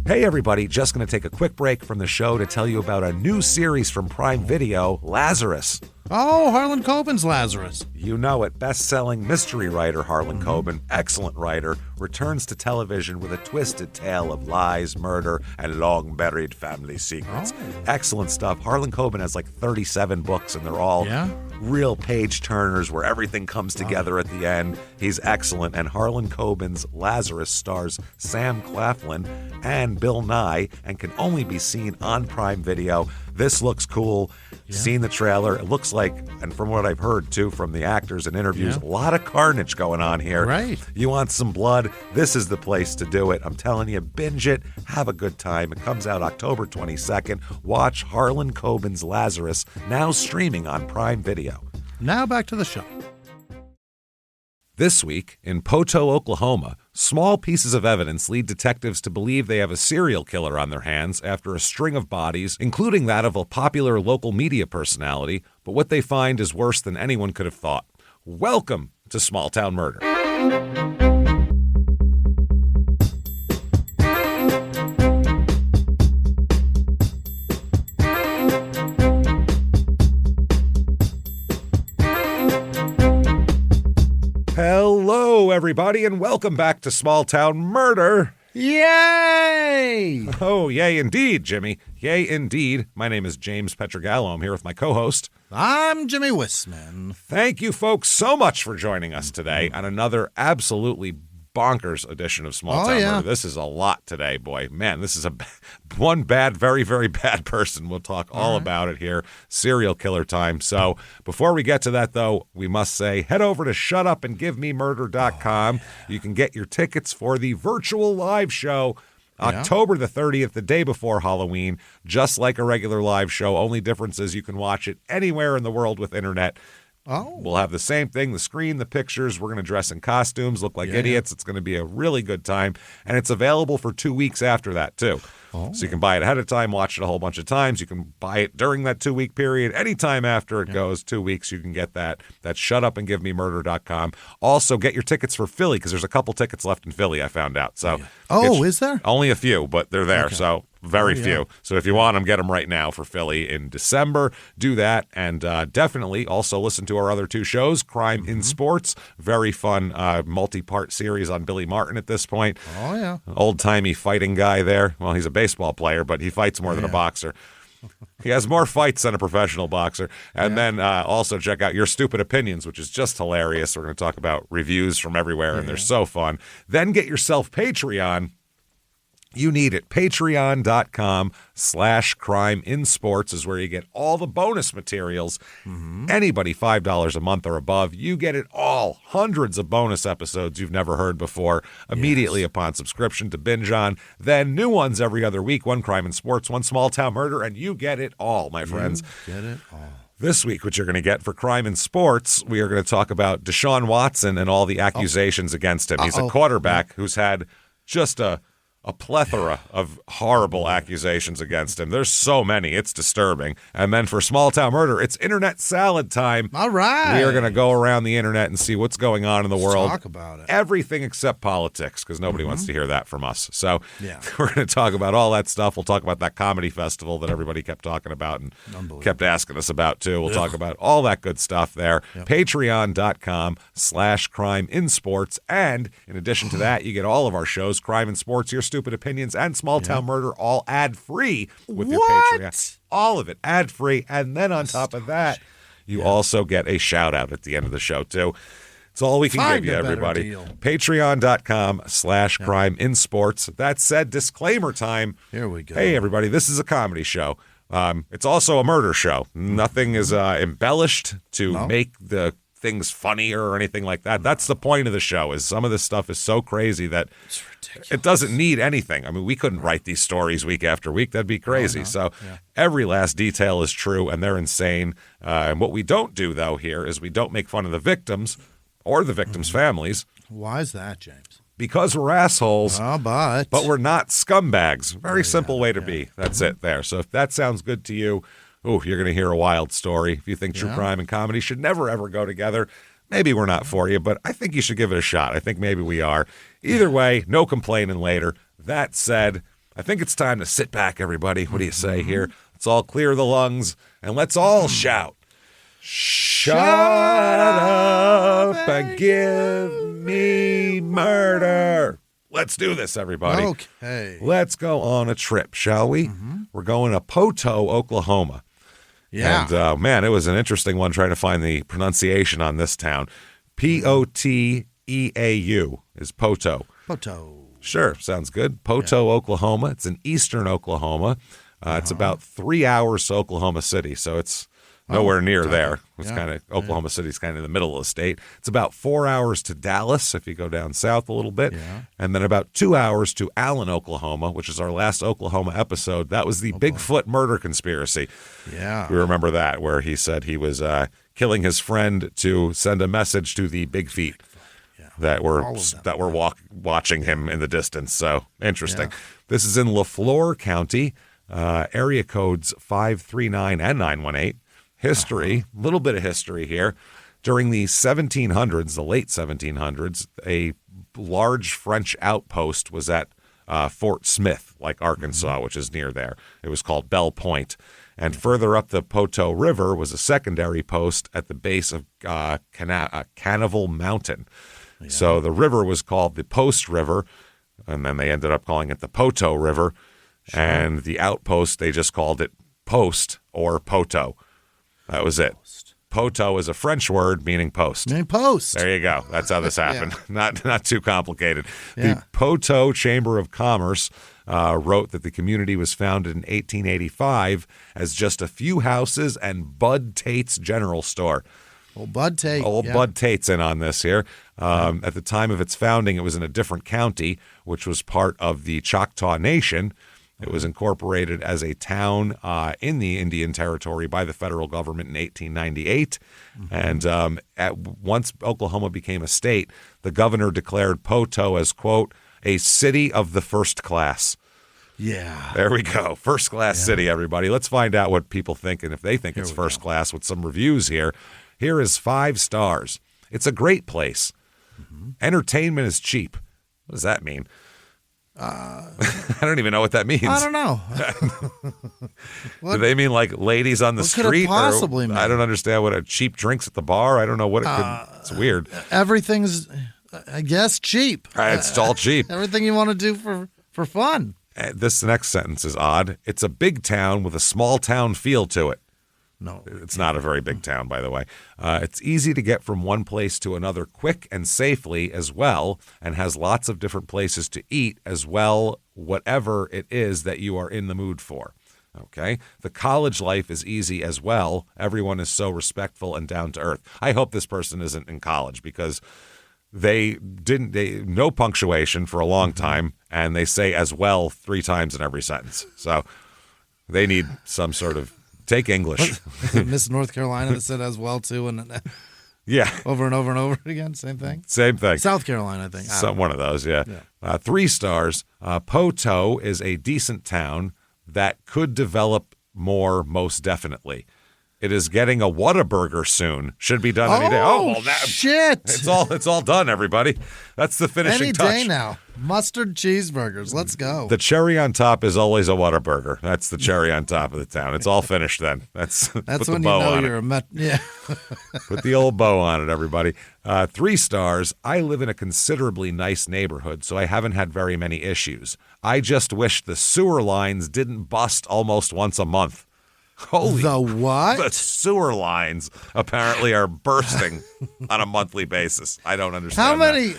Hey everybody, just going to take a quick break from the show to tell you about a new series from Prime Video, Lazarus. Oh, Harlan Coben's Lazarus. You know it, best-selling mystery writer Harlan Coben, excellent writer, returns to television with a twisted tale of lies, murder, and long-buried family secrets. Excellent stuff. Harlan Coben has like 37 books, and they're all real page-turners where everything comes together at the end. He's excellent, and Harlan Coben's Lazarus stars Sam Claflin and Bill Nye and can only be seen on Prime Video. This looks cool. Seen the trailer. It looks like, and from what I've heard, too, from the actors and interviews, a lot of carnage going on here. Right. You want some blood? This is the place to do it. I'm telling you, binge it. Have a good time. It comes out October 22nd. Watch Harlan Coben's Lazarus, now streaming on Prime Video. Now back to the show. This week, in Poteau, Oklahoma, small pieces of evidence lead detectives to believe they have a serial killer on their hands after a string of bodies, including that of a popular local media personality, but what they find is worse than anyone could have thought. Welcome to Small Town Murder. Hello, everybody, and welcome back to Small Town Murder. Yay! Oh, yay indeed, Jimmy. Yay indeed. My name is James Petrogallo. I'm here with my co-host. I'm Jimmy Wissman. Thank you, folks, so much for joining us today on another absolutely bonkers edition of Small Town Murder. This is a lot today, boy. Man, this is one bad, very, very bad person. We'll talk all about it here. Serial killer time. So before we get to that, though, we must say, head over to shutupandgivememurder.com. You can get your tickets for the virtual live show October the 30th, the day before Halloween, just like a regular live show. Only difference is you can watch it anywhere in the world with internet. We'll have the same thing, the screen, the pictures. We're going to dress in costumes, look like idiots. It's going to be a really good time. And it's available for 2 weeks after that, too. So you can buy it ahead of time, watch it a whole bunch of times. You can buy it during that 2-week period. Anytime after it goes 2 weeks, you can get that. That's shutupandgivememurder.com. Also, get your tickets for Philly, because there's a couple tickets left in Philly, I found out. So, is there? Only a few, but they're there. So very few. So if you want them, get them right now for Philly in December. Do that. And definitely also listen to our other two shows, Crime in Sports. Very fun multi-part series on Billy Martin at this point. Oh, yeah. Old-timey fighting guy there. Well, he's a baseball player, but he fights more than a boxer. He has more fights than a professional boxer. And then also check out Your Stupid Opinions, which is just hilarious. We're going to talk about reviews from everywhere, and they're so fun. Then get yourself Patreon. You need it. Patreon.com/crimeinsports is where you get all the bonus materials. Anybody $5 a month or above, you get it all. Hundreds of bonus episodes you've never heard before immediately upon subscription to binge on. Then new ones every other week. One Crime in Sports, one Small Town Murder, and you get it all, my friends. Get it all. This week, what you're going to get for Crime in Sports, we are going to talk about Deshaun Watson and all the accusations against him. He's a quarterback who's had just a plethora of horrible accusations against him. There's so many. It's disturbing. And then for Small Town Murder, it's Internet Salad time. All right. We are going to go around the internet and see what's going on in the world. Talk about it. Everything except politics, because nobody wants to hear that from us. So we're going to talk about all that stuff. We'll talk about that comedy festival that everybody kept talking about and kept asking us about, too. We'll talk about all that good stuff there. Patreon.com/crimeinsports. And in addition to that, you get all of our shows, Crime in Sports, Your Stupid Opinions, and Small Town Murder, all ad-free with your Patreon. All of it ad-free. And then on top of that, you also get a shout-out at the end of the show, too. It's all we can give you, everybody. Patreon.com/crimeinsports. That said, disclaimer time. Here we go. Hey, everybody, this is a comedy show. It's also a murder show. Nothing is embellished to make the things funnier or anything like that. That's the point of the show, is some of this stuff is so crazy that it doesn't need anything. I mean, we couldn't write these stories week after week. That'd be crazy. So every last detail is true, and they're insane. And what we don't do, though, here is we don't make fun of the victims or the victims' families. Why is that, James? Because we're assholes, but we're not scumbags. Very simple way to be. That's it there. So if that sounds good to you, you're going to hear a wild story. If you think true crime and comedy should never, ever go together, maybe we're not for you, but I think you should give it a shot. I think maybe we are. Either way, no complaining later. That said, I think it's time to sit back, everybody. What do you say here? Let's all clear the lungs and let's all shout. Shut up and give me murder. Let's do this, everybody. Okay. Let's go on a trip, shall we? We're going to Poteau, Oklahoma. Yeah. And, man, it was an interesting one trying to find the pronunciation on this town. Poteau is Poteau. Poteau. Sure, sounds good. Poteau, Oklahoma. It's in eastern Oklahoma. It's about 3 hours to Oklahoma City, so it's nowhere near there. It's kind of Oklahoma City's kind of in the middle of the state. It's about 4 hours to Dallas if you go down south a little bit, and then about 2 hours to Allen, Oklahoma, which is our last Oklahoma episode. That was the Bigfoot murder conspiracy. Yeah, we remember that, where he said he was killing his friend to send a message to the Big Feet that were watching him in the distance. So interesting. This is in LaFleur County. Area codes 539 and 918. History, a little bit of history here. During the 1700s, the late 1700s, a large French outpost was at Fort Smith, like Arkansas, which is near there. It was called Belle Point. And further up the Poteau River was a secondary post at the base of Cannibal Mountain. Yeah. So the river was called the Post River, and then they ended up calling it the Poteau River. Sure. And the outpost, they just called it Post or Poteau. That was it. Poteau is a French word meaning post. Meaning post. There you go. That's how this happened. Not too complicated. The Poteau Chamber of Commerce wrote that the community was founded in 1885 as just a few houses and Bud Tate's General Store. Old Bud Tate. Bud Tate's in on this here. At the time of its founding, it was in a different county, which was part of the Choctaw Nation. It was incorporated as a town in the Indian Territory by the federal government in 1898. And once Oklahoma became a state, the governor declared Poteau as, quote, a city of the first class. Yeah. There we go. First class city, everybody. Let's find out what people think and if they think it's first class with some reviews here. Here is 5 stars. It's a great place. Entertainment is cheap. What does that mean? I don't even know what that means. I don't know. Do they mean like ladies on the street? Could it possibly mean? I don't understand what cheap drinks at the bar. I don't know what it could. It's weird. Everything's, I guess, cheap. It's all cheap. Everything you want to do for fun. This next sentence is odd. It's a big town with a small town feel to it. No. It's not a very big town, by the way. It's easy to get from one place to another quick and safely as well, and has lots of different places to eat as well, whatever it is that you are in the mood for. Okay? The college life is easy as well. Everyone is so respectful and down to earth. I hope this person isn't in college because they no punctuation for a long time, and they say as well 3 times in every sentence. So they need some sort of take English. Miss North Carolina that said as well too, and over and over and over again, same thing. Same thing. South Carolina, I think. One of those, 3 stars. Poteau is a decent town that could develop more, most definitely. It is getting a Whataburger soon. Should be done any day. Shit! It's all done, everybody. That's the finishing touch. Any day now. Mustard cheeseburgers. Let's go. The cherry on top is always a Whataburger. That's the cherry on top of the town. It's all finished then. That's put when the you bow know on you're it. Put the old bow on it, everybody. 3 stars. I live in a considerably nice neighborhood, so I haven't had very many issues. I just wish the sewer lines didn't bust almost once a month. The what? The sewer lines apparently are bursting on a monthly basis. I don't understand. How many?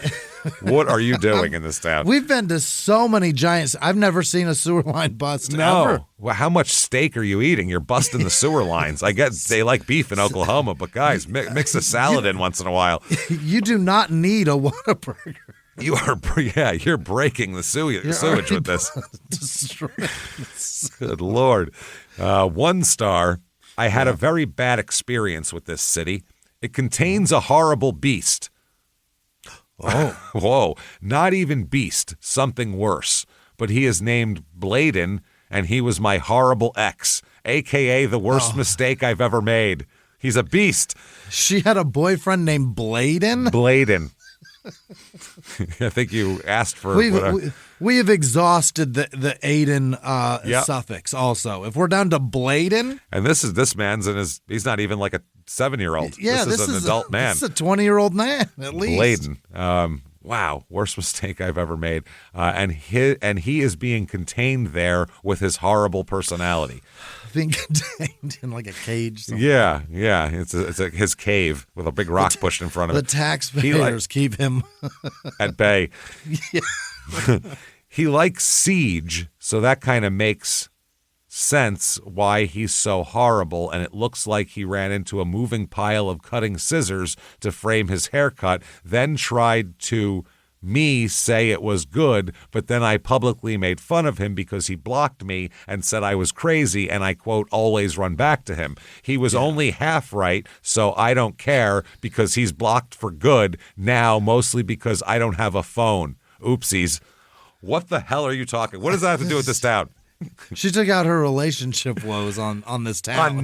What are you doing in this town? We've been to so many giants. I've never seen a sewer line bust. No. Ever. Well, how much steak are you eating? You're busting the sewer lines. I get they like beef in Oklahoma, but guys, mix a salad in once in a while. You do not need a Whataburger. You're breaking the sewage with this. Good Lord. 1 star. I had a very bad experience with this city. It contains a horrible beast. Oh. Whoa. Not even beast, something worse. But he is named Bladen, and he was my horrible ex, a.k.a. the worst mistake I've ever made. He's a beast. She had a boyfriend named Bladen? Bladen. I think you asked for. We have exhausted the Aiden suffix. Also, if we're down to Bladen, and this man's he's not even like a 7-year-old. Yeah, this is an adult man. This is a 20-year-old man at least. Bladen. Wow, worst mistake I've ever made. And he is being contained there with his horrible personality. Being contained in like a cage. Yeah. It's his cave with a big rock pushed in front of it. The taxpayers keep him at bay. Yeah. He likes siege, so that kind of makes sense why he's so horrible, and it looks like he ran into a moving pile of cutting scissors to frame his haircut, then tried to say it was good, but then I publicly made fun of him because he blocked me and said I was crazy, and I, quote, always run back to him. He was only half right, so I don't care because he's blocked for good now, mostly because I don't have a phone. Oopsies. What the hell are you talking? What does that have to do with this town? She took out her relationship woes on this town. On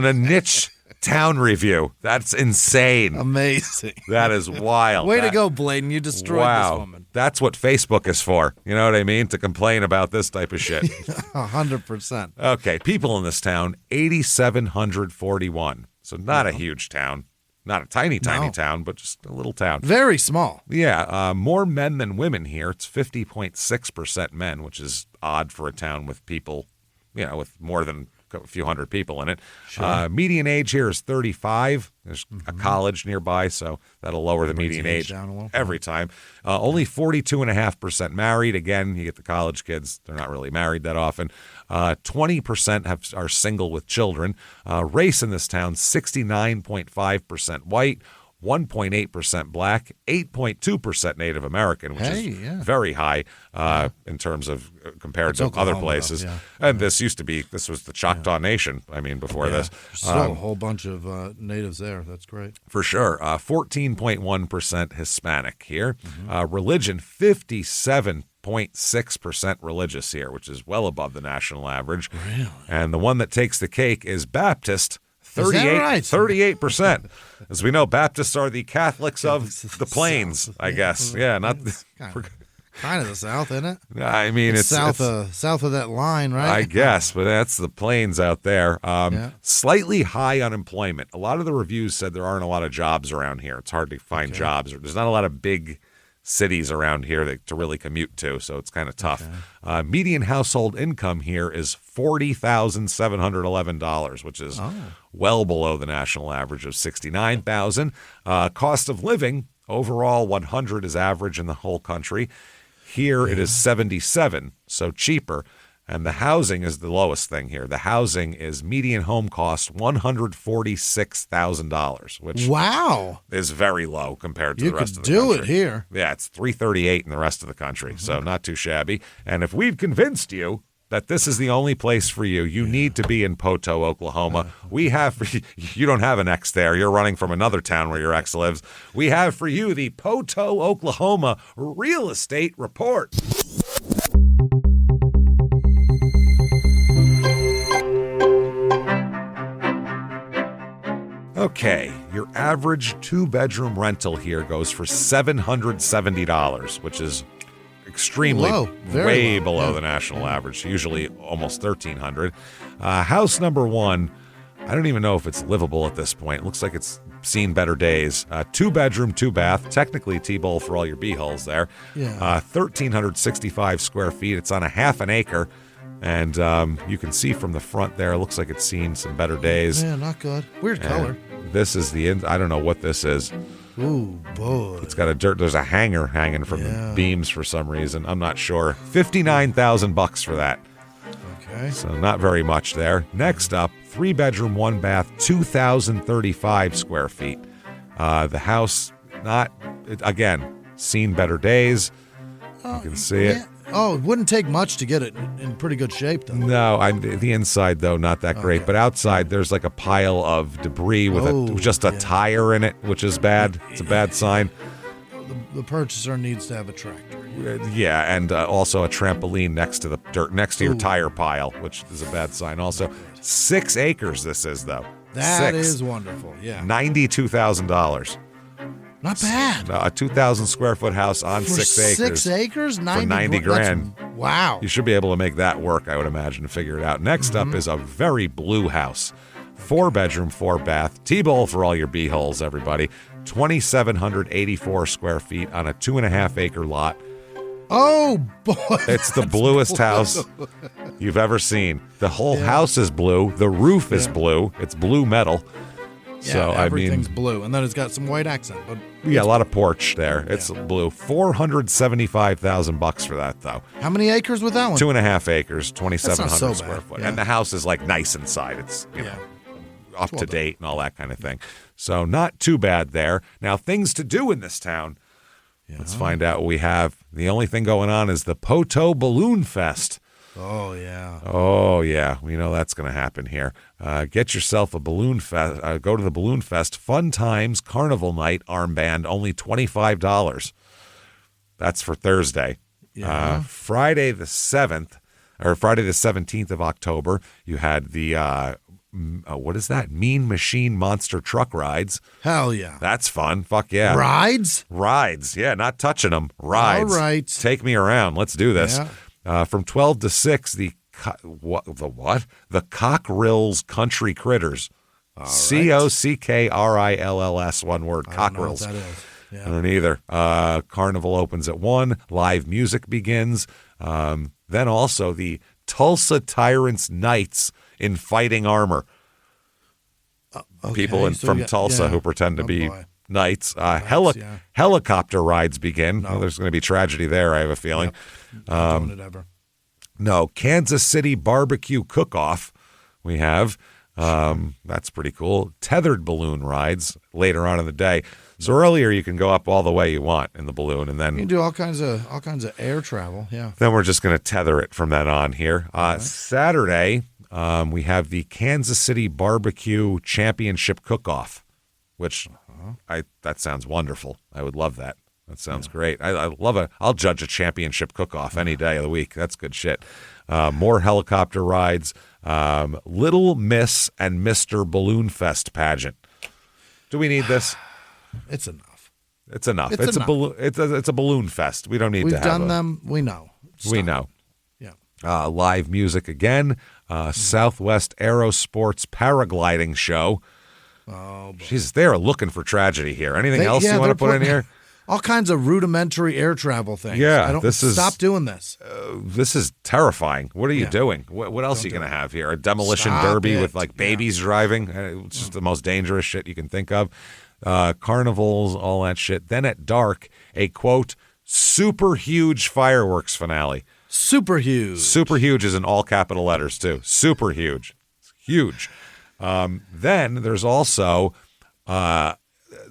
a niche town review. That's insane. Amazing. That is wild. Way to go, Bladen. You destroyed this woman. That's what Facebook is for. You know what I mean? To complain about this type of shit. 100%. Okay, people in this town, 8,741. So not a huge town. Not a tiny town, but just a little town. Very small. Yeah, more men than women here. It's 50.6% men, which is odd for a town with people, with more than a few hundred people in it. Sure. Median age here is 35. There's a college nearby, so that'll lower the median age every time. Only 42.5% married. Again, you get the college kids. They're not really married that often. 20% are single with children. Race in this town, 69.5% white, 1.8% black, 8.2% Native American, which is very high in terms of compared to Oklahoma, other places. And this was the Choctaw Nation, before this. Still a whole bunch of natives there. That's great. For sure. 14.1% Hispanic here. Religion, 57.6% religious here, which is well above the national average. Really? And the one that takes the cake is Baptist. 38%. As we know, Baptists are the Catholics of the Plains, I guess. Yeah, not kind of the South, isn't it? It's south of that line, right? I guess, but that's the Plains out there. Slightly high unemployment. A lot of the reviews said there aren't a lot of jobs around here. It's hard to find jobs. There's not a lot of big cities around here to really commute to, so it's kind of tough. Median household income here is $40,711, which is well below the national average of $69,000. Cost of living, overall 100 is average in the whole country. Here it is 77, so cheaper. And the housing is the lowest thing here. The housing is median home cost $146,000, which is very low compared to the rest of the country. You could do it here. Yeah, it's $338 in the rest of the country, so not too shabby. And if we've convinced you that this is the only place for you, you need to be in Poteau, Oklahoma. We have for you don't have an ex there. You're running from another town where your ex lives. We have for you the Poteau, Oklahoma Real Estate Report. Okay, your average 2-bedroom rental here goes for $770, which is extremely low, way below the national average, usually almost $1,300. House number one, I don't even know if it's livable at this point. It looks like it's seen better days. 2-bedroom, 2-bath, technically T-bowl for all your B-holes there. 1,365 square feet. It's on a half an acre. And you can see from the front there, it looks like it's seen some better days. Yeah, not good. Weird color. This is I don't know what this is. Ooh, boy. It's got there's a hanger hanging from the beams for some reason. I'm not sure. $59,000 for that. Okay. So not very much there. Next up, 3-bedroom, 1-bath, 2,035 square feet. The house, again, seen better days. You can see it. Oh, it wouldn't take much to get it in pretty good shape, though. No, the inside, though, not that great. But outside, there's like a pile of debris with just a tire in it, which is bad. It's a bad sign. The purchaser needs to have a tractor. Yeah, and also a trampoline next to the dirt, next to your tire pile, which is a bad sign also. 6 acres this is, though. That is wonderful, yeah. $92,000. Not bad. A 2,000 square foot house on For 6 acres. 6 acres? For 90 grand. Wow. You should be able to make that work, I would imagine, to figure it out. Next up is a very blue house. 4-bedroom, 4-bath. T-bowl for all your B-holes, everybody. 2,784 square feet on a 2.5-acre lot. Oh, boy. It's the bluest house you've ever seen. The whole house is blue. The roof is blue. It's blue metal. Yeah, So, everything's blue. And then it's got some white accent. But yeah, a lot of porch there. It's blue. $475,000 for that, though. how many acres with that one? 2.5 acres, 2,700 so square bad. foot. Yeah. And the house is like nice inside. It's, you know, up to date and all that kind of thing. So not too bad there. Now, things to do in this town. Yeah. Let's find out what we have. The only thing going on is the Poteau Balloon Fest. Oh, yeah. Oh, yeah. We know that's going to happen here. Get yourself a balloon fest. Go to the Balloon Fest. Fun times, carnival night, armband, only $25. That's for Thursday. Yeah. Friday the 7th, or Friday the 17th of October, you had the, what is that? Mean Machine Monster Truck Rides. Hell yeah. That's fun. Fuck yeah. Rides? Rides. Yeah, not touching them. Rides. All right. Take me around. Let's do this. Yeah. From 12 to 6, the what? The Cockrills Country Critters. Right. Cockrills, one word. I don't know what Cockrills. that is. Yeah. I don't either. Carnival opens at 1. Live music begins. Then also the Tulsa Tyrants Knights in fighting armor. Okay. People from Tulsa who pretend to be knights. Helicopter rides begin. No. There's going to be tragedy there, I have a feeling. Yep. Not doing it ever. No, Kansas City barbecue cook-off we have. That's pretty cool. Tethered balloon rides later on in the day. So earlier you can go up all the way you want in the balloon, and then you can do all kinds of air travel. Yeah. Then we're just going to tether it from then on here. Right. Saturday, we have the Kansas City Barbecue Championship Cook-Off, which that sounds wonderful. I would love that. That sounds great. I love it. I'll judge a championship cook-off any day of the week. That's good shit. More helicopter rides. Little Miss and Mr. Balloon Fest pageant. Do we need this? It's enough. It's enough. It's a balloon fest. We don't need to have We've done them. We know. We know. Yeah. Live music again. Southwest Aerosports paragliding show. Oh, boy. Jesus, they are looking for tragedy here. Anything else you want to put in here? All kinds of rudimentary air travel things. Yeah, stop doing this. This is terrifying. What are you doing? What else are you going to have here? A demolition derby with like babies driving? It's just the most dangerous shit you can think of. Carnivals, all that shit. Then at dark, a quote, super huge fireworks finale. Super huge. Super huge is in all capital letters too. Super huge. It's huge. Then there's also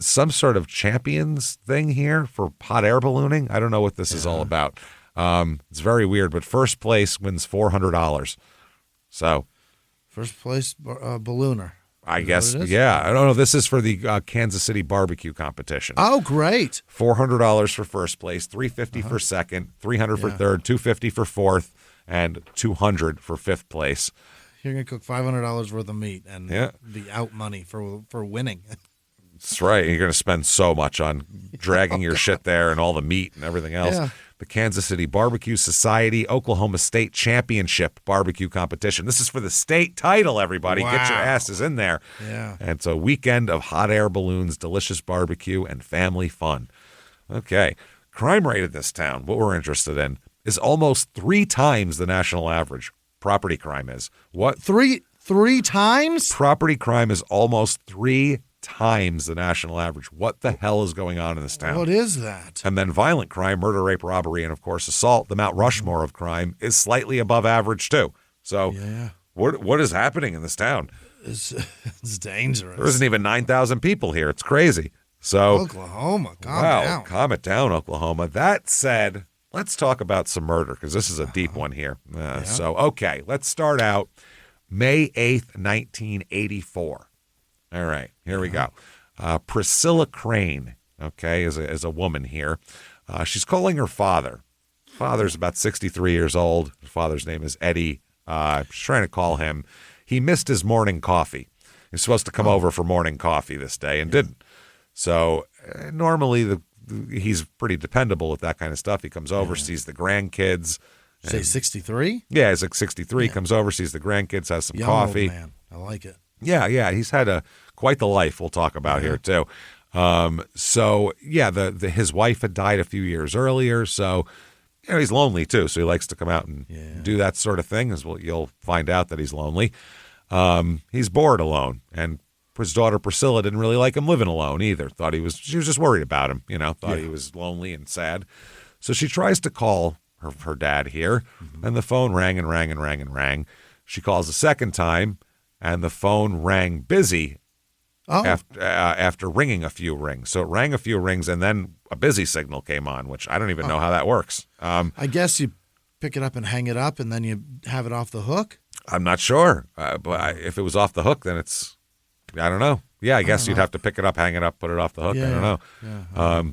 some sort of champions thing here for hot air ballooning. I don't know what this is all about. It's very weird, but first place wins $400. So, first place ballooner. I guess, yeah. I don't know. This is for the Kansas City barbecue competition. Oh, great! $400 for first place, $350 for second, $300 for third, $250 for fourth, and $200 for fifth place. You're gonna cook $500 worth of meat and be out money for winning. That's right. You're going to spend so much on dragging your shit there and all the meat and everything else. Yeah. The Kansas City Barbecue Society Oklahoma State Championship Barbecue Competition. This is for the state title, everybody. Wow. Get your asses in there. Yeah. And it's a weekend of hot air balloons, delicious barbecue, and family fun. Okay. Crime rate in this town, what we're interested in, is almost 3 times the national average. Property crime is. What? Three times? Property crime is almost 3 times the national average. What the hell is going on in this town? What is that? And then violent crime, murder, rape, robbery, and of course assault, the Mount Rushmore of crime, is slightly above average too. So what is happening in this town? It's dangerous. There isn't even 9,000 people here. It's crazy. So Oklahoma, calm down. Calm it down, Oklahoma. That said, let's talk about some murder because this is a deep one here. So, okay, let's start out May 8th, 1984. All right, here we go. Priscilla Crane, okay, is a woman here. She's calling her father. Father's about 63 years old. His father's name is Eddie. She's trying to call him. He missed his morning coffee. He was supposed to come over for morning coffee this day and didn't. So normally he's pretty dependable with that kind of stuff. He comes over, sees the grandkids. Say 63? Yeah, he's like 63, comes over, sees the grandkids, has some coffee. Old man. I like it. Yeah, he's had quite the life we'll talk about here too. His wife had died a few years earlier, so he's lonely too. So he likes to come out and do that sort of thing. As well, you'll find out that he's lonely. He's bored alone, and his daughter Priscilla didn't really like him living alone either. She was just worried about him. Thought he was lonely and sad. So she tries to call her dad here, and the phone rang and rang and rang and rang. She calls a second time, and the phone rang busy after ringing a few rings. So it rang a few rings, and then a busy signal came on, which I don't even know how that works. I guess you pick it up and hang it up, and then you have it off the hook? I'm not sure, but if it was off the hook, then I don't know. Yeah, I guess you'd have to pick it up, hang it up, put it off the hook. I don't know. Yeah.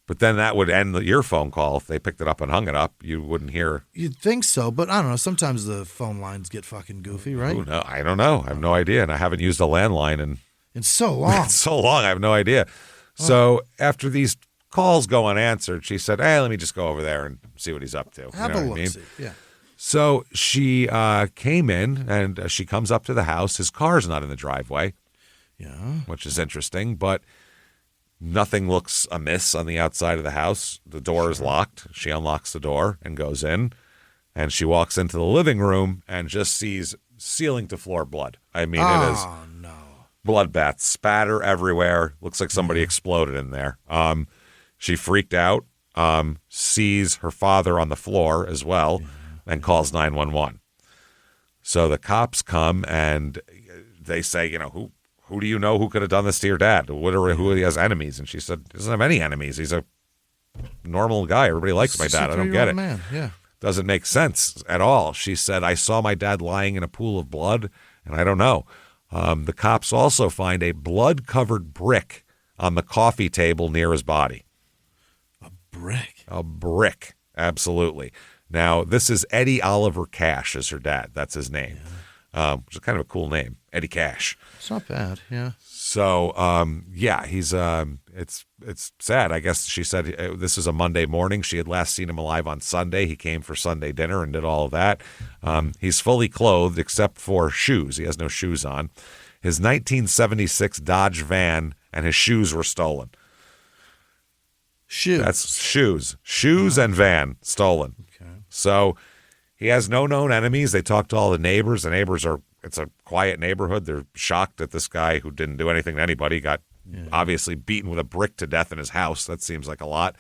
But then that would end your phone call. If they picked it up and hung it up, you wouldn't hear. You'd think so, but I don't know. Sometimes the phone lines get fucking goofy, right? No, I don't know. I have no idea, and I haven't used a landline in so long. It's so long, I have no idea. So after these calls go unanswered, she said, "Hey, let me just go over there and see what he's up to." Have a look. Yeah. So she came in, and she comes up to the house. His car's not in the driveway, which is interesting, but nothing looks amiss on the outside of the house. The door is locked. She unlocks the door and goes in, and she walks into the living room and just sees ceiling-to-floor blood. I mean, it is bloodbath, spatter everywhere. Looks like somebody exploded in there. She freaked out, sees her father on the floor as well, and calls 911. So the cops come, and they say, who do you know who could have done this to your dad? Who he has enemies? And she said, he doesn't have any enemies. He's a normal guy. Everybody likes my dad. I don't get it. Man. Yeah. Doesn't make sense at all. She said, I saw my dad lying in a pool of blood, and I don't know. The cops also find a blood-covered brick on the coffee table near his body. A brick? A brick, absolutely. Now, this is Eddie Oliver Cash is her dad. That's his name. Which is kind of a cool name, Eddie Cash. It's not bad, yeah. So, he's it's sad. I guess she said this is a Monday morning. She had last seen him alive on Sunday. He came for Sunday dinner and did all of that. He's fully clothed except for shoes. He has no shoes on. His 1976 Dodge van and his shoes were stolen. Shoes? That's shoes. Shoes and van stolen. Okay. So he has no known enemies. They talked to all the neighbors. The neighbors it's a quiet neighborhood. They're shocked that this guy who didn't do anything to anybody got obviously beaten with a brick to death in his house. That seems like a lot.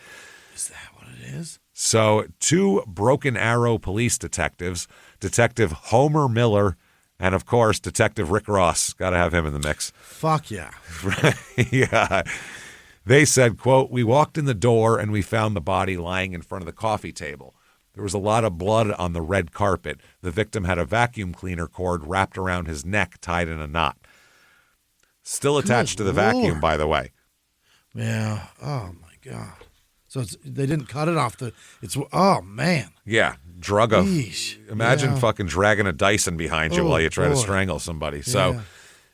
Is that what it is? So 2 Broken Arrow police detectives, Detective Homer Miller, and of course, Detective Rick Ross. Got to have him in the mix. Fuck yeah. Yeah. They said, quote, "We walked in the door and we found the body lying in front of the coffee table. There was a lot of blood on the red carpet. The victim had a vacuum cleaner cord wrapped around his neck, tied in a knot." Still attached to the vacuum, by the way. Yeah. Oh, my God. So they didn't cut it off oh, man. Yeah. Imagine fucking dragging a Dyson behind you while you try to strangle somebody. So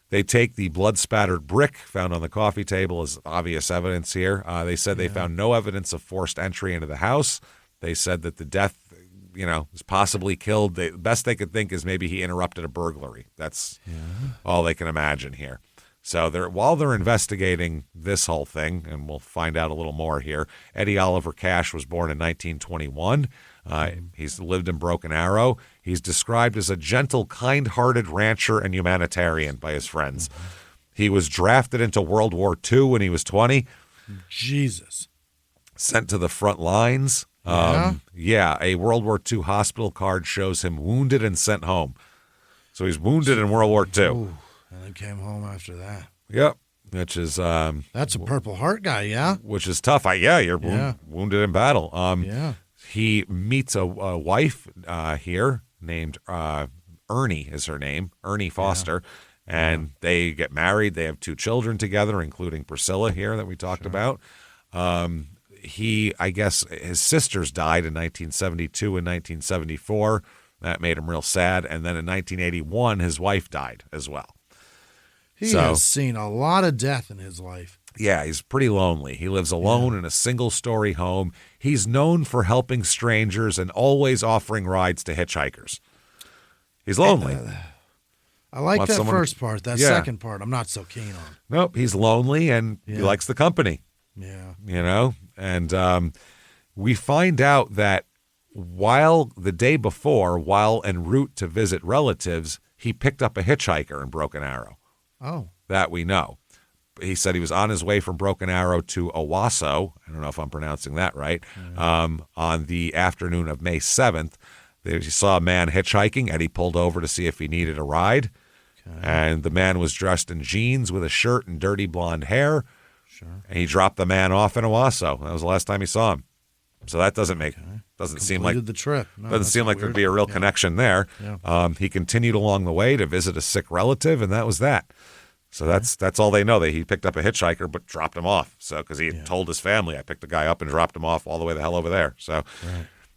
they take the blood-spattered brick found on the coffee table as obvious evidence here. They said they found no evidence of forced entry into the house. They said that the death, was possibly killed. The best they could think is maybe he interrupted a burglary. That's all they can imagine here. So while they're investigating this whole thing, and we'll find out a little more here, Eddie Oliver Cash was born in 1921. He's lived in Broken Arrow. He's described as a gentle, kind-hearted rancher and humanitarian by his friends. He was drafted into World War II when he was 20. Jesus. Sent to the front lines. A World War II hospital card shows him wounded and sent home. So he's wounded in World War II. Ooh, and then came home after that. Yep. Which is that's a Purple Heart guy, yeah. Which is tough. You're wounded in battle. He meets a wife here named Ernie is her name, Ernie Foster, and they get married. They have 2 children together, including Priscilla here that we talked about. I guess his sisters died in 1972 and 1974. That made him real sad. And then in 1981, his wife died as well. He has seen a lot of death in his life. Yeah, he's pretty lonely. He lives alone in a single-story home. He's known for helping strangers and always offering rides to hitchhikers. He's lonely. I like that first part. That second part, I'm not so keen on. Nope, he's lonely and he likes the company. Yeah. You know? And we find out that while the day before, while en route to visit relatives, he picked up a hitchhiker in Broken Arrow. Oh. That we know. He said he was on his way from Broken Arrow to Owasso. I don't know if I'm pronouncing that right. On the afternoon of May 7th, he saw a man hitchhiking, and he pulled over to see if he needed a ride. Okay. And the man was dressed in jeans with a shirt and dirty blonde hair. Sure. And he dropped the man off in Owasso. That was the last time he saw him. So that doesn't seem like the trip. No, doesn't seem like there'd be a real connection there. Yeah. He continued along the way to visit a sick relative, and that was that. So that's all they know. He picked up a hitchhiker but dropped him off. So because he had told his family, I picked the guy up and dropped him off all the way the hell over there. So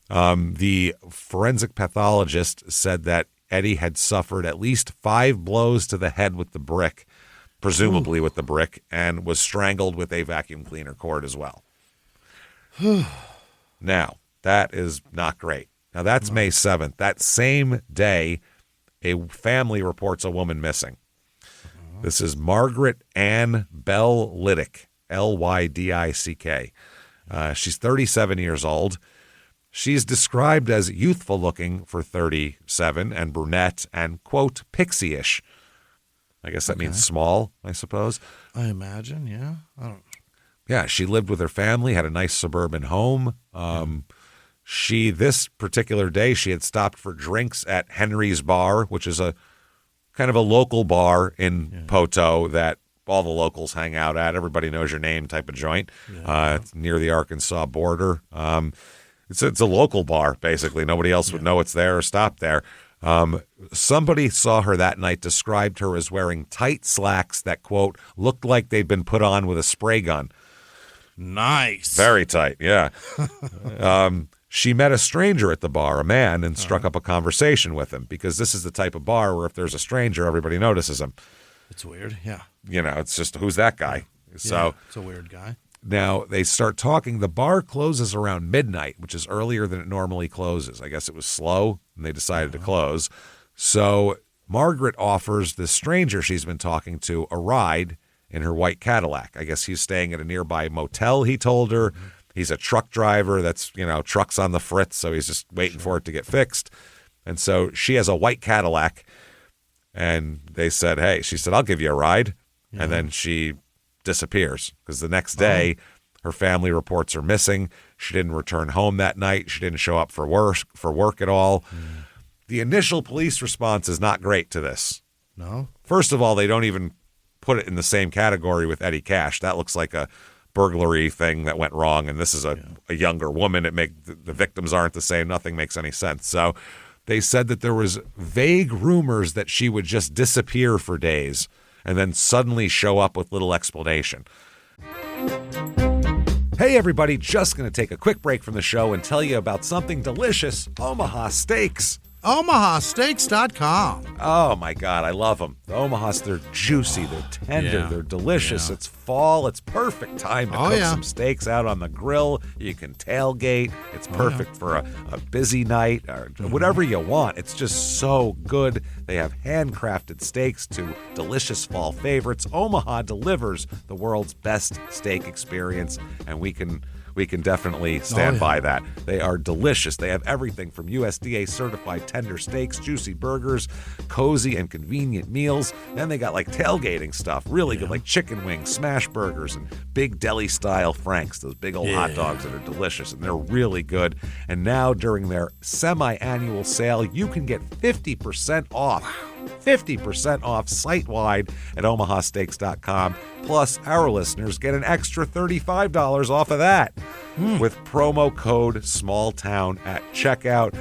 the forensic pathologist said that Eddie had suffered at least 5 blows to the head with the brick, presumably with the brick, and was strangled with a vacuum cleaner cord as well. Now, that is not great. Now, that's May 7th. That same day, a family reports a woman missing. This is Margaret Ann Bell Liddick, Lydick. She's 37 years old. She's described as youthful looking for 37 and brunette and, quote, pixie-ish. I guess that means small, I suppose. I imagine, yeah. Yeah, she lived with her family, had a nice suburban home. This particular day, she had stopped for drinks at Henry's Bar, which is a kind of a local bar in Poteau that all the locals hang out at. Everybody knows your name type of joint. It's near the Arkansas border. It's a local bar, basically. Nobody else would know it's there or stop there. Somebody saw her that night, described her as wearing tight slacks that, quote, looked like they'd been put on with a spray gun. Nice. Very tight, yeah. She met a stranger at the bar, a man, and struck up a conversation with him, because this is the type of bar where if there's a stranger, everybody notices him. It's weird, yeah. You know, it's just, who's that guy? So it's a weird guy. Now, they start talking. The bar closes around midnight, which is earlier than it normally closes. I guess it was slow, and they decided to close. So Margaret offers this stranger she's been talking to a ride in her white Cadillac. I guess he's staying at a nearby motel, he told her. He's a truck driver that's, trucks on the fritz, so he's just waiting for it to get fixed. And so she has a white Cadillac, and they said, hey, she said, I'll give you a ride. Yeah. And then she disappears because the next day her family reports her missing. She didn't return home that night. She didn't show up for work at all. The initial police response is not great to this. No. First of all, they don't even put it in the same category with Eddie Cash. That looks like a burglary thing that went wrong, and this is a younger woman. The victims aren't the same. Nothing makes any sense. So they said that there was vague rumors that she would just disappear for days and then suddenly show up with little explanation. Hey, everybody, just going to take a quick break from the show and tell you about something delicious, Omaha Steaks. OmahaSteaks.com. Oh, my God, I love them. The Omahas, they're juicy, they're tender, they're delicious. It's fall. It's perfect time to cook some steaks out on the grill. You can tailgate. It's perfect for a busy night or whatever you want. It's just so good. They have handcrafted steaks to delicious fall favorites. Omaha delivers the world's best steak experience, and we can definitely stand by that. They are delicious. They have everything from USDA certified tender steaks, juicy burgers, cozy and convenient meals. Then they got like tailgating stuff, really good, like chicken wings, smash burgers, and big deli style franks, those big old hot dogs that are delicious, and they're really good. And now during their semi-annual sale, you can get 50% off. 50% off site-wide at omahasteaks.com. Plus, our listeners get an extra $35 off of that with promo code SMALLTOWN at checkout.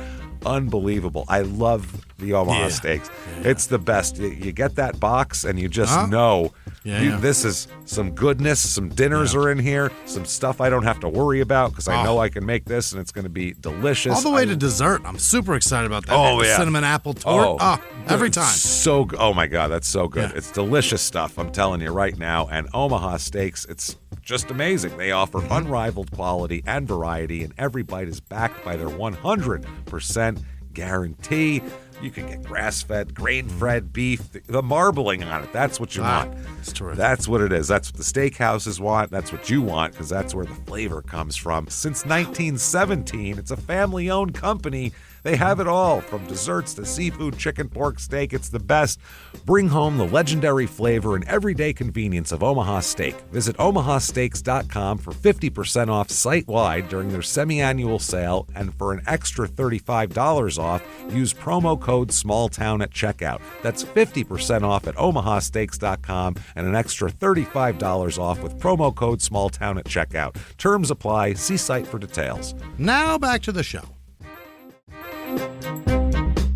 unbelievable. I love the Omaha Steaks. It's the best. You get that box and you just know this is some goodness. Some dinners are in here. Some stuff I don't have to worry about because I know I can make this and it's going to be delicious. All the way to dessert. I'm super excited about that. Oh, yeah. Cinnamon apple tort. Every time. Oh, my God. That's so good. It's delicious stuff. I'm telling you right now. And Omaha Steaks, it's just amazing. They offer unrivaled quality and variety, and every bite is backed by their 100% guarantee. You can get grass-fed, grain-fed beef, the marbling on it. That's what you want. That's terrific. That's what it is. That's what the steakhouses want. That's what you want because that's where the flavor comes from. Since 1917, it's a family-owned company. They have it all, from desserts to seafood, chicken, pork, steak. It's the best. Bring home the legendary flavor and everyday convenience of Omaha Steak. Visit omahasteaks.com for 50% off site-wide during their semi-annual sale, and for an extra $35 off, use promo code SMALLTOWN at checkout. That's 50% off at omahasteaks.com and an extra $35 off with promo code SMALLTOWN at checkout. Terms apply. See site for details. Now back to the show.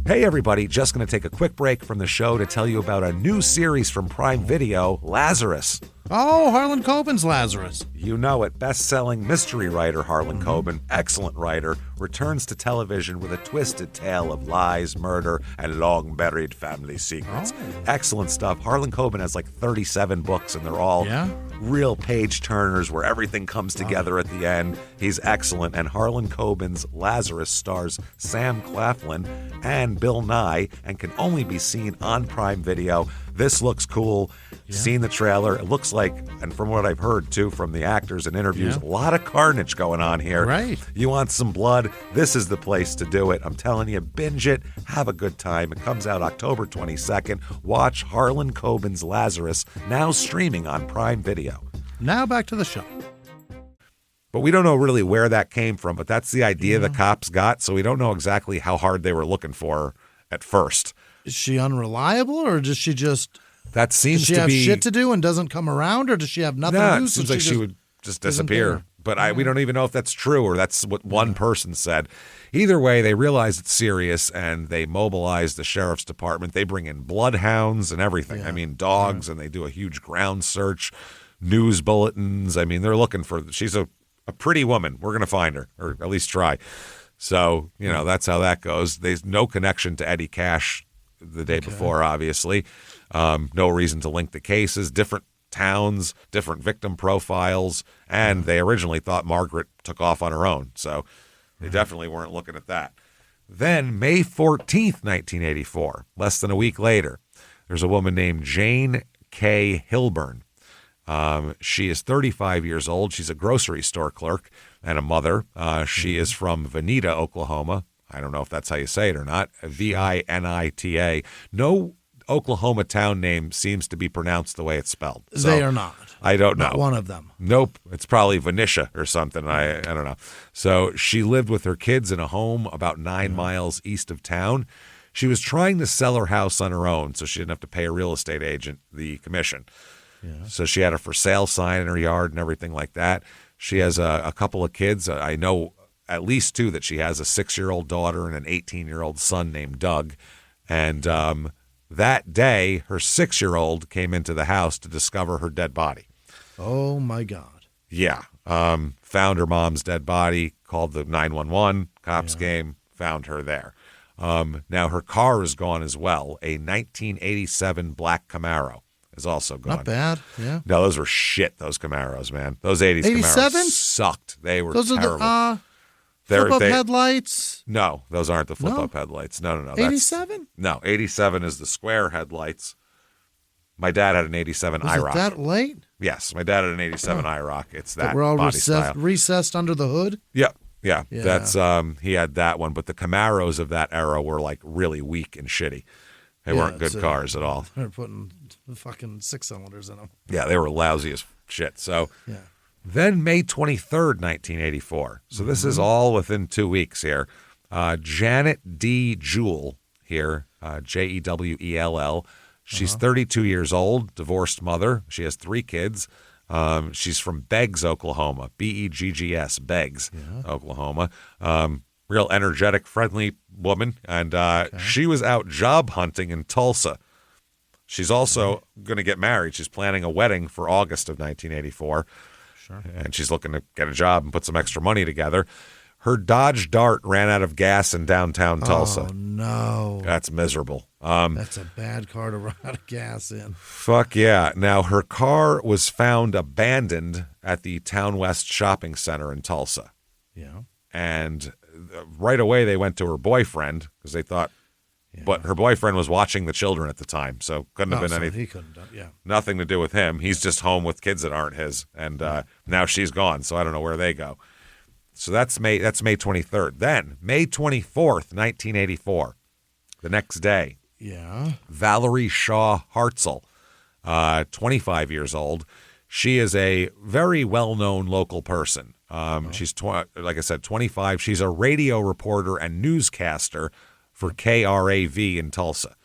Hey everybody, just going to take a quick break from the show to tell you about a new series from Prime Video, Lazarus. Oh, Harlan Coben's Lazarus. You know it. Best-selling mystery writer Harlan Coben, excellent writer, returns to television with a twisted tale of lies, murder, and long-buried family secrets. Excellent stuff. Harlan Coben has like 37 books, and they're all real page-turners where everything comes together at the end. He's excellent. And Harlan Coben's Lazarus stars Sam Claflin and Bill Nye and can only be seen on Prime Video. This looks cool. Seen the trailer. It looks like, and from what I've heard, too, from the actors and interviews, a lot of carnage going on here. Right. You want some blood? This is the place to do it. I'm telling you, binge it. Have a good time. It comes out October 22nd. Watch Harlan Coben's Lazarus, now streaming on Prime Video. Now back to the show. But we don't know really where that came from, but that's the idea the cops got, so we don't know exactly how hard they were looking for her at first. Is she unreliable, or does she just... That seems to be... Does she have shit to do and doesn't come around, or does she have nothing to do? It seems like she would just disappear. But we don't even know if that's true or that's what one person said. Either way, they realize it's serious and they mobilize the sheriff's department. They bring in bloodhounds and everything. Yeah. I mean, dogs, and they do a huge ground search, news bulletins. I mean, they're looking for... She's a pretty woman. We're going to find her, or at least try. So, that's how that goes. There's no connection to Eddie Cash the day before, obviously. No reason to link the cases, different towns, different victim profiles, and they originally thought Margaret took off on her own, so they definitely weren't looking at that. Then, May 14th, 1984, less than a week later, there's a woman named Jane K. Hilburn. She is 35 years old. She's a grocery store clerk and a mother. She is from Vinita, Oklahoma. I don't know if that's how you say it or not. Vinita. No Oklahoma town name seems to be pronounced the way it's spelled. So they are not. I don't know. Not one of them. Nope. It's probably Venetia or something. I don't know. So she lived with her kids in a home about 9 miles east of town. She was trying to sell her house on her own so she didn't have to pay a real estate agent the commission. Yeah. So she had a for sale sign in her yard and everything like that. She has a couple of kids. I know at least 2 that she has, a 6-year-old daughter and an 18-year-old son named Doug. And that day, her 6-year-old came into the house to discover her dead body. Oh, my God. Yeah. Found her mom's dead body, called the 911, cops came, found her there. Now, her car is gone as well. A 1987 black Camaro is also gone. Not bad, yeah. No, those were shit, those Camaros, man. Those 80s 87? Camaros sucked. They were those terrible. Are the flip-up headlights? No, those aren't the flip-up headlights. No. 87? No, 87 is the square headlights. My dad had an 87 IROC. Was it that late? Yes, my dad had an 87 IROC. It's that we're all body style. recessed under the hood? Yeah. That's he had that one, but the Camaros of that era were like really weak and shitty. They weren't good cars at all. They're putting the fucking 6-cylinders in them. Yeah, they were lousy as shit. So then May 23rd, 1984. So this is all within 2 weeks here. Janet D. Jewell here, Jewell. She's 32 years old, divorced mother. She has 3 kids. She's from Beggs, Oklahoma, Beggs, Beggs, Oklahoma. real energetic, friendly woman, and she was out job hunting in Tulsa. She's also going to get married. She's planning a wedding for August of 1984, and she's looking to get a job and put some extra money together. Her Dodge Dart ran out of gas in downtown Tulsa. Oh, no. That's miserable. That's a bad car to run out of gas in. Fuck yeah. Now, her car was found abandoned at the Town West Shopping Center in Tulsa. Yeah. And right away, they went to her boyfriend because they thought, but her boyfriend was watching the children at the time, so couldn't have been anything. He couldn't have done, nothing to do with him. He's just home with kids that aren't his, and now she's gone, so I don't know where they go. So that's May 23rd. Then, May 24th, 1984, the next day, Valerie Shaw Hartzell, 25 years old. She is a very well-known local person. She's, like I said, 25. She's a radio reporter and newscaster for KRAV in Tulsa.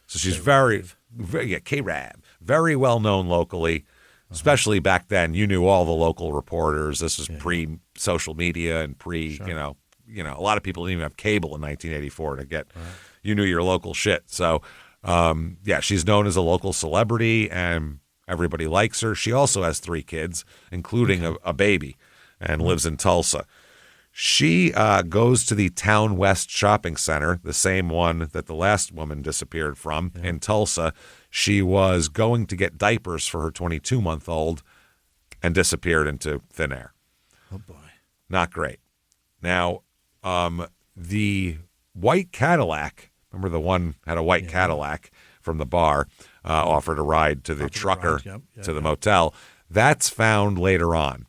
So she's KRAV, very well-known locally. Especially back then, you knew all the local reporters. This was pre-social media and you know, a lot of people didn't even have cable in 1984 to get, you knew your local shit. So, she's known as a local celebrity, and everybody likes her. She also has 3 kids, including a baby, and lives in Tulsa. She goes to the Town West Shopping Center, the same one that the last woman disappeared from in Tulsa. She was going to get diapers for her 22-month-old and disappeared into thin air. Oh, boy. Not great. Now, the white Cadillac, remember the one had a white Cadillac from the bar, offered a ride to the trucker to the motel. That's found later on.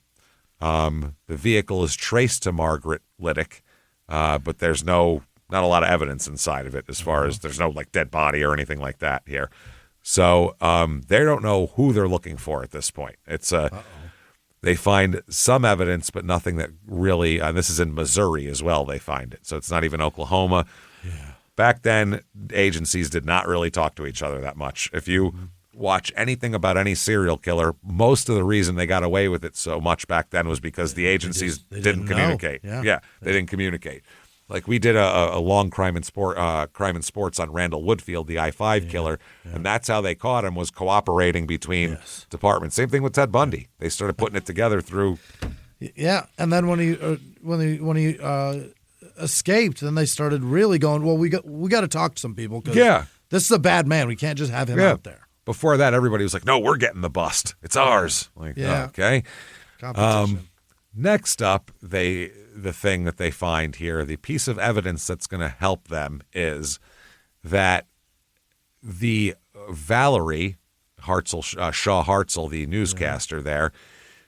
The vehicle is traced to Margaret Liddick, but there's not a lot of evidence inside of it as far as there's no like dead body or anything like that here. So they don't know who they're looking for at this point. It's they find some evidence, but nothing that really. This is in Missouri as well. They find it, so it's not even Oklahoma. Yeah. Back then, agencies did not really talk to each other that much. If you watch anything about any serial killer, most of the reason they got away with it so much back then was because the agencies didn't communicate. They didn't communicate. Like we did a long crime and sports on Randall Woodfield, the I-5 killer, and that's how they caught him, was cooperating between departments. Same thing with Ted Bundy. They started putting it together through. Yeah, and then when he escaped, then they started really going, well, we got to talk to some people because this is a bad man. We can't just have him out there. Before that, everybody was like, no, we're getting the bust. It's ours. Like, okay. Competition. Next up, the thing that they find here, the piece of evidence that's going to help them is that the Valerie Hartzell, Shaw Hartzell, the newscaster there,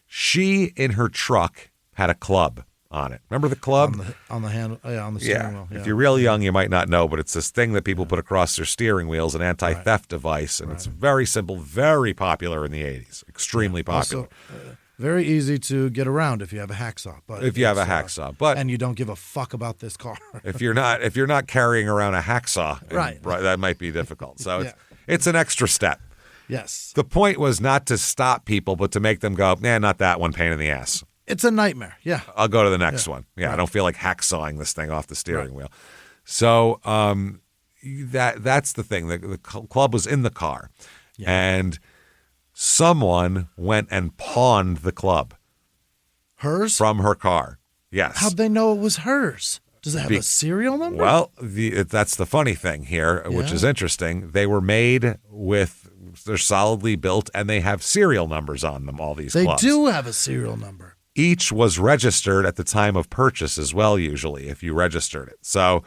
she in her truck had a club on it. Remember the club? On the steering wheel. Yeah. If you're real young, you might not know, but it's this thing that people put across their steering wheels, an anti-theft device, and it's very simple, very popular in the 80s, extremely popular. Also, very easy to get around if you have a hacksaw. But if you have a hacksaw, and you don't give a fuck about this car. if you're not carrying around a hacksaw, that might be difficult. So it's an extra step. Yes. The point was not to stop people, but to make them go, not that one, pain in the ass. It's a nightmare. Yeah. I'll go to the next one. Yeah, I don't feel like hacksawing this thing off the steering wheel. So that's the thing. The club was in the car, and someone went and pawned the club. Hers? From her car. Yes. How'd they know it was hers? Does it have a serial number? Well, that's the funny thing here, which is interesting. They were made they're solidly built, and they have serial numbers on them, all these clubs. They do have a serial number. Each was registered at the time of purchase as well, usually, if you registered it. So,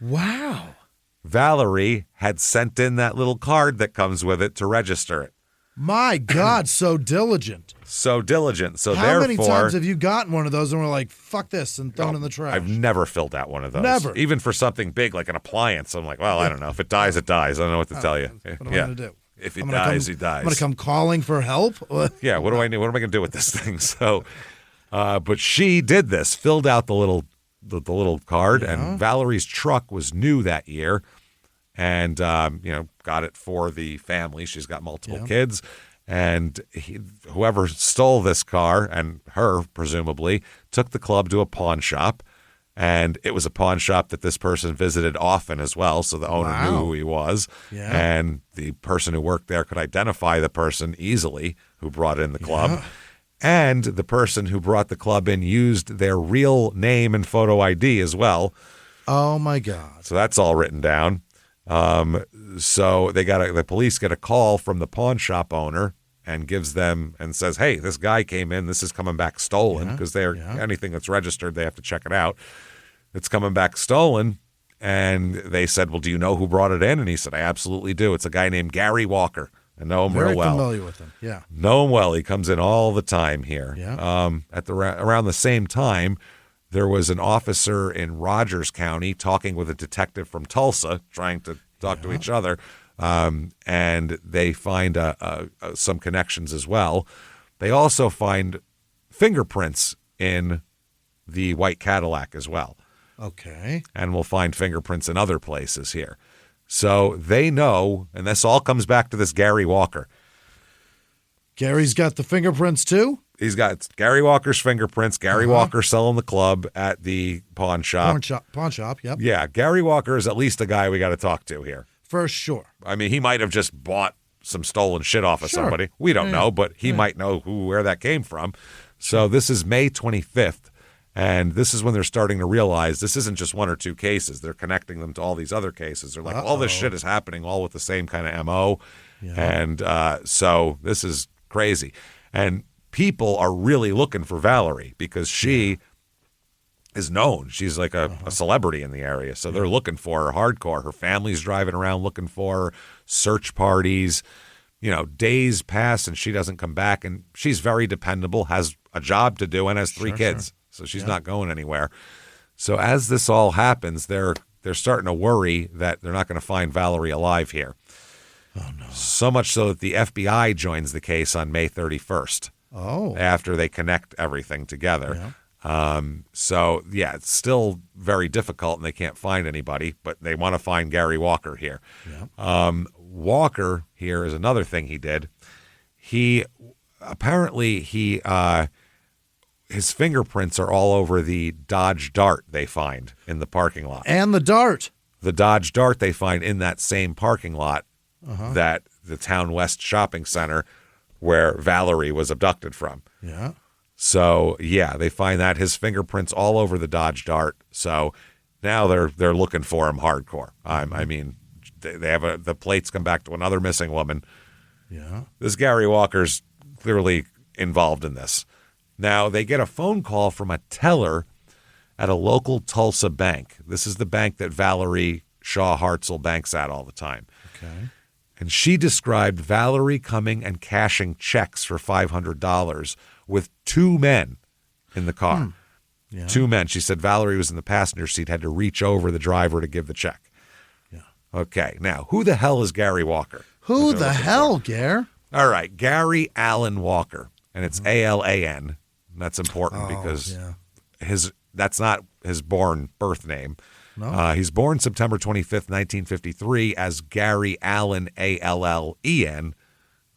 wow. Valerie had sent in that little card that comes with it to register it. My God, so diligent. So diligent. So how many times have you gotten one of those and we're like, fuck this, and thrown in the trash? I've never filled out one of those. Never. Even for something big like an appliance. I'm like, well, I don't know. If it dies, it dies. I don't know what to tell you. What am I going to do? If it dies, it dies. I'm going to come calling for help? Yeah, what do I need? What am I going to do with this thing? So, but she did this, filled out the little card, and Valerie's truck was new that year. And, got it for the family. She's got multiple kids. And whoever stole this car, and her presumably, took the club to a pawn shop And it was a pawn shop that this person visited often as well, so the owner knew who he was. Yeah. And the person who worked there could identify the person easily who brought in the club. Yeah. And the person who brought the club in used their real name and photo ID as well. Oh, my God. So that's all written down. So the police get a call from the pawn shop owner and gives them and says, hey, this guy came in. This is coming back stolen because anything that's registered, they have to check it out. It's coming back stolen. And they said, well, do you know who brought it in? And he said, I absolutely do. It's a guy named Gary Walker. I know him real well. Very familiar with him, yeah. Know him well. He comes in all the time here. Yeah. Around the same time, there was an officer in Rogers County talking with a detective from Tulsa, trying to talk to each other, and they find some connections as well. They also find fingerprints in the white Cadillac as well. Okay. And we'll find fingerprints in other places here. So they know, and this all comes back to this Gary Walker. Gary's got the fingerprints too? He's got Gary Walker's fingerprints. Gary Walker selling the club at the pawn shop. Pawn shop, yep. Yeah, Gary Walker is at least a guy we got to talk to here. For sure. I mean, he might have just bought some stolen shit off of somebody. We don't know, but he might know where that came from. So this is May 25th, and this is when they're starting to realize this isn't just one or two cases. They're connecting them to all these other cases. They're like, all this shit is happening all with the same kind of MO. Yeah. And so this is crazy. And people are really looking for Valerie because she is known. She's like a celebrity in the area. So they're looking for her hardcore. Her family's driving around looking for her, search parties. You know, days pass and she doesn't come back. And she's very dependable, has a job to do, and has three kids. So she's not going anywhere. So as this all happens, they're starting to worry that they're not going to find Valerie alive here. Oh, no. So much so that the FBI joins the case on May 31st. Oh. After they connect everything together. Yeah. It's still very difficult and they can't find anybody, but they want to find Gary Walker here. Yeah. Walker here is another thing he did. He apparently his fingerprints are all over the Dodge Dart they find in the parking lot. And the Dart. The Dodge Dart they find in that same parking lot that the Town West Shopping Center where Valerie was abducted from. Yeah. So, they find that his fingerprints all over the Dodge Dart. So now they're looking for him hardcore. I mean, they have the plates come back to another missing woman. Yeah. This Gary Walker's clearly involved in this. Now, they get a phone call from a teller at a local Tulsa bank. This is the bank that Valerie Shaw Hartzell banks at all the time. Okay. And she described Valerie coming and cashing checks for $500 with two men in the car. Yeah. Two men. She said Valerie was in the passenger seat, had to reach over the driver to give the check. Yeah. Okay. Now, who the hell is Gary Walker? Who the hell, Gare? All right. Gary Allen Walker. And it's ALAN. That's important because that's not his birth name. No. He's born September 25th, 1953 as Gary Allen, Allen,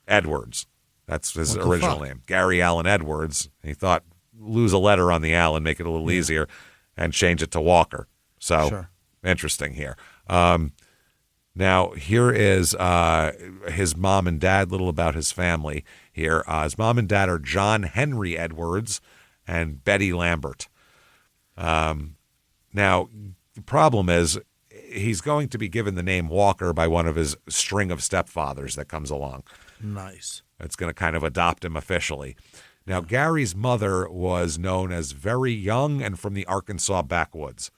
Edwards. That's his original name. Gary Allen Edwards. He thought, lose a letter on the Allen, make it a little easier, and change it to Walker. So, interesting here. Now, here is his mom and dad, little about his family here. His mom and dad are John Henry Edwards and Betty Lambert. Now, the problem is he's going to be given the name Walker by one of his string of stepfathers that comes along. Nice. It's going to kind of adopt him officially. Now, Gary's mother was known as very young and from the Arkansas backwoods.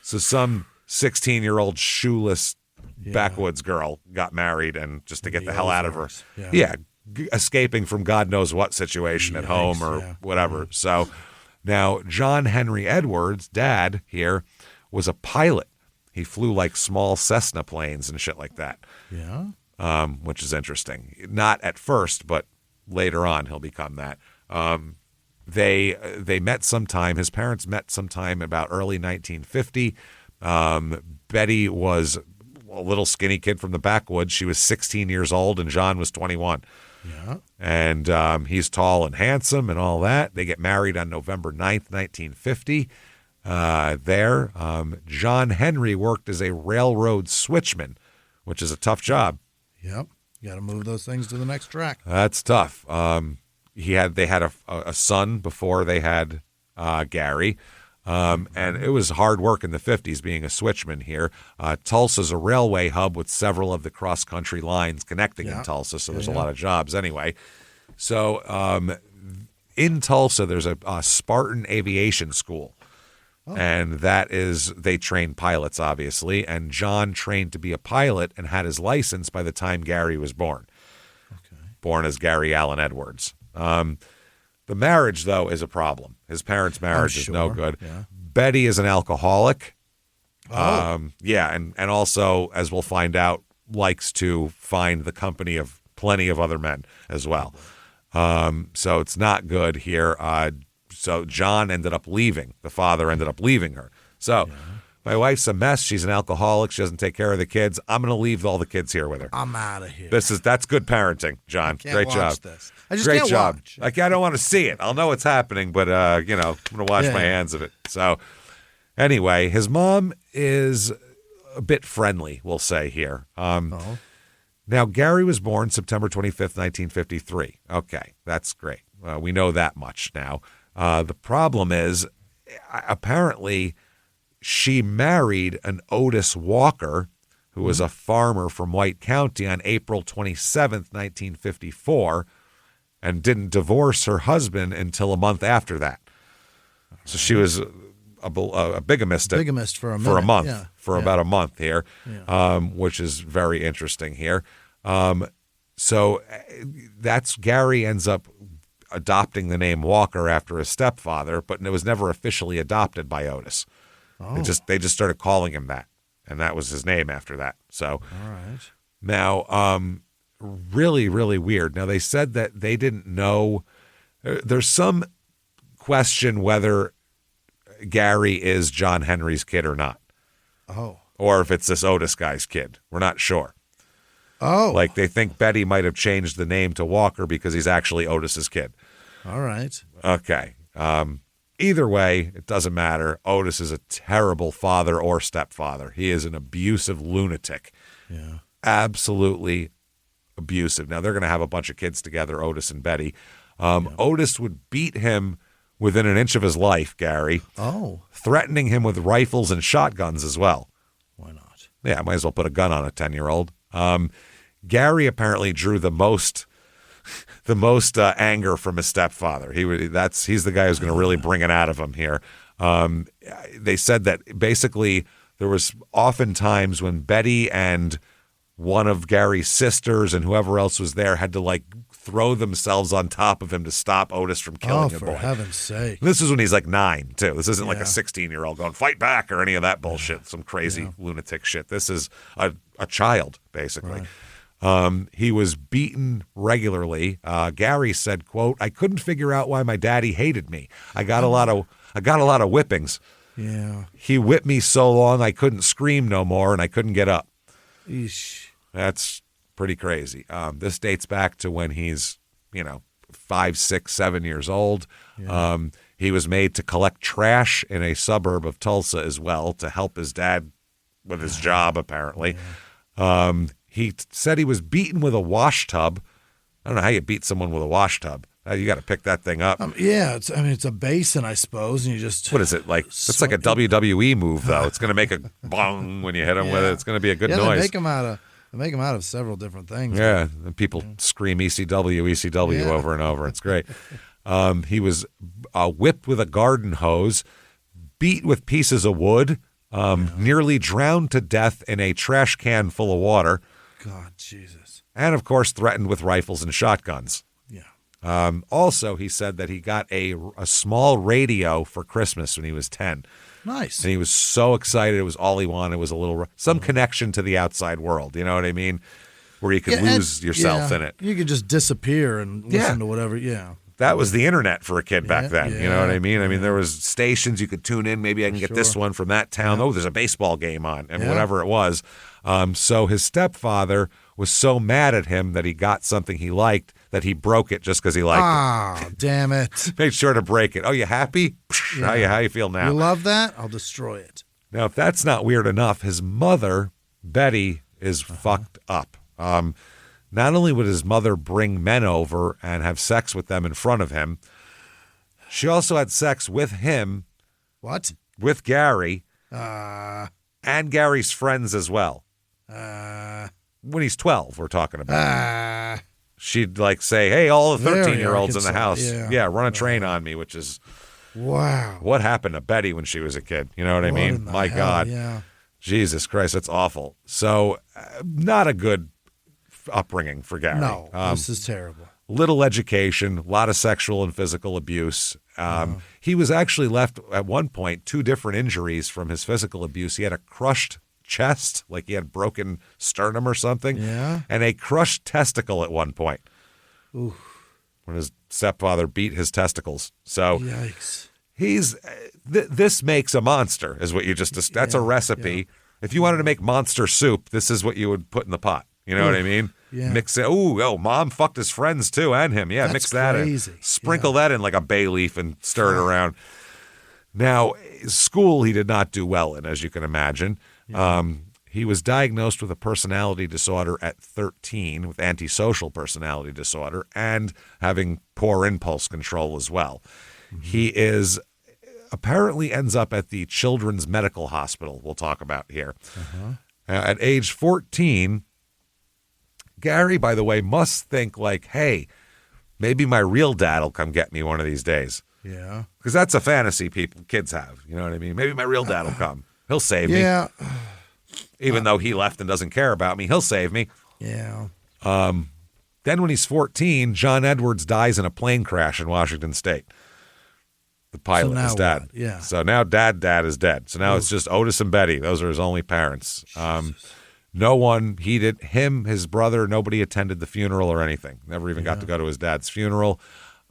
So some 16-year-old shoeless backwoods girl got married and just to get the hell out of her. Escaping from God knows what situation at home or whatever. So now John Henry Edwards, dad here, was a pilot. He flew like small Cessna planes and shit like that. Yeah. Which is interesting. Not at first, but later on he'll become that. They met sometime. His parents met sometime about early 1950. Betty was a little skinny kid from the backwoods. She was 16 years old, and John was 21. Yeah. And he's tall and handsome and all that. They get married on November 9th, 1950. there. John Henry worked as a railroad switchman, which is a tough job. Yep. You got to move those things to the next track. That's tough. They had a son before they had Gary. And it was hard work in the 50s being a switchman here. Tulsa's a railway hub with several of the cross-country lines connecting in Tulsa, so there's a lot of jobs anyway. So in Tulsa, there's a Spartan Aviation School, and they train pilots, obviously, and John trained to be a pilot and had his license by the time Gary was born, born as Gary Allen Edwards. The marriage, though, is a problem. His parents' marriage is no good. Yeah. Betty is an alcoholic. And also, as we'll find out, likes to find the company of plenty of other men as well. So it's not good here. So John ended up leaving. The father ended up leaving her. So my wife's a mess. She's an alcoholic. She doesn't take care of the kids. I'm going to leave all the kids here with her. I'm out of here. That's good parenting, John. Great job. This. I just Great can't job. watch. Like, I don't want to see it. I'll know what's happening, but I'm going to wash my hands of it. So anyway, his mom is a bit friendly, we'll say here. Now, Gary was born September 25th, 1953. Okay, that's great. We know that much now. The problem is, apparently, she married an Otis Walker, who was a farmer from White County, on April 27th, 1954, and didn't divorce her husband until a month after that. So she was a bigamist. Bigamist for a minute. For a month, about a month here, which is very interesting here. So that's Gary ends up adopting the name Walker after his stepfather, but it was never officially adopted by Otis. They just started calling him that, and that was his name after that. So all right. Now, really, really weird. Now, they said that they didn't know. There's some question whether Gary is John Henry's kid or not. Or if it's this Otis guy's kid. We're not sure. Like, they think Betty might have changed the name to Walker because he's actually Otis's kid. All right. Okay. Either way, it doesn't matter. Otis is a terrible father or stepfather. He is an abusive lunatic. Yeah. Absolutely abusive. Now, they're going to have a bunch of kids together, Otis and Betty. Otis would beat him within an inch of his life, Gary. Threatening him with rifles and shotguns as well. Why not? Yeah, might as well put a gun on a 10-year-old. Gary apparently drew the most anger from his stepfather. He's the guy who's going to really bring it out of him here. They said that basically there was often times when Betty and one of Gary's sisters and whoever else was there had to like throw themselves on top of him to stop Otis from killing the boy. For heaven's sake. This is when he's like 9, too. This isn't like a 16-year-old going, fight back or any of that bullshit, some crazy lunatic shit. This is a child, basically. Right. He was beaten regularly. Gary said, quote, "I couldn't figure out why my daddy hated me. I got a lot of whippings. Yeah. He whipped me so long I couldn't scream no more and I couldn't get up." Eesh. That's pretty crazy. This dates back to when he's, 5, 6, 7 years old. Yeah. He was made to collect trash in a suburb of Tulsa as well to help his dad with his job, apparently. Yeah. He said he was beaten with a wash tub. I don't know how you beat someone with a wash tub. You got to pick that thing up. It's a basin, I suppose, and you just... What is it, like? It's like a WWE move, though. It's going to make a bong when you hit him with it. It's going to be a good noise. They make them out of several different things. Yeah, and people scream ECW over and over. It's great. He was whipped with a garden hose, beat with pieces of wood, nearly drowned to death in a trash can full of water. God, Jesus. And, of course, threatened with rifles and shotguns. Yeah. Also, he said that he got a small radio for Christmas when he was 10. Nice. And he was so excited. It was all he wanted was some connection to the outside world. You know what I mean? Where you could lose yourself in it. You could just disappear and listen to whatever. Yeah. that was the internet for a kid back then. You know what I mean? I mean, there was stations you could tune in. Maybe I can get this one from that town. Oh, there's a baseball game on, and whatever it was. So his stepfather was so mad at him that he got something he liked that he broke it just because he liked it. Oh, damn it. Made sure to break it. Oh, you happy? How you feel now? You love that? I'll destroy it. Now, if that's not weird enough, his mother, Betty, is fucked up. Not only would his mother bring men over and have sex with them in front of him, she also had sex with him. What? With Gary. And Gary's friends as well. When he's 12, we're talking about. She'd like say, hey, all the 13-year-olds in the house. Yeah, run a train on me, which is... Wow. What happened to Betty when she was a kid? You know what I mean? My God. Yeah. Jesus Christ, that's awful. So, not a good upbringing for Gary. No, this is terrible. Little education, a lot of sexual and physical abuse. He was actually left at one point 2 different injuries from his physical abuse. He had a crushed chest, like he had broken sternum or something, and a crushed testicle at one point. Ooh. When his stepfather beat his testicles. So yikes. He's this makes a monster, is what you just. That's a recipe. Yeah. If you wanted to make monster soup, this is what you would put in the pot. You know what I mean? Yeah. Mix it. Mom fucked his friends too, and him. Yeah, that's mix that crazy. in. Sprinkle that in like a bay leaf and stir it around. Now, school he did not do well in, as you can imagine. Yeah. He was diagnosed with a personality disorder at 13, with antisocial personality disorder, and having poor impulse control as well. Mm-hmm. He apparently ends up at the Children's Medical Hospital, we'll talk about here. At age 14, Gary, by the way, must think like, hey, maybe my real dad will come get me one of these days. Yeah. Because that's a fantasy kids have. You know what I mean? Maybe my real dad will come. He'll save me. Yeah. Even though he left and doesn't care about me, he'll save me. Yeah. Then when he's 14, John Edwards dies in a plane crash in Washington State. The pilot, his dad. What? Yeah. So now dad is dead. So now it's just Otis and Betty. Those are his only parents. No one, his brother, nobody attended the funeral or anything. Never even got to go to his dad's funeral.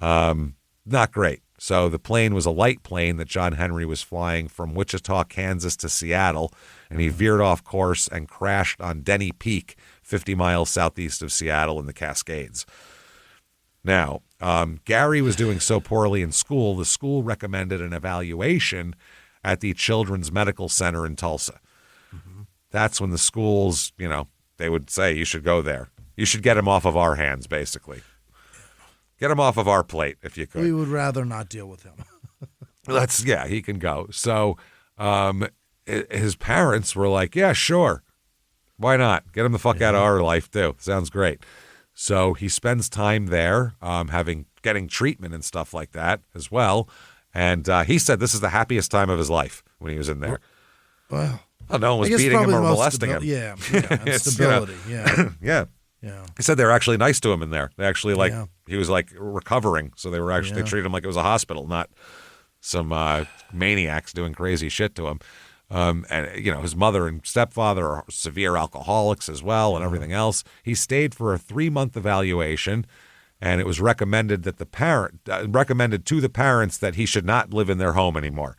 Not great. So the plane was a light plane that John Henry was flying from Wichita, Kansas to Seattle, and he veered off course and crashed on Denny Peak, 50 miles southeast of Seattle in the Cascades. Now, Gary was doing so poorly in school, the school recommended an evaluation at the Children's Medical Center in Tulsa. Mm-hmm. That's when the schools, they would say, you should go there. You should get him off of our hands, basically. Get him off of our plate, if you could. We would rather not deal with him. He can go. So his parents were like, yeah, sure. Why not? Get him the fuck out of our life, too. Sounds great. So he spends time there, getting treatment and stuff like that as well. And he said this is the happiest time of his life when he was in there. Well, no one was beating him or molesting him. Yeah, stability. Yeah. He said they were actually nice to him in there. They actually he was like recovering, so they were actually they treated him like it was a hospital, not some maniacs doing crazy shit to him. And his mother and stepfather are severe alcoholics as well, and everything else. He stayed for a 3-month evaluation, and it was recommended that recommended to the parents that he should not live in their home anymore.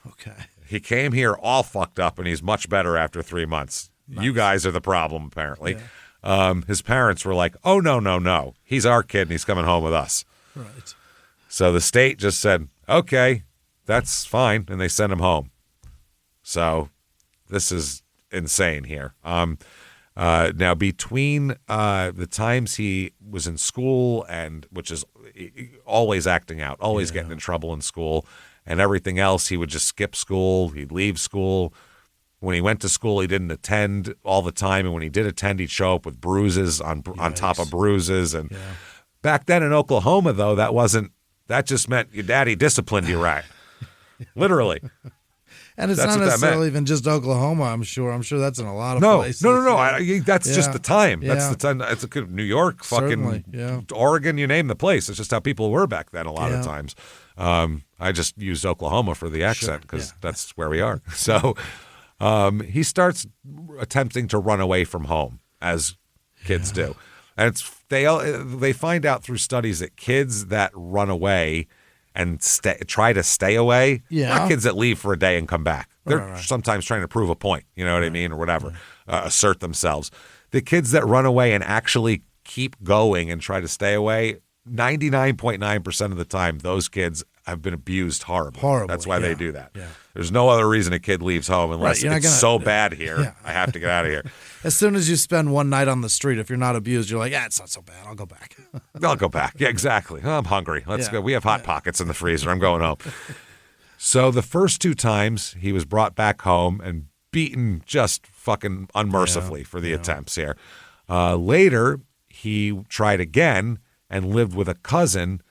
Okay. He came here all fucked up, and he's much better after 3 months. Nice. You guys are the problem, apparently. Yeah. His parents were like, oh, no. He's our kid, and he's coming home with us. Right. So the state just said, okay, that's fine, and they sent him home. So this is insane here. Now, between the times he was in school, and which is always acting out, always getting in trouble in school, and everything else, he would just skip school. He'd leave school. When he went to school, he didn't attend all the time, and when he did attend, he'd show up with bruises on top of bruises. And back then in Oklahoma, though, that just meant your daddy disciplined you right, literally. And it's not necessarily even just Oklahoma. I'm sure that's in a lot of places. No. That's just the time. That's the time. It's New York, fucking Oregon. You name the place. It's just how people were back then. A lot of times. I just used Oklahoma for the accent because that's where we are. So. He starts attempting to run away from home, as kids do. And they find out through studies that kids that run away and try to stay away, not kids that leave for a day and come back. They're sometimes trying to prove a point, you know what I mean, or whatever, assert themselves. The kids that run away and actually keep going and try to stay away, 99.9% of the time, those kids have been abused horribly. That's why they do that. Yeah. There's no other reason a kid leaves home unless it's so bad here, I have to get out of here. As soon as you spend one night on the street, if you're not abused, you're like, it's not so bad. I'll go back. I'll go back. Yeah, exactly. Oh, I'm hungry. Let's go. We have Hot Pockets in the freezer. I'm going home. So the first 2 times, he was brought back home and beaten just fucking unmercifully for the attempts here. Later, he tried again and lived with a cousin,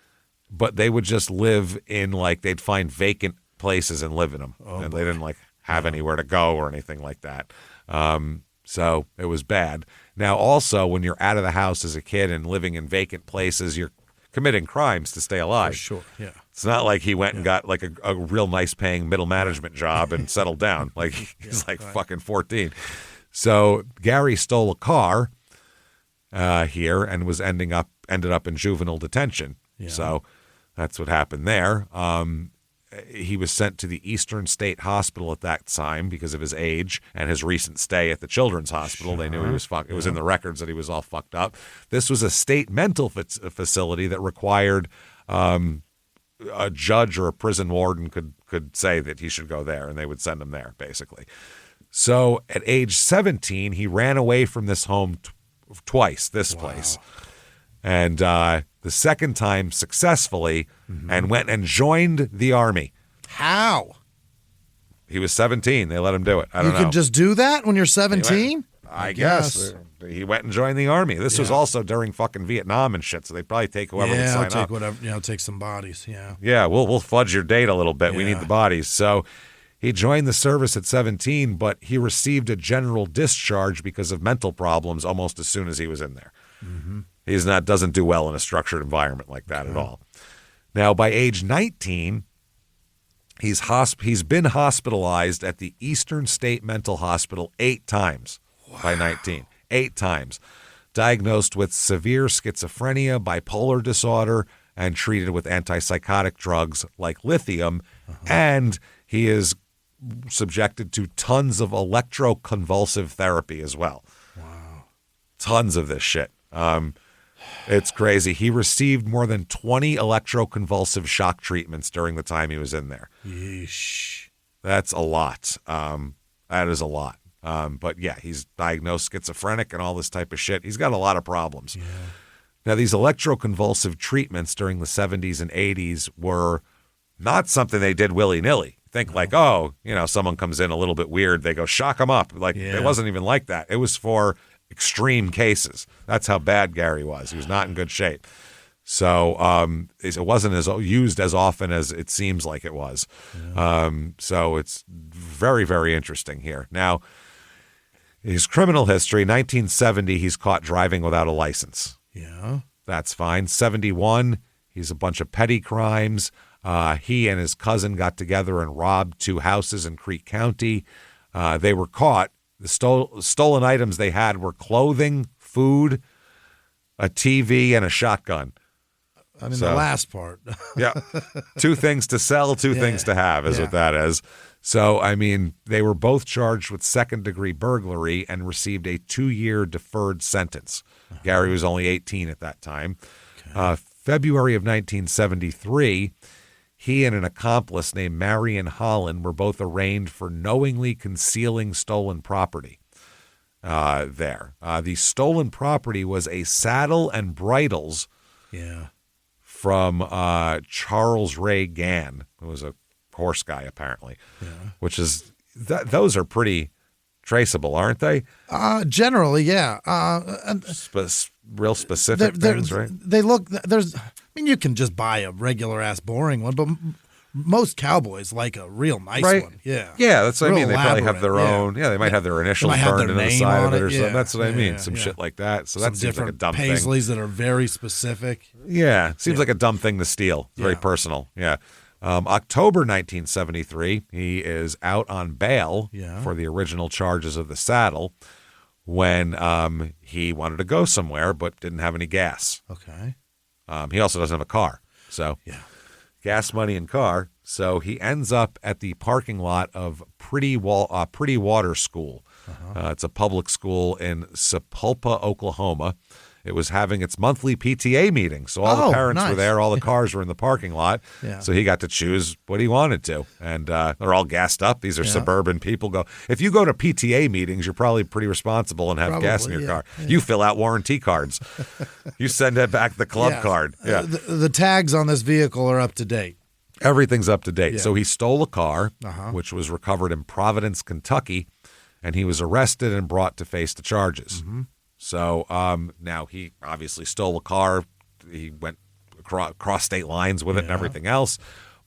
but they would just live in, like, they'd find vacant places and live in them. And they didn't, like, have anywhere to go or anything like that. So it was bad. Now, also, when you're out of the house as a kid and living in vacant places, you're committing crimes to stay alive. For sure, yeah. It's not like he went and got, like, a real nice paying middle management job and settled down. Like, he's fucking 14. So Gary stole a car here and was ended up in juvenile detention. Yeah. So that's what happened there. He was sent to the Eastern State Hospital at that time because of his age and his recent stay at the Children's Hospital. Sure. They knew he was fucked. It was in the records that he was all fucked up. This was a state mental facility that required a judge or a prison warden could say that he should go there, and they would send him there, basically. So at age 17, he ran away from this home twice, this place. And the second time successfully, and went and joined the Army. How? He was 17. They let him do it. I don't know. You can just do that when you're 17? I guess. He went and joined the Army. This was also during fucking Vietnam and shit, so they'd probably take whoever would sign take up. Whatever, take some bodies, Yeah, we'll fudge your date a little bit. Yeah. We need the bodies. So he joined the service at 17, but he received a general discharge because of mental problems almost as soon as he was in there. Mm-hmm. Doesn't do well in a structured environment like that at all. Now, by age 19, he's been hospitalized at the Eastern State Mental Hospital 8 times by 19. 8 times. Diagnosed with severe schizophrenia, bipolar disorder, and treated with antipsychotic drugs like lithium. And he is subjected to tons of electroconvulsive therapy as well. Wow. Tons of this shit. It's crazy. He received more than 20 electroconvulsive shock treatments during the time he was in there. Yeesh. That's a lot. That is a lot. But yeah, he's diagnosed schizophrenic and all this type of shit. He's got a lot of problems. Yeah. Now, these electroconvulsive treatments during the 70s and 80s were not something they did willy-nilly. Think someone comes in a little bit weird, they go shock him up. It wasn't even like that. It was for extreme cases. That's how bad Gary was. He was not in good shape. So it wasn't as used as often as it seems like it was. Yeah. So it's very, very interesting here. Now, his criminal history, 1970, he's caught driving without a license. Yeah. That's fine. 71, he's a bunch of petty crimes. He and his cousin got together and robbed 2 houses in Creek County. They were caught. The stolen items they had were clothing, food, a TV, and a shotgun. I mean, the last part. Yeah. 2 things to sell, 2 things to have is what that is. So, I mean, they were both charged with second-degree burglary and received a 2-year deferred sentence. Gary was only 18 at that time. Okay. February of 1973, he and an accomplice named Marion Holland were both arraigned for knowingly concealing stolen property there. The stolen property was a saddle and bridles from Charles Ray Gann, who was a horse guy apparently, which is those are pretty traceable, aren't they? Generally, yeah. Real specific things, right? They look. You can just buy a regular ass boring one, but most cowboys like a real nice one. Yeah, that's what I mean. They probably have their own. Yeah, they might have their initials burned into the side of it or something. That's what I mean. Some shit like that. So that seems like a dumb thing. Paisleys that are very specific. Yeah, seems like a dumb thing to steal. It's very personal. Yeah. October 1973, he is out on bail for the original charges of the saddle. when he wanted to go somewhere but didn't have any gas. Okay. He also doesn't have a car. So gas money and car. So he ends up at the parking lot of Pretty Water School. It's a public school in Sapulpa, Oklahoma. It was having its monthly PTA meeting. So all the parents were there. All the cars were in the parking lot. Yeah. So he got to choose what he wanted to. And they're all gassed up. These are suburban people. If you go to PTA meetings, you're probably pretty responsible and have gas in your car. Yeah. You fill out warranty cards. You send it back the club card. Yeah. The tags on this vehicle are up to date. Everything's up to date. Yeah. So he stole a car, which was recovered in Providence, Kentucky, and he was arrested and brought to face the charges. Mm-hmm. So now he obviously stole a car. He went across state lines with it and everything else,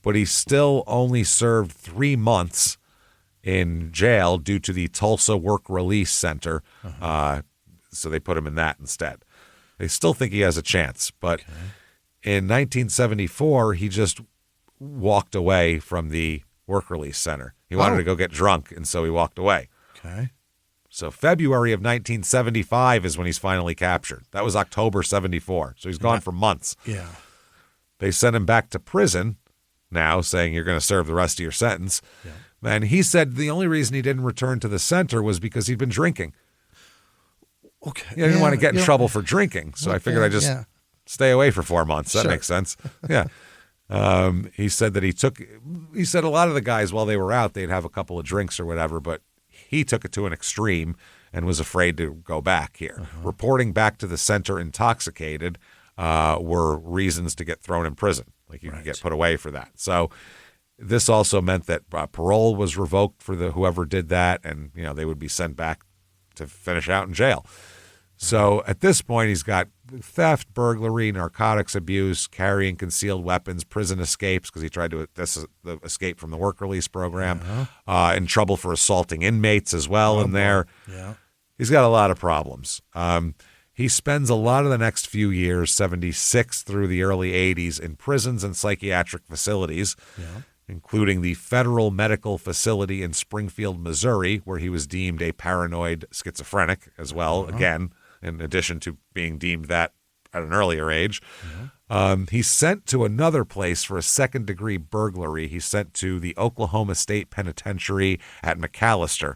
but he still only served 3 months in jail due to the Tulsa Work Release Center. So they put him in that instead. They still think he has a chance, but in 1974, he just walked away from the work release center. He wanted to go get drunk, and so he walked away. Okay. So February of 1975 is when he's finally captured. That was October 74. So he's gone for months. Yeah. They sent him back to prison now, saying you're going to serve the rest of your sentence. Yeah. And he said the only reason he didn't return to the center was because he'd been drinking. Okay. He didn't want to get in trouble for drinking. So I figured I'd just stay away for 4 months. That makes sense. Yeah. He said that he said a lot of the guys, while they were out, they'd have a couple of drinks or whatever, but he took it to an extreme and was afraid to go back here. Reporting back to the center intoxicated were reasons to get thrown in prison. Like you could get put away for that. So this also meant that parole was revoked for whoever did that, and they would be sent back to finish out in jail. So at this point, he's got theft, burglary, narcotics abuse, carrying concealed weapons, prison escapes because he tried to escape from the work release program, in trouble for assaulting inmates as well in there. Yeah. He's got a lot of problems. He spends a lot of the next few years, 76 through the early 80s, in prisons and psychiatric facilities, including the Federal Medical Facility in Springfield, Missouri, where he was deemed a paranoid schizophrenic as well, again, in addition to being deemed that at an earlier age. He's sent to another place for a second-degree burglary. He's sent to the Oklahoma State Penitentiary at McAllister,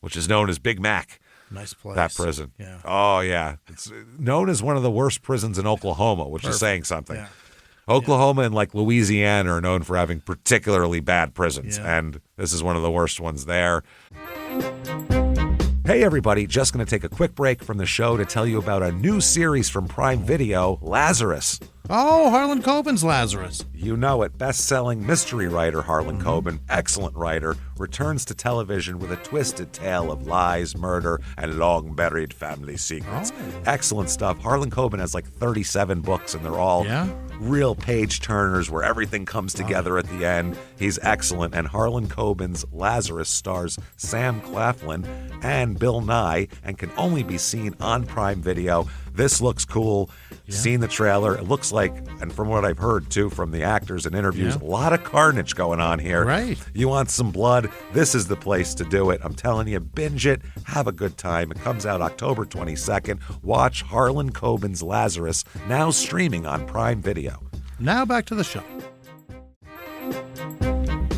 which is known as Big Mac. Nice place. That prison. Yeah. Oh, yeah. It's known as one of the worst prisons in Oklahoma, which is saying something. Yeah. Oklahoma and like Louisiana are known for having particularly bad prisons, and this is one of the worst ones there. Hey everybody, just going to take a quick break from the show to tell you about a new series from Prime Video, Lazarus. Oh, Harlan Coben's Lazarus. You know it. Best-selling mystery writer Harlan Coben, excellent writer, returns to television with a twisted tale of lies, murder, and long-buried family secrets. Excellent stuff. Harlan Coben has like 37 books, and they're all real page-turners where everything comes together at the end. He's excellent. And Harlan Coben's Lazarus stars Sam Claflin and Bill Nye and can only be seen on Prime Video. This looks cool. Seen the trailer. It looks like, and from what I've heard, too, from the actors and interviews, a lot of carnage going on here. Right. You want some blood? This is the place to do it. I'm telling you, binge it. Have a good time. It comes out October 22nd. Watch Harlan Coben's Lazarus, now streaming on Prime Video. Now back to the show.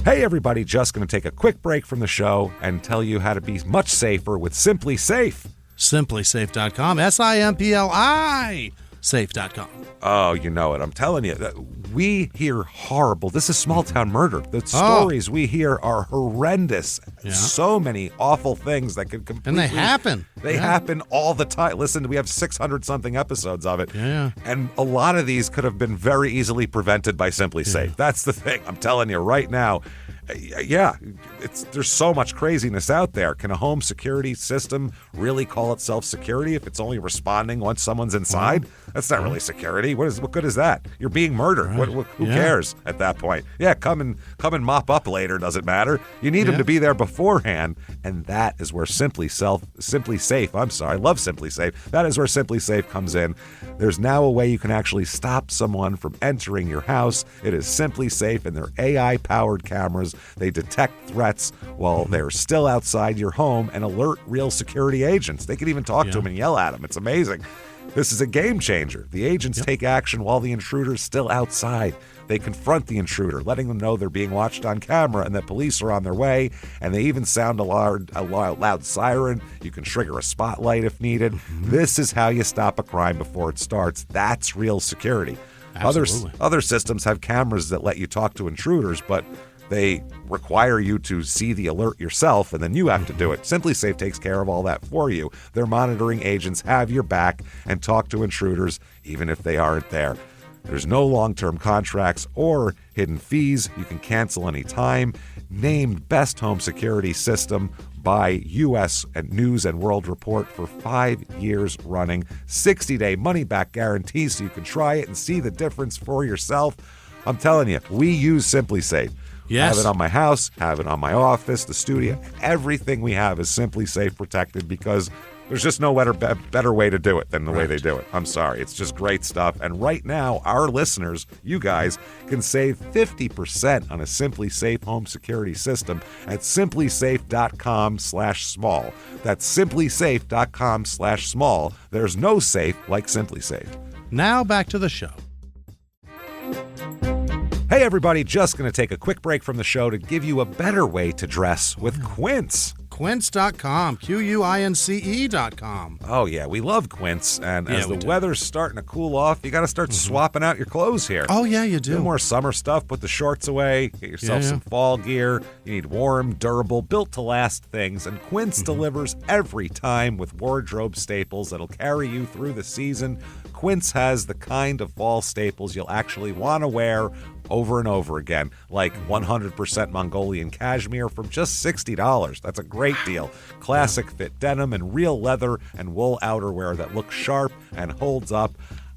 Hey everybody, just going to take a quick break from the show and tell you how to be much safer with Simply Safe. SimplySafe.com, SIMPLI safe.com. Oh, you know it. I'm telling you, we hear horrible. This is small town murder. The stories we hear are horrendous. So many awful things that could completely... And they happen. They happen all the time. Listen, we have 600-something episodes of it. Yeah. And a lot of these could have been very easily prevented by Simply Safe. That's the thing. I'm telling you right now. There's so much craziness out there. Can a home security system really call itself security if it's only responding once someone's inside? That's not really security. What good is that? You're being murdered. Right. Who cares at that point? Yeah, come and mop up later. Doesn't matter. You need them to be there beforehand, and that is where Simply Safe. I'm sorry, I love Simply Safe. That is where Simply Safe comes in. There's now a way you can actually stop someone from entering your house. It is Simply Safe, and their AI-powered cameras cameras. They detect threats while they're still outside your home and alert real security agents. They can even talk to them and yell at them. It's amazing. This is a game changer. The agents take action while the intruder's still outside. They confront the intruder, letting them know they're being watched on camera and that police are on their way, and they even sound a loud siren. You can trigger a spotlight if needed. This is how you stop a crime before it starts. That's real security. Other systems have cameras that let you talk to intruders, but they require you to see the alert yourself, and then you have to do it. SimpliSafe takes care of all that for you. Their monitoring agents have your back and talk to intruders even if they aren't there. There's no long-term contracts or hidden fees. You can cancel anytime. Named Best Home Security System by U.S. News and World Report for 5 years running. 60-day money-back guarantee so you can try it and see the difference for yourself. I'm telling you, we use SimpliSafe. Yes. Have it on my house, have it on my office, the studio. Everything we have is SimpliSafe protected because there's just no better way to do it than the way they do it. I'm sorry. It's just great stuff. And right now, our listeners, you guys, can save 50% on a SimpliSafe home security system at simplisafe.com/small. That's simplisafe.com/small. There's no safe like SimpliSafe. Now back to the show. Hey, everybody, just going to take a quick break from the show to give you a better way to dress with Quince. Quince.com, Quince.com. Oh, yeah, we love Quince, and as the weather's starting to cool off, you got to start swapping out your clothes here. Oh, yeah, you do. No more summer stuff. Put the shorts away. Get yourself some fall gear. You need warm, durable, built-to-last things, and Quince delivers every time with wardrobe staples that'll carry you through the season. Quince has the kind of fall staples you'll actually want to wear over and over again, like 100% Mongolian cashmere from just $60. That's a great deal. Classic fit denim and real leather and wool outerwear that looks sharp and holds up.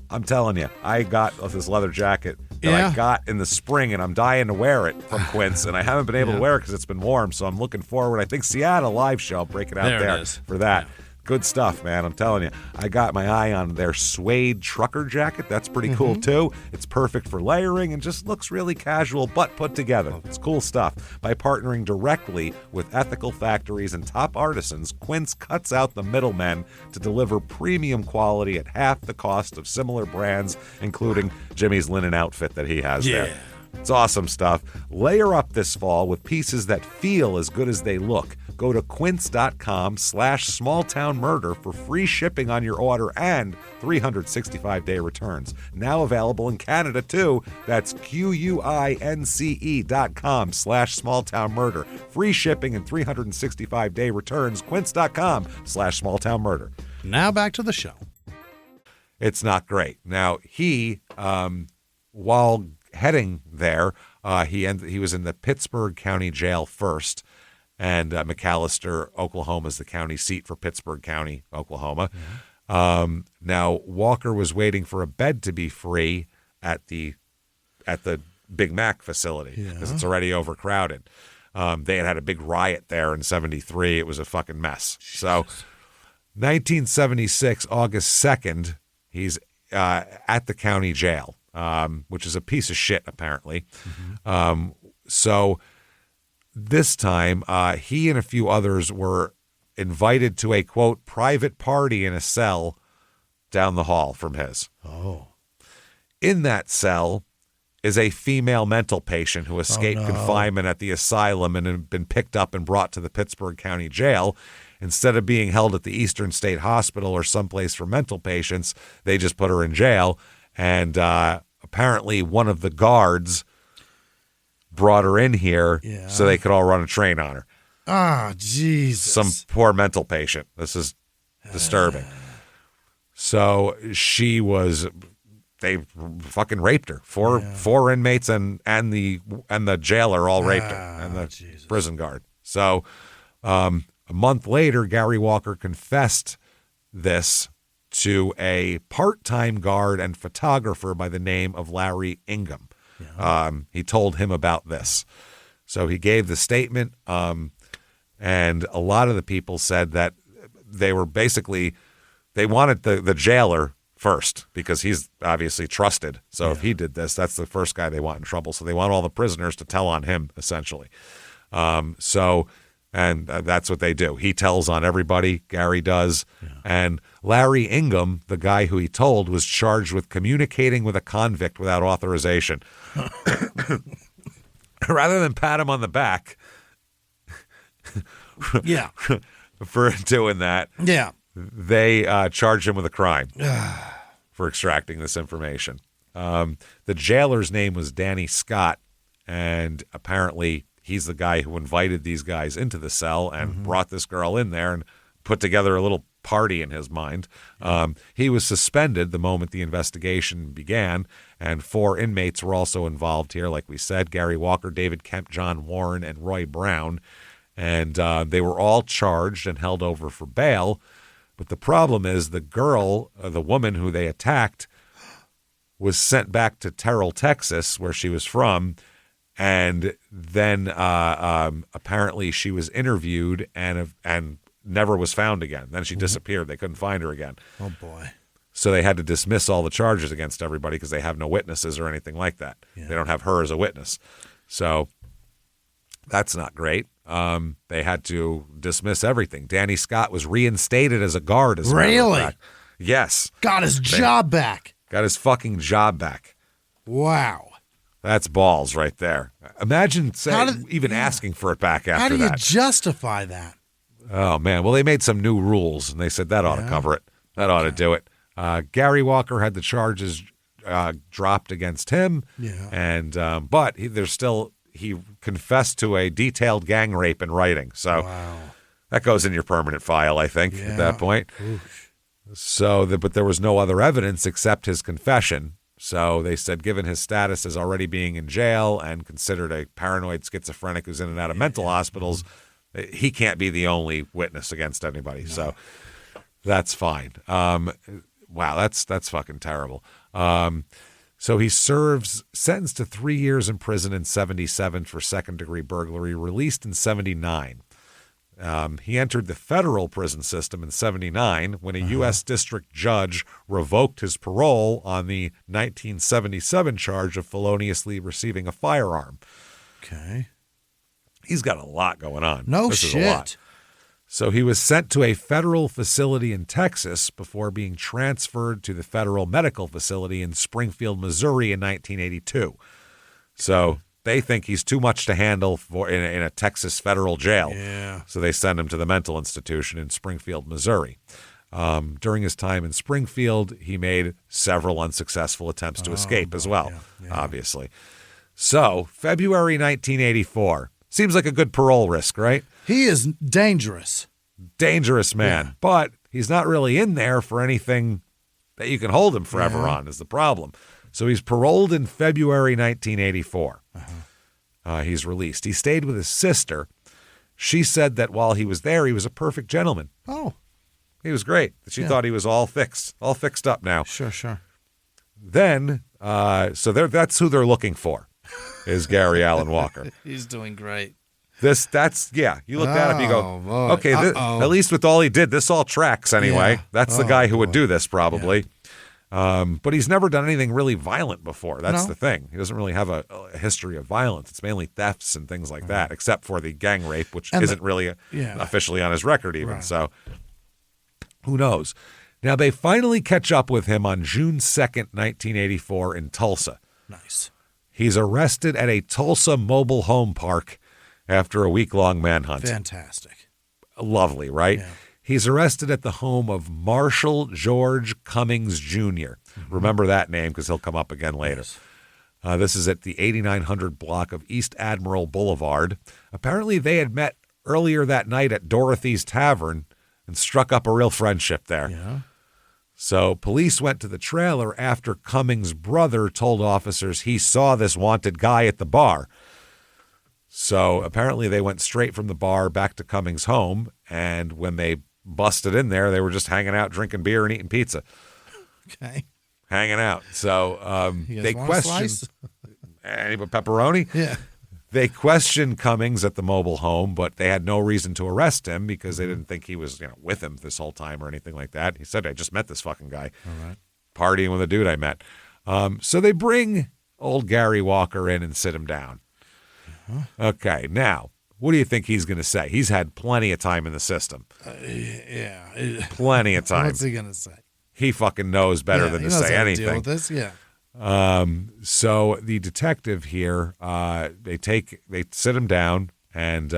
I'm telling you, I got this leather jacket that I got in the spring, and I'm dying to wear it from Quince, and I haven't been able to wear it because it's been warm, so I'm looking forward. I think Seattle live show, I'll break it out there for that. Yeah. Good stuff, man. I'm telling you. I got my eye on their suede trucker jacket. That's pretty cool, too. It's perfect for layering and just looks really casual but put together. It's cool stuff. By partnering directly with ethical factories and top artisans, Quince cuts out the middlemen to deliver premium quality at half the cost of similar brands, including Jimmy's linen outfit that he has there. It's awesome stuff. Layer up this fall with pieces that feel as good as they look. Go to quince.com/smalltownmurder for free shipping on your order and 365-day returns. Now available in Canada, too. That's QUINCE.com/smalltownmurder. Free shipping and 365-day returns. Quince.com/smalltownmurder. Now back to the show. It's not great. Now, he, while heading there, he was in the Pittsburgh County Jail first. And McAllister, Oklahoma is the county seat for Pittsburgh County, Oklahoma. Now, Walker was waiting for a bed to be free at the Big Mac facility because it's already overcrowded. They had a big riot there in 73. It was a fucking mess. Jesus. So 1976, August 2nd, he's at the county jail, which is a piece of shit, apparently. So this time, he and a few others were invited to a, quote, private party in a cell down the hall from his. Oh. In that cell is a female mental patient who escaped confinement at the asylum and had been picked up and brought to the Pittsburgh County Jail. Instead of being held at the Eastern State Hospital or someplace for mental patients, they just put her in jail. And apparently one of the guards brought her in here so they could all run a train on her. Ah, Jesus. Some poor mental patient. This is disturbing. So they fucking raped her. Four inmates and the jailer all raped her, and the prison guard. So a month later, Gary Walker confessed this to a part-time guard and photographer by the name of Larry Ingham. He told him about this. So he gave the statement, and a lot of the people said that they were basically, they wanted the jailer first because he's obviously trusted. So if he did this, that's the first guy they want in trouble. So they want all the prisoners to tell on him, essentially. And that's what they do. He tells on everybody. Gary does. Yeah. And Larry Ingham, the guy who he told, was charged with communicating with a convict without authorization. Rather than pat him on the back for doing that, they charged him with a crime for extracting this information. The jailer's name was Danny Scott, and apparently he's the guy who invited these guys into the cell and brought this girl in there and put together a little party in his mind. He was suspended the moment the investigation began, and 4 inmates were also involved here, like we said, Gary Walker, David Kemp, John Warren, and Roy Brown. And they were all charged and held over for bail. But the problem is the girl, the woman who they attacked, was sent back to Terrell, Texas, where she was from. And then apparently she was interviewed and never was found again. Then she disappeared. They couldn't find her again. Oh, boy. So they had to dismiss all the charges against everybody because they have no witnesses or anything like that. Yeah. They don't have her as a witness. So that's not great. They had to dismiss everything. Danny Scott was reinstated as a guard. As really? Yes. Got his job back. Got his fucking job back. Wow. That's balls right there. Imagine asking for it back after that. How do you justify that? Oh, man. Well, they made some new rules, and they said that ought to cover it. That ought to do it. Gary Walker had the charges dropped against him. Yeah. And but he confessed to a detailed gang rape in writing. So that goes in your permanent file, I think, at that point. Oof. So, but there was no other evidence except his confession. So they said, given his status as already being in jail and considered a paranoid schizophrenic who's in and out of mental hospitals, he can't be the only witness against anybody. No. So that's fine. Wow, that's fucking terrible. So he serves, sentenced to 3 years in prison in 1977 for second-degree burglary, released in 1979. He entered the federal prison system in 1979 when a U.S. district judge revoked his parole on the 1977 charge of feloniously receiving a firearm. Okay. He's got a lot going on. No shit. Is a lot. So he was sent to a federal facility in Texas before being transferred to the federal medical facility in Springfield, Missouri in 1982. So they think he's too much to handle in a Texas federal jail. Yeah. So they send him to the mental institution in Springfield, Missouri. During his time in Springfield, he made several unsuccessful attempts to escape as well, obviously. So February 1984. Seems like a good parole risk, right? He is dangerous. Dangerous man. But he's not really in there for anything that you can hold him forever on is the problem. So he's paroled in February 1984. He's released. He stayed with his sister. She said that while he was there, he was a perfect gentleman. Oh. He was great. She thought he was all fixed up now. Sure. Then, that's who they're looking for, is Gary Allen Walker. He's doing great. You look that up, you go, okay, at least with all he did, this all tracks anyway. Yeah. That's the guy who would do this probably. Yeah. But he's never done anything really violent before. That's the thing. He doesn't really have a history of violence. It's mainly thefts and things like that, except for the gang rape, which isn't really officially on his record even. Right. So who knows? Now, they finally catch up with him on June 2nd, 1984 in Tulsa. Nice. He's arrested at a Tulsa mobile home park after a week-long manhunt. Fantastic. Lovely, right? Yeah. He's arrested at the home of Marshall George Cummings Jr. Mm-hmm. Remember that name because he'll come up again later. Yes. This is at the 8900 block of East Admiral Boulevard. Apparently, they had met earlier that night at Dorothy's Tavern and struck up a real friendship there. Yeah. So police went to the trailer after Cummings' brother told officers he saw this wanted guy at the bar. So apparently they went straight from the bar back to Cummings' home, and when they busted in there, they were just hanging out, drinking beer and eating pizza. Okay. Hanging out. So they questioned any but pepperoni? Yeah. They questioned Cummings at the mobile home, but they had no reason to arrest him because they didn't think he was with him this whole time or anything like that. He said, I just met this fucking guy. All right. partying with a dude I met. So they bring old Gary Walker in and sit him down. Okay, now, what do you think he's going to say? He's had plenty of time in the system. Plenty of time. What's he going to say? He fucking knows better than to say anything. Deal with this? Yeah. So the detective here, they sit him down, and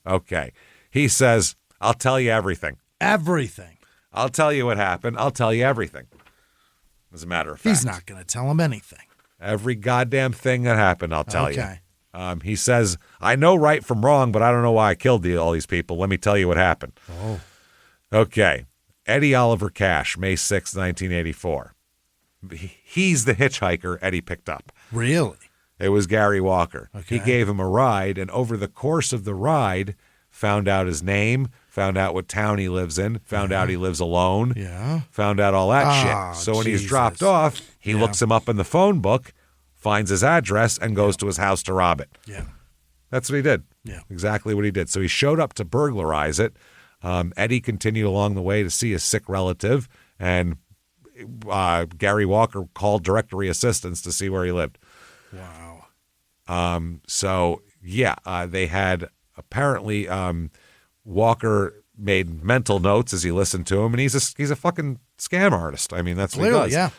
okay, he says, "I'll tell you everything. Everything. I'll tell you what happened. I'll tell you everything." As a matter of fact, he's not going to tell him anything. Every goddamn thing that happened, I'll tell you. He says, "I know right from wrong, but I don't know why I killed all these people. Let me tell you what happened." Oh. Okay. Eddie Oliver Cash, May 6, 1984. He's the hitchhiker Eddie picked up. Really? It was Gary Walker. Okay. He gave him a ride, and over the course of the ride, found out his name, found out what town he lives in, found out he lives alone, found out all that shit. So when he's dropped off, he looks him up in the phone book, finds his address, and goes to his house to rob it. Yeah. That's what he did. Yeah. Exactly what he did. So he showed up to burglarize it. Eddie continued along the way to see his sick relative, and Gary Walker called directory assistance to see where he lived. Wow. So, they had apparently Walker made mental notes as he listened to him, and he's a fucking scam artist. I mean, that's what he does. Yeah.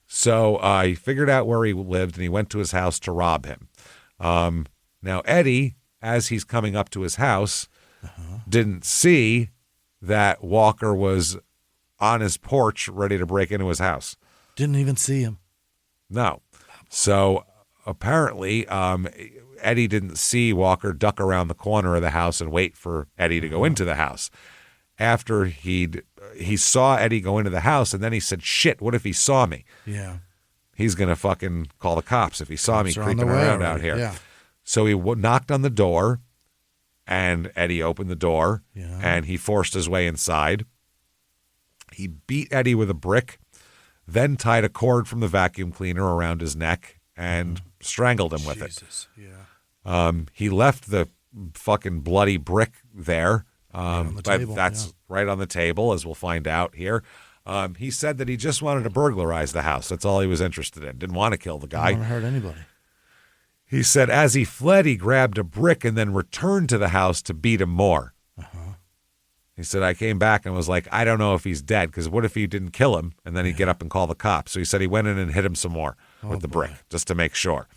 So he figured out where he lived, and he went to his house to rob him. Now, Eddie, as he's coming up to his house, didn't see that Walker was on his porch ready to break into his house. Didn't even see him. No. So apparently Eddie didn't see Walker duck around the corner of the house and wait for Eddie to go into the house. After he saw Eddie go into the house, and then he said, "Shit, what if he saw me?" Yeah. He's going to fucking call the cops if he saw me creeping around out here. Yeah. So he knocked on the door, and Eddie opened the door, and he forced his way inside. He beat Eddie with a brick, then tied a cord from the vacuum cleaner around his neck and strangled him with it. Yeah. He left the fucking bloody brick there. Table, that's right on the table, as we'll find out here. He said that he just wanted to burglarize the house. That's all he was interested in. Didn't want to kill the guy. Didn't want to hurt anybody. He said as he fled, he grabbed a brick and then returned to the house to beat him more. He said, I came back and was like, I don't know if he's dead, because what if he didn't kill him? And then he'd get up and call the cops. So he said he went in and hit him some more with the brick, just to make sure.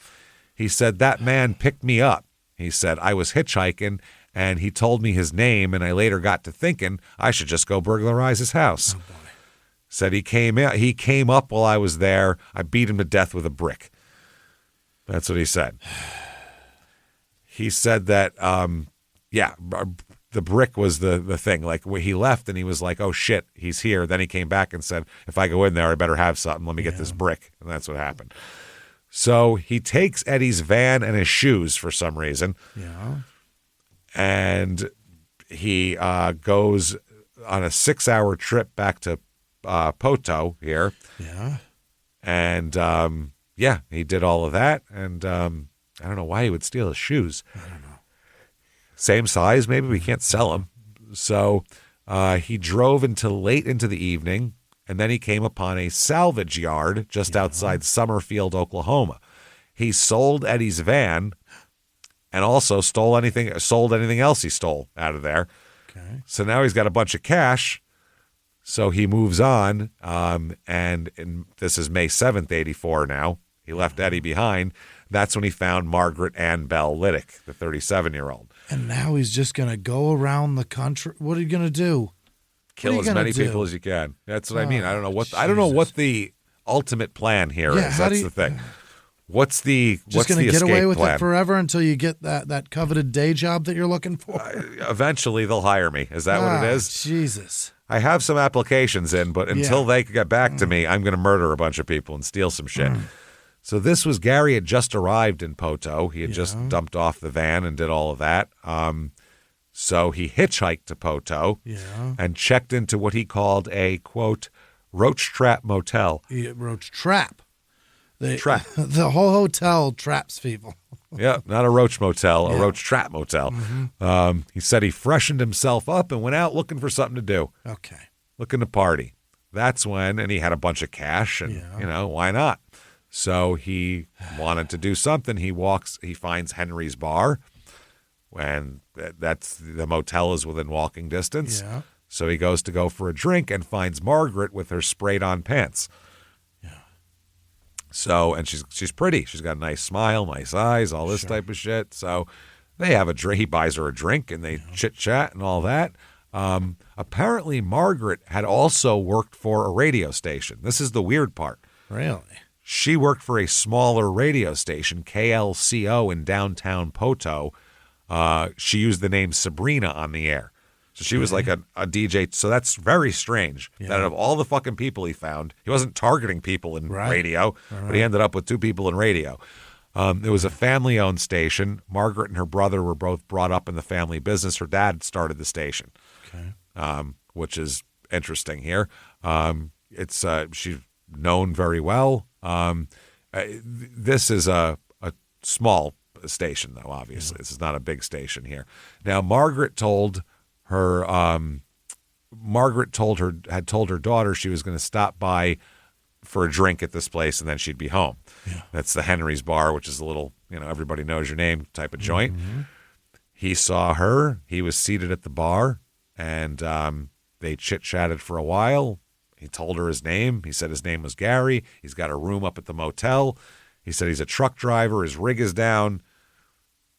He said, that man picked me up. He said, I was hitchhiking, and he told me his name, and I later got to thinking I should just go burglarize his house. Said he came up while I was there. I beat him to death with a brick. That's what he said. He said that, the brick was the thing. Like, when he left and he was like, oh, shit, he's here. Then he came back and said, if I go in there, I better have something. Let me get this brick. And that's what happened. So he takes Eddie's van and his shoes for some reason. Yeah. And he goes on a 6-hour trip back to Poteau here. Yeah. And, he did all of that. And I don't know why he would steal his shoes. I don't know. Same size, maybe we can't sell them. So he drove until late into the evening, and then he came upon a salvage yard just outside Summerfield, Oklahoma. He sold Eddie's van and also sold anything else he stole out of there. Okay. So now he's got a bunch of cash. So he moves on, and this is May 7th, 84 now. He left Eddie behind. That's when he found Margaret Ann Bell Liddick, the 37-year-old. And now he's just going to go around the country. What are you going to do? Kill as many people as you can. That's what I mean. I don't know what the ultimate plan here is. That's the thing. What's the just going to get away with plan? it forever until you get that coveted day job that you're looking for? Eventually, they'll hire me. Is that what it is? Jesus. I have some applications in, but until they get back to me, I'm going to murder a bunch of people and steal some shit. So this was Gary had just arrived in Poteau. He had just dumped off the van and did all of that. So he hitchhiked to Poteau and checked into what he called a, quote, roach trap motel. Roach trap. Trap. The whole hotel traps people. Yeah, not a roach motel, a roach trap motel. He said he freshened himself up and went out looking for something to do. Okay. Looking to party. that's when, and he had a bunch of cash, and, why not? So he wanted to do something. He finds Henry's bar, and the motel is within walking distance. Yeah. So he goes to go for a drink and finds Margaret with her sprayed-on pants. Yeah. So, and she's pretty. She's got a nice smile, nice eyes, all this type of shit. So they have a drink. He buys her a drink, and they chit-chat and all that. Apparently, Margaret had also worked for a radio station. This is the weird part. Really? She worked for a smaller radio station, KLCO, in downtown Poteau. She used the name Sabrina on the air. So she was like a DJ. So that's very strange that out of all the fucking people he found, he wasn't targeting people in radio, but he ended up with 2 people in radio. It was a family-owned station. Margaret and her brother were both brought up in the family business. Her dad started the station, which is interesting here. She's known very well. This is a small station, though, obviously. This is not a big station here. Now, Margaret told her daughter she was going to stop by for a drink at this place and then she'd be home. Yeah. That's the Henry's Bar, which is a little, everybody knows your name type of joint. Mm-hmm. He saw her. He was seated at the bar, and they chit-chatted for a while. He told her his name. He said his name was Gary. He's got a room up at the motel. He said he's a truck driver. His rig is down.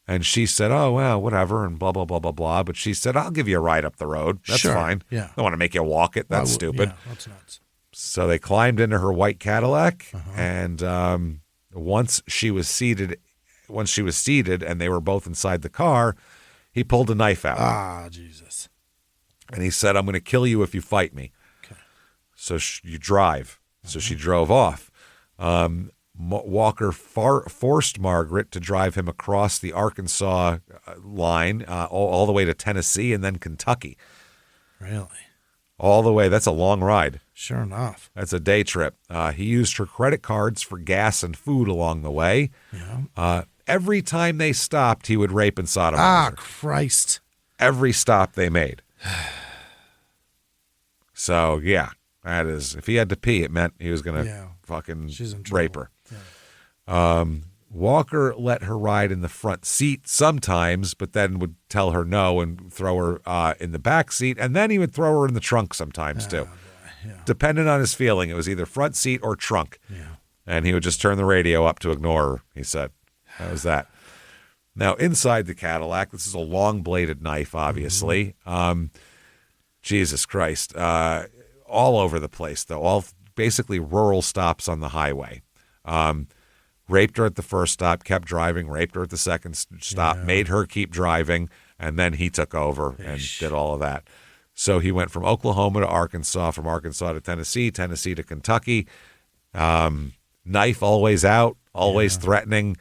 And she said, oh, well, whatever, and blah, blah, blah, blah, blah. But she said, I'll give you a ride up the road. That's fine. Yeah. I don't want to make you walk it. That's stupid. Yeah, that's nuts. So they climbed into her white Cadillac, and once she was seated and they were both inside the car, he pulled a knife out. Ah, Jesus. And he said, I'm going to kill you if you fight me. Okay. So you drive. So she drove off. Walker forced Margaret to drive him across the Arkansas line all the way to Tennessee and then Kentucky. Really? All the way. That's a long ride. Sure enough. That's a day trip. He used her credit cards for gas and food along the way. Yeah. Every time they stopped, he would rape and sodomize her. Ah, Christ. Every stop they made. So, yeah, that is, if he had to pee, it meant he was going to fucking rape her. Yeah. Walker let her ride in the front seat sometimes, but then would tell her no and throw her in the back seat, and then he would throw her in the trunk sometimes too. Yeah. Depending on his feeling, it was either front seat or trunk. Yeah. And he would just turn the radio up to ignore her, he said. That was that. Now, inside the Cadillac, this is a long-bladed knife, obviously. Mm-hmm. Jesus Christ. All over the place, though. All basically rural stops on the highway. Raped her at the first stop, kept driving, raped her at the second stop, made her keep driving, and then he took over and did all of that. So he went from Oklahoma to Arkansas, from Arkansas to Tennessee, Tennessee to Kentucky. Knife always out, always threatening,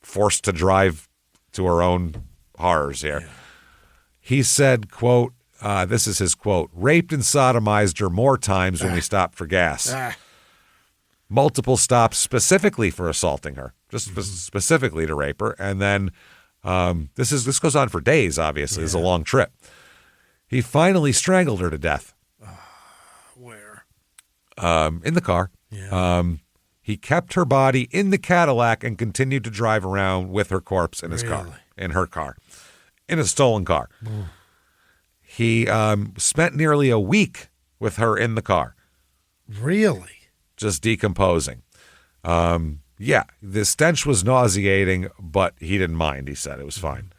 forced to drive to her own horrors here. Yeah. He said, quote, this is his quote, raped and sodomized her more times when we stopped for gas. Multiple stops specifically for assaulting her, just specifically to rape her. And then this goes on for days, obviously. Yeah. It's a long trip. He finally strangled her to death. Where? In the car. Yeah. He kept her body in the Cadillac and continued to drive around with her corpse in his car, in her car, in a stolen car. Ooh. He spent nearly a week with her in the car. Really? Just decomposing. The stench was nauseating, but he didn't mind, he said. It was fine.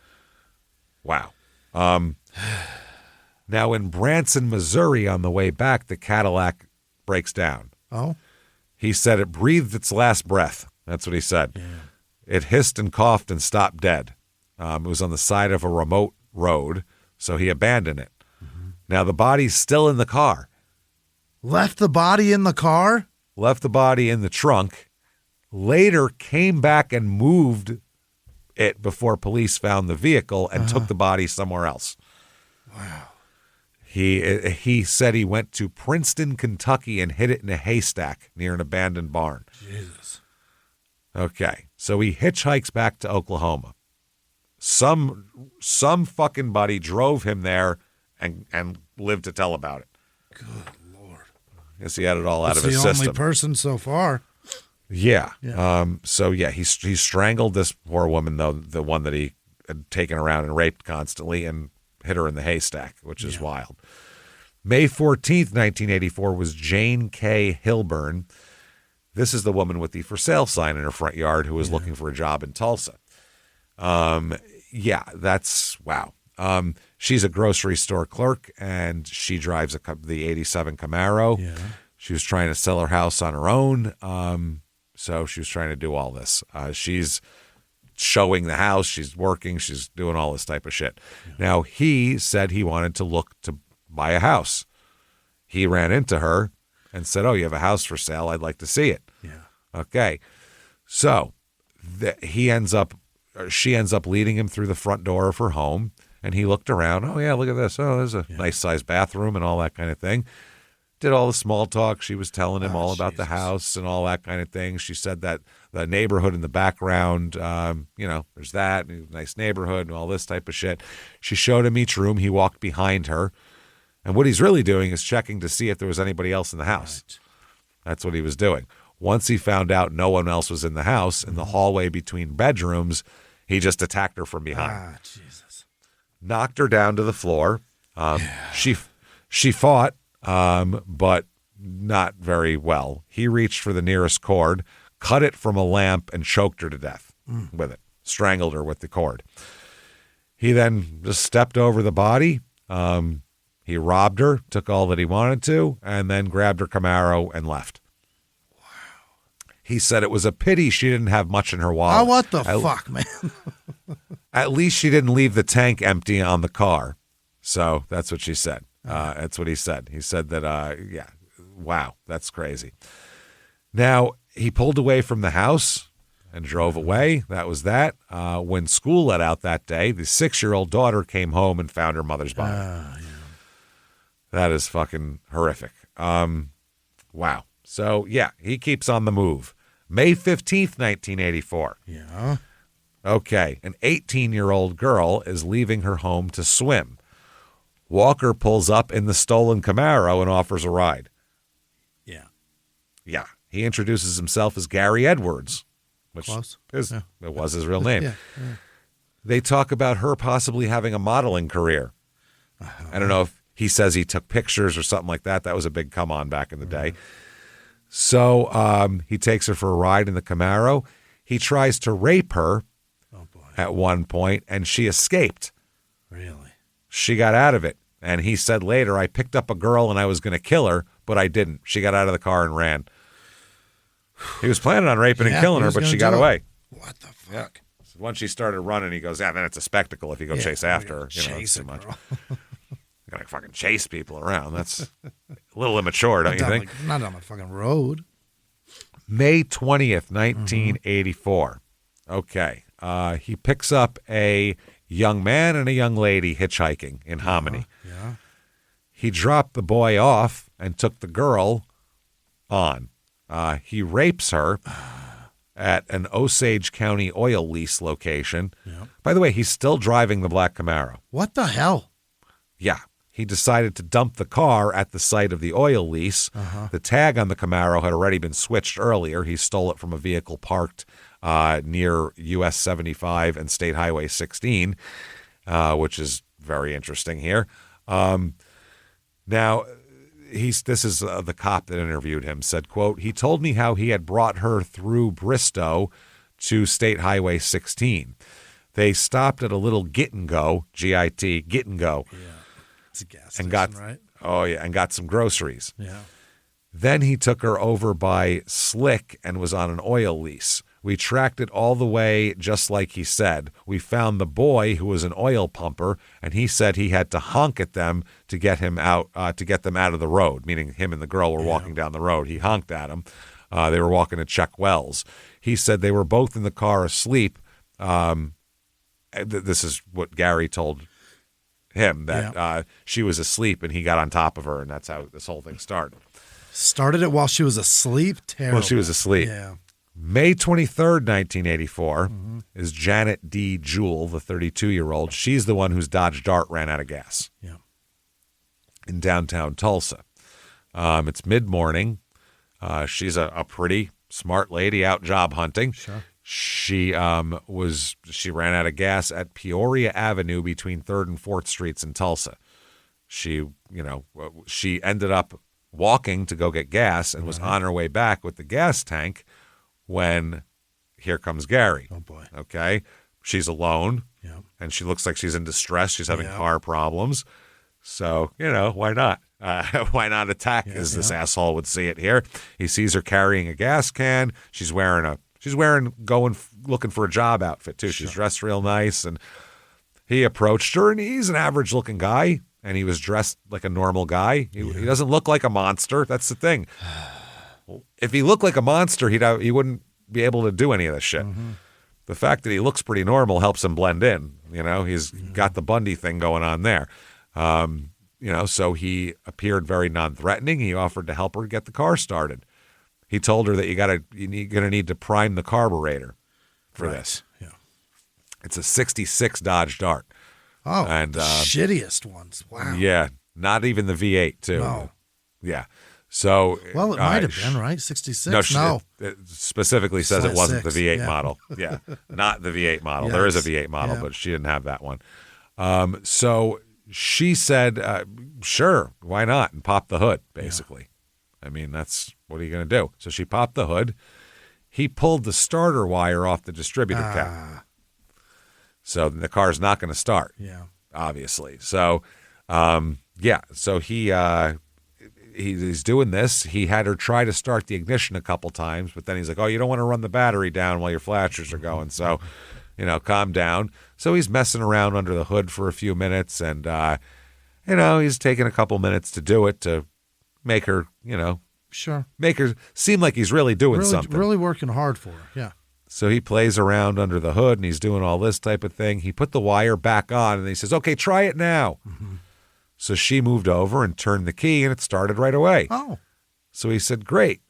Wow. Now, in Branson, Missouri, on the way back, the Cadillac breaks down. Oh? He said it breathed its last breath. That's what he said. Yeah. It hissed and coughed and stopped dead. It was on the side of a remote road, so he abandoned it. Mm-hmm. Now, the body's still in the car. Left the body in the car? Left the body in the trunk. Later came back and moved it before police found the vehicle and took the body somewhere else. Wow. He said he went to Princeton, Kentucky, and hid it in a haystack near an abandoned barn. Jesus. Okay, so he hitchhikes back to Oklahoma. Some fucking buddy drove him there and lived to tell about it. Good I guess he had it all out of his system. system. The only person so far. Yeah. He strangled this poor woman, though, the one that he had taken around and raped constantly, and hit her in the haystack, which is wild. May 14th, 1984 was Jane K. Hilburn. This is the woman with the for sale sign in her front yard who was looking for a job in Tulsa. That's wow. She's a grocery store clerk, and she drives the 87 Camaro. Yeah. She was trying to sell her house on her own. So she was trying to do all this. She's showing the house. She's working. She's doing all this type of shit. Yeah. Now, he said he wanted to look to buy a house. He ran into her and said, "Oh, you have a house for sale. I'd like to see it." Yeah. Okay. So she ends up leading him through the front door of her home, and he looked around. Oh, yeah, look at this. Oh, there's a nice sized bathroom and all that kind of thing. Did all the small talk. She was telling him all about the house and all that kind of thing. She said that the neighborhood in the background, there's that, nice neighborhood and all this type of shit. She showed him each room. He walked behind her. And what he's really doing is checking to see if there was anybody else in the house. Right. That's what he was doing. Once he found out no one else was in the house, in the hallway between bedrooms, he just attacked her from behind. Jesus. Knocked her down to the floor. She fought, but not very well. He reached for the nearest cord, cut it from a lamp, and choked her to death with it. Strangled her with the cord. He then just stepped over the body. He robbed her, took all that he wanted to, and then grabbed her Camaro and left. Wow. He said it was a pity she didn't have much in her wallet. Oh, what the fuck, man? At least she didn't leave the tank empty on the car. So that's what she said. That's what he said. He said that, wow, that's crazy. Now, he pulled away from the house and drove away. That was that. When school let out that day, the 6-year-old daughter came home and found her mother's body. Yeah. That is fucking horrific. Wow. So, yeah, he keeps on the move. May 15th, 1984. Yeah. Okay. An 18-year-old girl is leaving her home to swim. Walker pulls up in the stolen Camaro and offers a ride. Yeah. Yeah. He introduces himself as Gary Edwards, which it was his real name. Yeah. They talk about her possibly having a modeling career. I don't know if he says he took pictures or something like that. That was a big come on back in the day. So he takes her for a ride in the Camaro. He tries to rape her at one point, and she escaped. Really? She got out of it. And he said later, "I picked up a girl and I was going to kill her, but I didn't. She got out of the car and ran." He was planning on raping and killing her, but she got away. What the fuck? Yeah. So once she started running, he goes, then it's a spectacle if you go chase after her. It's too much. You're going to fucking chase people around. That's a little immature, don't you think? Not on the fucking road. May 20th, 1984. Okay. He picks up a young man and a young lady hitchhiking in Hominy. Yeah. He dropped the boy off and took the girl on. He rapes her at an Osage County oil lease location. Yeah. By the way, he's still driving the black Camaro. What the hell? Yeah. He decided to dump the car at the site of the oil lease. The tag on the Camaro had already been switched earlier. He stole it from a vehicle parked near US 75 and State Highway 16, which is very interesting here. Now, this is the cop that interviewed him, said, quote, "He told me how he had brought her through Bristow to State Highway 16. They stopped at a little Get and Go, G-I-T, Get and Go. Yeah. It's a gas station, right? Oh, yeah, and got some groceries. Yeah. Then he took her over by Slick and was on an oil lease. We tracked it all the way, just like he said. We found the boy who was an oil pumper, and he said he had to honk at them to get him out, to get them out of the road, meaning him and the girl were walking down the road. He honked at them. They were walking to check wells. He said they were both in the car asleep. This is what Gary told him, that she was asleep and he got on top of her, and that's how this whole thing started. Started it while she was asleep? Terrible. While she was asleep. Yeah. May 23rd, 1984, is Janet D. Jewell, the 32-year-old. She's the one whose Dodge Dart ran out of gas in downtown Tulsa. It's mid-morning. She's a pretty smart lady out job hunting. Sure. She ran out of gas at Peoria Avenue between 3rd and 4th Streets in Tulsa. She ended up walking to go get gas and was on her way back with the gas tank when here comes Gary. Oh, boy. Okay. She's alone. Yeah. And she looks like she's in distress. She's having car problems. So, why not? Why not attack, as this asshole would see it here? He sees her carrying a gas can. She's wearing looking for a job outfit, too. She's dressed real nice. And he approached her, and he's an average-looking guy, and he was dressed like a normal guy. He doesn't look like a monster. That's the thing. If he looked like a monster, he wouldn't be able to do any of this shit. Mm-hmm. The fact that he looks pretty normal helps him blend in. He's got the Bundy thing going on there. So he appeared very non-threatening. He offered to help her get the car started. He told her that you're gonna need to prime the carburetor for this. Yeah, it's a '66 Dodge Dart. Oh, and the shittiest ones. Wow. Yeah, not even the V8 too. No. Yeah. So it might have been right. '66. No. It specifically says it wasn't the V8 model. Yeah, not the V8 model. There is a V8 model, but she didn't have that one. So she said, "Sure, why not?" and popped the hood. Basically, I mean, that's what are you going to do? So she popped the hood. He pulled the starter wire off the distributor cap. So the car's not going to start. Yeah, obviously. So, So he's doing this. He had her try to start the ignition a couple times, but then he's like, "Oh, you don't want to run the battery down while your flashers are going." So, calm down. So he's messing around under the hood for a few minutes, and he's taking a couple minutes to do it to make her, sure, make her seem like he's really doing something. Really working hard for her. Yeah. So he plays around under the hood, and he's doing all this type of thing. He put the wire back on, and he says, "Okay, try it now." Mm-hmm. So she moved over and turned the key, and it started right away. Oh. So he said, "Great."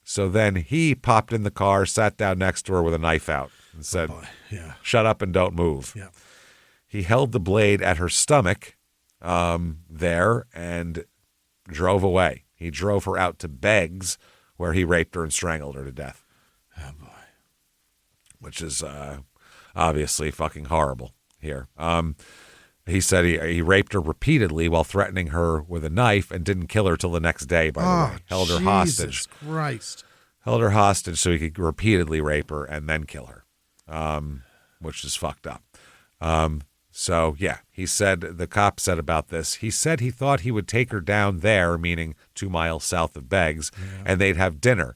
So then he popped in the car, sat down next to her with a knife out, and said, "Shut up and don't move." Yeah. He held the blade at her stomach there and drove away. He drove her out to Beggs, where he raped her and strangled her to death. Oh, boy. Which is obviously fucking horrible here. He said he raped her repeatedly while threatening her with a knife and didn't kill her till the next day, by the way. Held her hostage. Jesus Christ. Held her hostage so he could repeatedly rape her and then kill her, which is fucked up. He said, the cop said about this, he said he thought he would take her down there, meaning 2 miles south of Beggs, and they'd have dinner.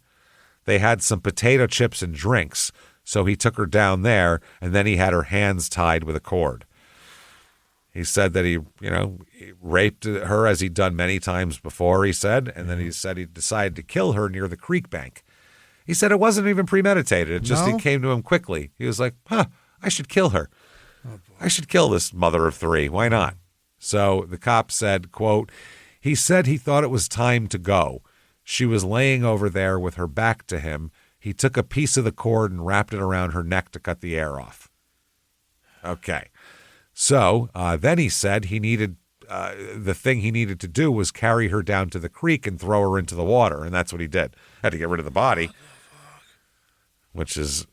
They had some potato chips and drinks, so he took her down there, and then he had her hands tied with a cord. He said that he raped her as he'd done many times before, he said, and then he said he decided to kill her near the creek bank. He said it wasn't even premeditated. It came to him quickly. He was like, I should kill her. Oh, I should kill this mother of 3. Why not? So the cop said, quote, he said he thought it was time to go. She was laying over there with her back to him. He took a piece of the cord and wrapped it around her neck to cut the air off. Okay. So then he said he needed the thing he needed to do was carry her down to the creek and throw her into the water, and that's what he did. Had to get rid of the body, which is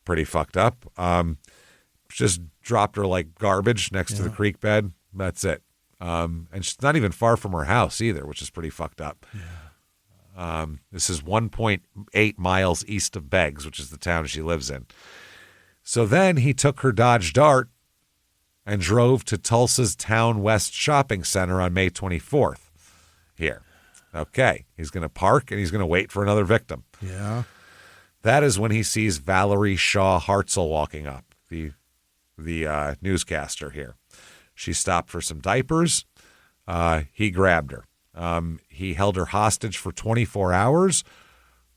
pretty fucked up. Just dropped her like garbage next to the creek bed. That's it. And she's not even far from her house either, which is pretty fucked up. Yeah. This is 1.8 miles east of Beggs, which is the town she lives in. So then he took her Dodge Dart and drove to Tulsa's Town West Shopping Center on May 24th here. Okay, he's going to park and he's going to wait for another victim. Yeah. That is when he sees Valerie Shaw Hartzell walking up, the newscaster here. She stopped for some diapers. He grabbed her. He held her hostage for 24 hours,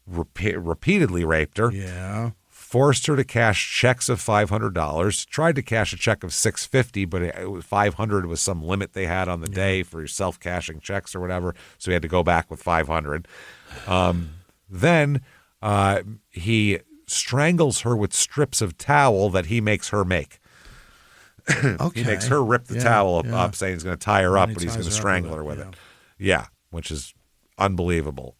repeatedly raped her. Yeah. Forced her to cash checks of $500. Tried to cash a check of $650, but it was $500 was some limit they had on the day for self-cashing checks or whatever. So he had to go back with $500. Then he strangles her with strips of towel that he makes her make. Okay. He makes her rip the towel up, saying he's going to tie her up, but he's going to strangle her with it. Yeah, which is unbelievable.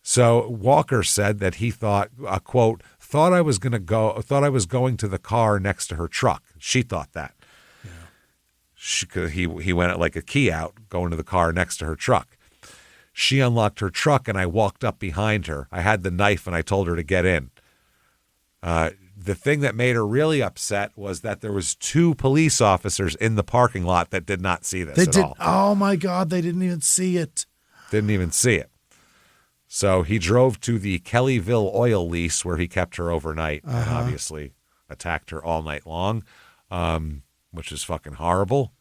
So Walker said that he thought, quote, thought I was going to the car next to her truck. She thought that. Yeah. He went like a key out, going to the car next to her truck. She unlocked her truck, and I walked up behind her. I had the knife, and I told her to get in. The thing that made her really upset was that there was 2 police officers in the parking lot that did not see this at all. Oh, my God, they didn't even see it. Didn't even see it. So he drove to the Kellyville oil lease where he kept her overnight and obviously attacked her all night long, which is fucking horrible.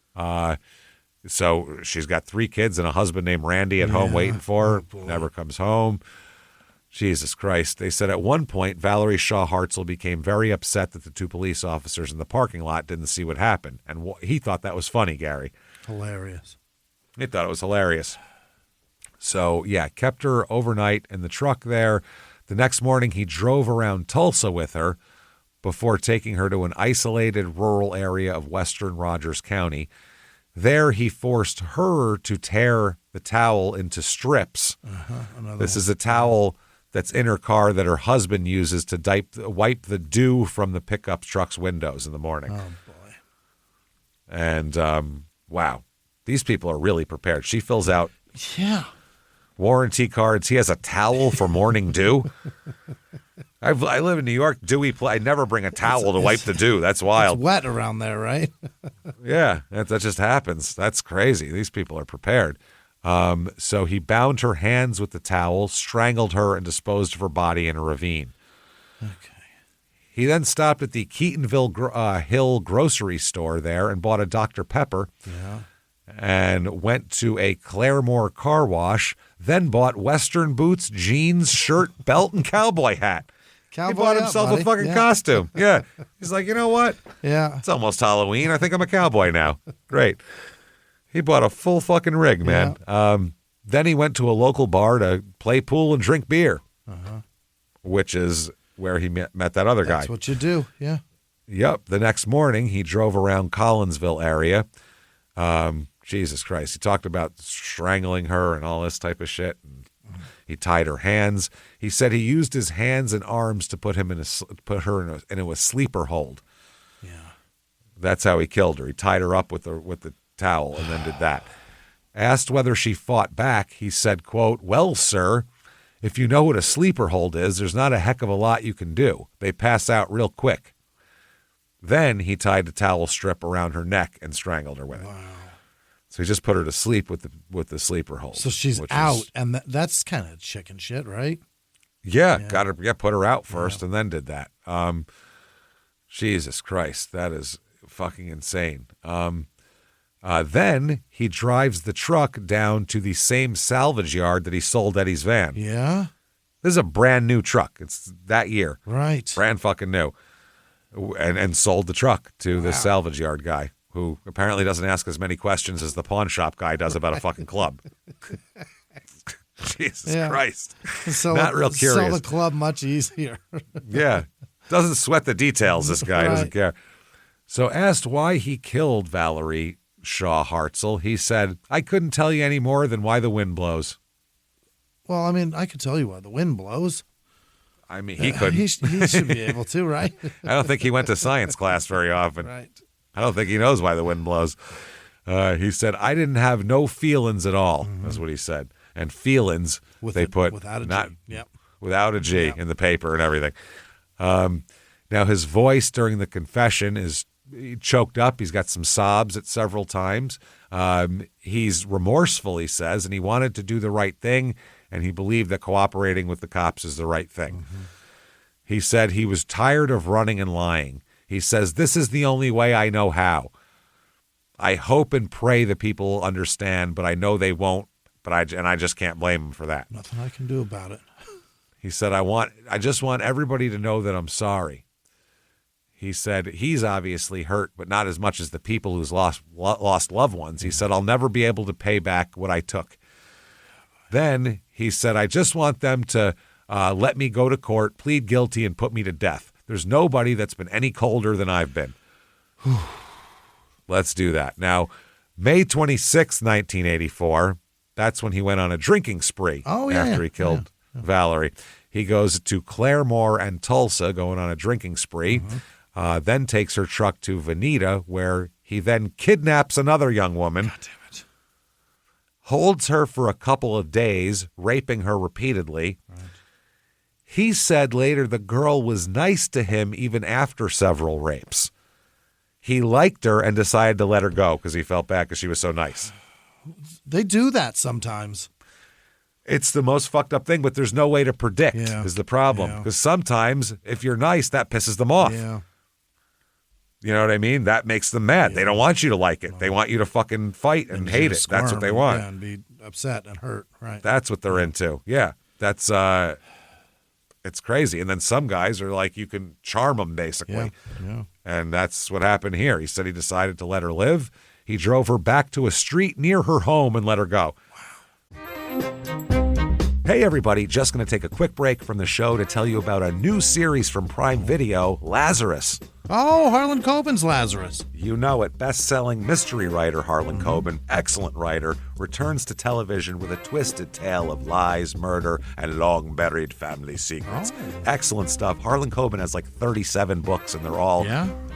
So she's got 3 kids and a husband named Randy at home waiting for her. Never comes home. Jesus Christ. They said at one point, Valerie Shaw Hartzell became very upset that the 2 police officers in the parking lot didn't see what happened. And he thought that was funny, Gary. Hilarious. He thought it was hilarious. So, yeah, kept her overnight in the truck there. The next morning, he drove around Tulsa with her before taking her to an isolated rural area of western Rogers County. There, he forced her to tear the towel into strips. This is a towel that's in her car that her husband uses to wipe the dew from the pickup truck's windows in the morning. Oh, boy. And, wow, these people are really prepared. She fills out warranty cards. He has a towel for morning dew. I live in New York, I never bring a towel to wipe the dew. That's wild. It's wet around there, right? Yeah, that just happens. That's crazy. These people are prepared. So he bound her hands with the towel, strangled her, and disposed of her body in a ravine. Okay. He then stopped at the Keatonville Hill grocery store there and bought a Dr. Pepper. Yeah. And went to a Claremore car wash, then bought Western boots, jeans, shirt, belt, and cowboy hat. He bought himself a fucking costume. Yeah. He's like, you know what? Yeah. It's almost Halloween. I think I'm a cowboy now. Great. He bought a full fucking rig, man. Yeah. Then he went to a local bar to play pool and drink beer, which is where he met that other guy. That's what you do, yeah. Yep. The next morning, he drove around Collinsville area. Jesus Christ. He talked about strangling her and all this type of shit. And he tied her hands. He said he used his hands and arms to put her in a sleeper hold. Yeah. That's how he killed her. He tied her up with the towel and then did that. Asked whether she fought back, he said, quote, well, sir, if you know what a sleeper hold is, there's not a heck of a lot you can do. They pass out real quick. Then he tied the towel strip around her neck and strangled her with it. Wow. So he just put her to sleep with the sleeper hold. So she's out, and that's kind of chicken shit, right? Yeah, put her out first and then did that. Jesus Christ, that is fucking insane. Then he drives the truck down to the same salvage yard that he sold Eddie's van. Yeah? This is a brand new truck. It's that year. Right. Brand fucking new. And sold the truck to this salvage yard guy, who apparently doesn't ask as many questions as the pawn shop guy does about a fucking club. Jesus Christ. Not real curious. Sell the club much easier. Yeah. Doesn't sweat the details, this guy. Doesn't care. So asked why he killed Valerie Shaw Hartzell, he said, I couldn't tell you any more than why the wind blows. Well, I mean, I could tell you why the wind blows. I mean, he couldn't. He should be able to, right? I don't think he went to science class very often. Right. I don't think he knows why the wind blows. He said, I didn't have no feelings at all. That's what he said. And feelings, without a G. Yep. Without a G in the paper and everything. Now, his voice during the confession is choked up. He's got some sobs at several times. He's remorseful, he says, and he wanted to do the right thing, and he believed that cooperating with the cops is the right thing. He said he was tired of running and lying. He says, this is the only way I know how. I hope and pray that people will understand, but I know they won't, but I just can't blame them for that. Nothing I can do about it. He said, I just want everybody to know that I'm sorry. He said he's obviously hurt, but not as much as the people who's lost loved ones. He said, I'll never be able to pay back what I took. Then he said, I just want them to let me go to court, plead guilty, and put me to death. There's nobody that's been any colder than I've been. Let's do that. Now, May 26, 1984, That's when he went on a drinking spree after he killed Valerie. He goes to Claremore and Tulsa, going on a drinking spree, then takes her truck to Veneta, where he then kidnaps another young woman, God damn it. holds her for a couple of days, raping her repeatedly. Right. He said later the girl was nice to him even after several rapes. He liked her and decided to let her go because he felt bad because she was so nice. They do that sometimes. It's the most fucked up thing, but there's no way to predict is the problem. Because sometimes if you're nice, that pisses them off. Yeah. You know what I mean? That makes them mad. They don't want you to like it. They want you to fucking fight and hate it. That's what they want. And be upset and hurt. Right. That's what they're into. Yeah. That's it's crazy. And then some guys are like, you can charm them basically. Yeah. And that's what happened here. He said he decided to let her live. He drove her back to a street near her home and let her go. Hey everybody, just going to take a quick break from the show to tell you about a new series from Prime Video, Lazarus. Oh, Harlan Coben's Lazarus. You know it. Best-selling mystery writer Harlan Coben, excellent writer, returns to television with a twisted tale of lies, murder, and long-buried family secrets. Excellent stuff. Harlan Coben has like 37 books, and they're all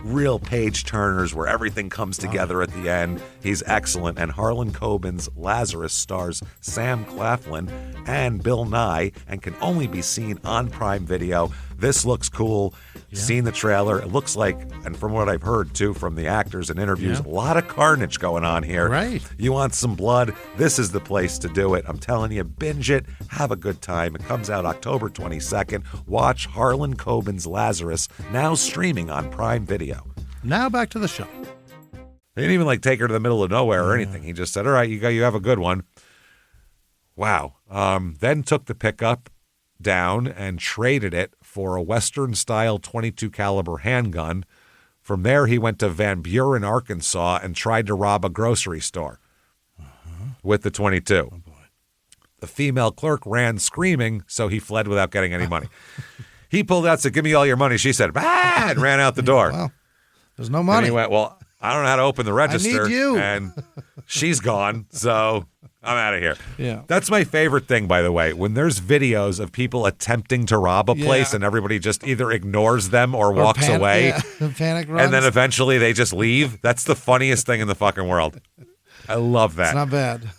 real page-turners where everything comes together at the end. He's excellent. And Harlan Coben's Lazarus stars Sam Claflin and Bill Nye and can only be seen on Prime Video. This looks cool. Seen the trailer. It looks like, and from what I've heard too from the actors and interviews, a lot of carnage going on here. Right. You want some blood? This is the place to do it. I'm telling you, binge it. Have a good time. It comes out October 22nd. Watch Harlan Coben's Lazarus, now streaming on Prime Video. Now back to the show. They didn't even like take her to the middle of nowhere or anything. He just said, all right, you have a good one. Wow. Then took the pickup down and traded it for a Western-style .22 caliber handgun. From there, he went to Van Buren, Arkansas, and tried to rob a grocery store with the .22. Oh, boy. The female clerk ran screaming, so he fled without getting any money. He pulled out, said, give me all your money. She said, bah, and ran out the door. Well, there's no money. And he went, well, I don't know how to open the register. I need you. And she's gone, so I'm out of here. Yeah. That's my favorite thing, by the way, when there's videos of people attempting to rob a place and everybody just either ignores them or walks away. Yeah. Panic runs. And then eventually they just leave. That's the funniest thing in the fucking world. I love that. It's not bad.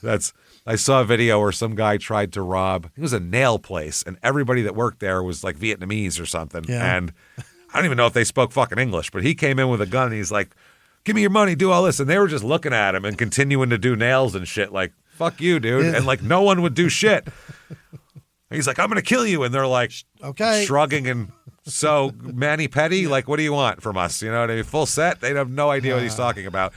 I saw a video where some guy tried to rob, it was a nail place, and everybody that worked there was like Vietnamese or something. Yeah. And I don't even know if they spoke fucking English, but he came in with a gun and he's like, give me your money, do all this. And they were just looking at him and continuing to do nails and shit like, fuck you, dude. Yeah. And like no one would do shit. He's like, I'm going to kill you. And they're like, okay, shrugging and so mani-pedi, like, what do you want from us? You know what I mean? Full set. They have no idea what he's talking about.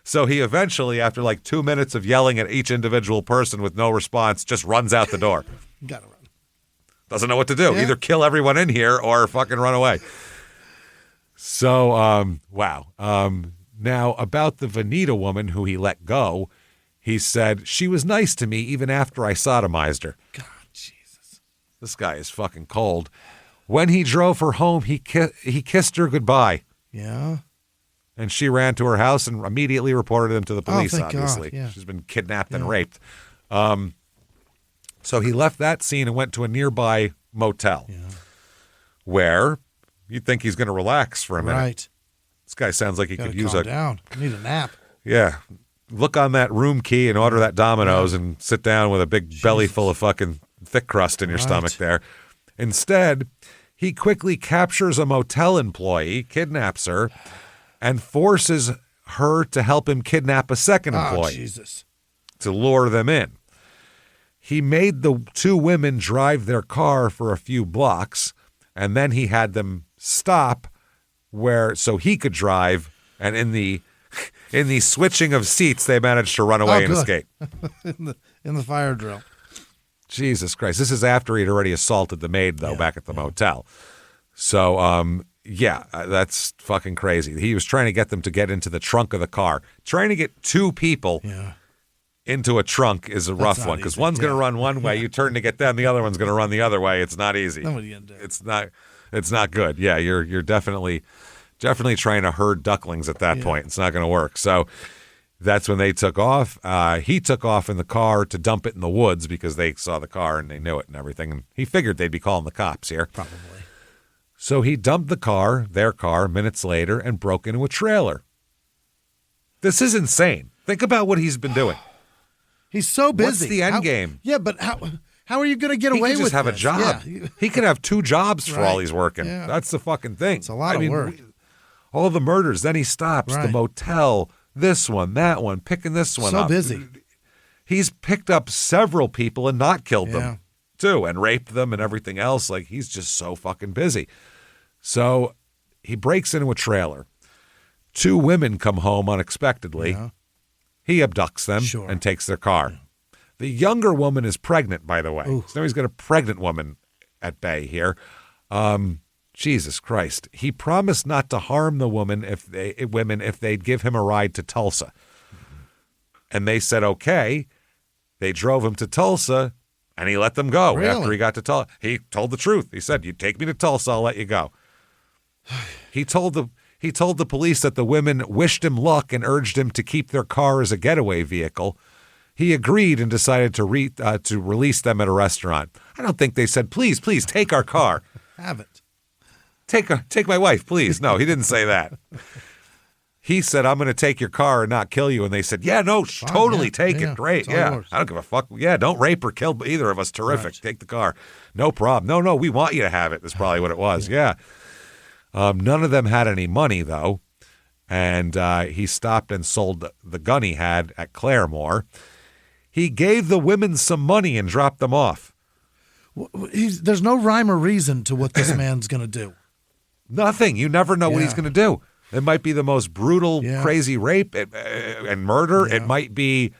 So he eventually, after like 2 minutes of yelling at each individual person with no response, just runs out the door. Gotta run. Doesn't know what to do. Either kill everyone in here or fucking run away. So, wow. Now, about the Veneta woman who he let go, he said, she was nice to me even after I sodomized her. God, Jesus. This guy is fucking cold. When he drove her home, he kissed her goodbye. Yeah. And she ran to her house and immediately reported him to the police, obviously. God, yeah. She's been kidnapped and raped. So he left that scene and went to a nearby motel where you'd think he's going to relax for a minute. Right. This guy sounds like he could use calm down. I need a nap. Yeah. Look on that room key and order that Domino's and sit down with a big belly full of fucking thick crust in your stomach there. Instead, he quickly captures a motel employee, kidnaps her, and forces her to help him kidnap a second employee Jesus. to lure them in. He made the two women drive their car for a few blocks, and then he had them stop so he could drive, and in the switching of seats, they managed to run away and escape. in the fire drill. Jesus Christ. This is after he'd already assaulted the maid, though, back at the motel. So, that's fucking crazy. He was trying to get them to get into the trunk of the car. Trying to get two people into a trunk is a rough one, because one's going to run one way, you turn to get them, the other one's going to run the other way. It's not easy. Then what are you gonna do? It's not good. Yeah, you're definitely trying to herd ducklings at that point. It's not going to work. So That's when they took off. He took off in the car to dump it in the woods because they saw the car and they knew it and everything. And he figured they'd be calling the cops here. Probably. So he dumped the car, their car, minutes later and broke into a trailer. This is insane. Think about what he's been doing. He's so busy. What's the end game? Yeah, but how are you going to get away with this? He could just have a job. Yeah. He could have 2 jobs for Right. all he's working. Yeah. That's the fucking thing. It's a lot of work. All the murders. Then he stops the Right. motel, this one, that one, picking this one up. So busy. He's picked up several people and not killed Yeah. them, too, and raped them and everything else. Like, he's just so fucking busy. So he breaks into a trailer. 2 women come home unexpectedly. Yeah. He abducts them Sure. and takes their car. The younger woman is pregnant, by the way. Ooh. So now he's got a pregnant woman at bay here. Jesus Christ. He promised not to harm the women if they'd give him a ride to Tulsa. And they said, okay. They drove him to Tulsa, and he let them go. Really? After he got to Tulsa. He told the truth. He said, you take me to Tulsa, I'll let you go. He told the police that the women wished him luck and urged him to keep their car as a getaway vehicle. He agreed and decided to release them at a restaurant. I don't think they said, please, take our car. Have it. Take my wife, please. No, he didn't say that. He said, I'm going to take your car and not kill you. And they said, yeah, no, totally take it. Great. Yeah. I don't give a fuck. Yeah, don't rape or kill either of us. Terrific. Right. Take the car. No problem. No, we want you to have it. That's probably what it was. Yeah. None of them had any money, though. And he stopped and sold the gun he had at Claremore. He gave the women some money and dropped them off. There's no rhyme or reason to what this man's going to do. Nothing. You never know what he's going to do. It might be the most brutal, crazy rape and murder. Yeah. It might be,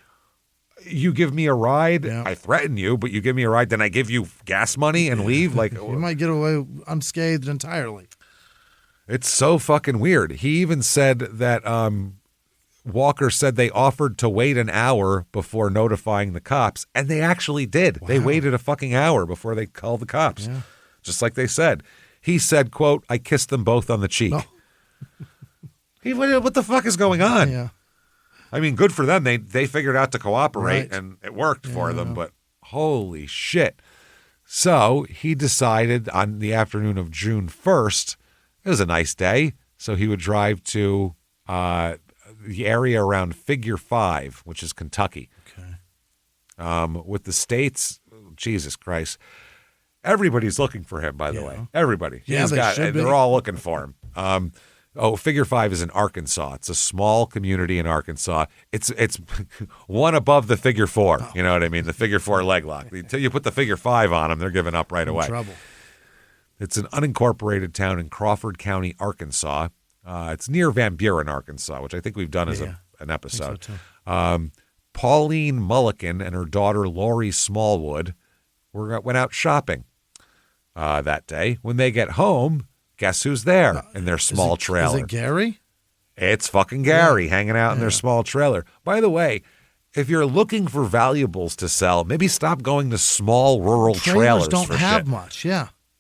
you give me a ride, I threaten you, but you give me a ride, then I give you gas money and leave. Like you might get away unscathed entirely. It's so fucking weird. He even said that Walker said they offered to wait an hour before notifying the cops, and they actually did. Wow. They waited a fucking hour before they called the cops, just like they said. He said, quote, I kissed them both on the cheek. No. What the fuck is going on? Yeah. I mean, good for them. They figured out to cooperate, and it worked for them, but holy shit. So he decided on the afternoon of June 1st, it was a nice day, so he would drive to the area around Figure 5, which is Kentucky. Okay. With the states, Jesus Christ. Everybody's looking for him, by the way. Everybody. Yeah, they're all looking for him. Figure 5 is in Arkansas. It's a small community in Arkansas. It's one above the Figure 4. Oh. You know what I mean? The Figure 4 leg lock. Until you put the Figure 5 on them, they're giving up right away. Trouble. It's an unincorporated town in Crawford County, Arkansas. It's near Van Buren, Arkansas, which I think we've done as an episode. So Pauline Mulligan and her daughter Lori Smallwood went out shopping that day. When they get home, guess who's there in their small trailer? Is it Gary? It's fucking Gary hanging out in their small trailer. By the way, if you're looking for valuables to sell, maybe stop going to small rural trailers. Don't have much,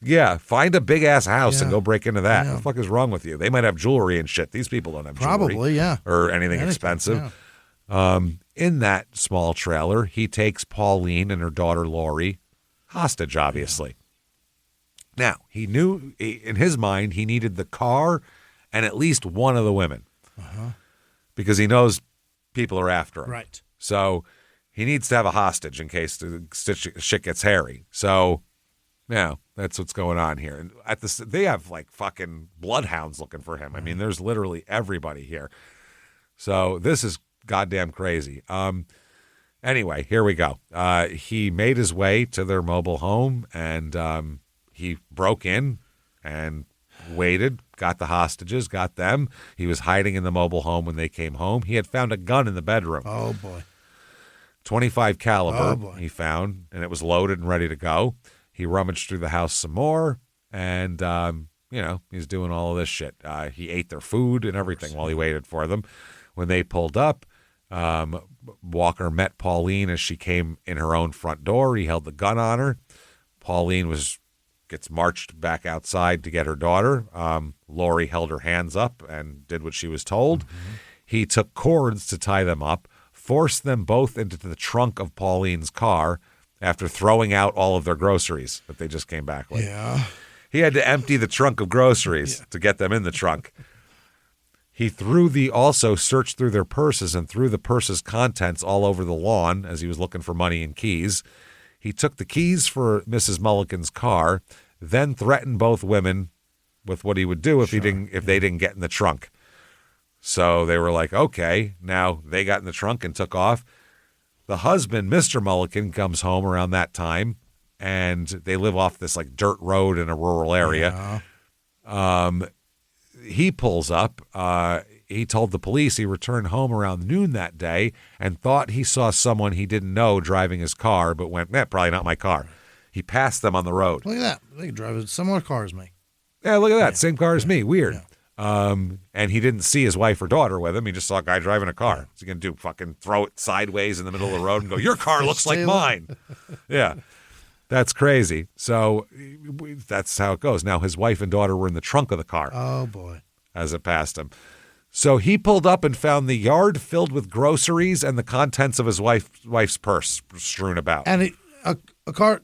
Yeah, find a big-ass house and go break into that. What the fuck is wrong with you? They might have jewelry and shit. These people don't have jewelry. Probably, or anything expensive. Yeah. In that small trailer, he takes Pauline and her daughter Lori hostage, obviously. Now, he knew, in his mind, he needed the car and at least one of the women. Because he knows people are after him. Right. So he needs to have a hostage in case the shit gets hairy. So, yeah, that's what's going on here. And they have like fucking bloodhounds looking for him. I mean, there's literally everybody here. So this is goddamn crazy. Anyway, here we go. He made his way to their mobile home, and he broke in and waited, got the hostages, got them. He was hiding in the mobile home when they came home. He had found a gun in the bedroom. Oh, boy. 25 caliber he found, and it was loaded and ready to go. He rummaged through the house some more, and, he's doing all of this shit. He ate their food and everything while he waited for them. When they pulled up, Walker met Pauline as she came in her own front door. He held the gun on her. Pauline gets marched back outside to get her daughter. Lori held her hands up and did what she was told. He took cords to tie them up, forced them both into the trunk of Pauline's car after throwing out all of their groceries that they just came back with. Yeah. He had to empty the trunk of groceries to get them in the trunk. He also searched through their purses and threw the purses' contents all over the lawn as he was looking for money and keys. He took the keys for Mrs. Mulligan's car, then threatened both women with what he would do if they didn't get in the trunk. So they were like, okay, now they got in the trunk and took off. The husband, Mr. Mulligan, comes home around that time, and they live off this like dirt road in a rural area. Yeah. He pulls up. He told the police he returned home around noon that day and thought he saw someone he didn't know driving his car, but went, probably not my car. He passed them on the road. Look at that. They can drive a similar car as me. Yeah, look at that. Same car as me. Weird. Yeah. And he didn't see his wife or daughter with him. He just saw a guy driving a car. What's he going to do? Fucking throw it sideways in the middle of the road and go, your car looks like mine. Yeah. That's crazy. So that's how it goes. Now, his wife and daughter were in the trunk of the car. Oh, boy. As it passed him. So he pulled up and found the yard filled with groceries and the contents of his wife's purse strewn about. And a car,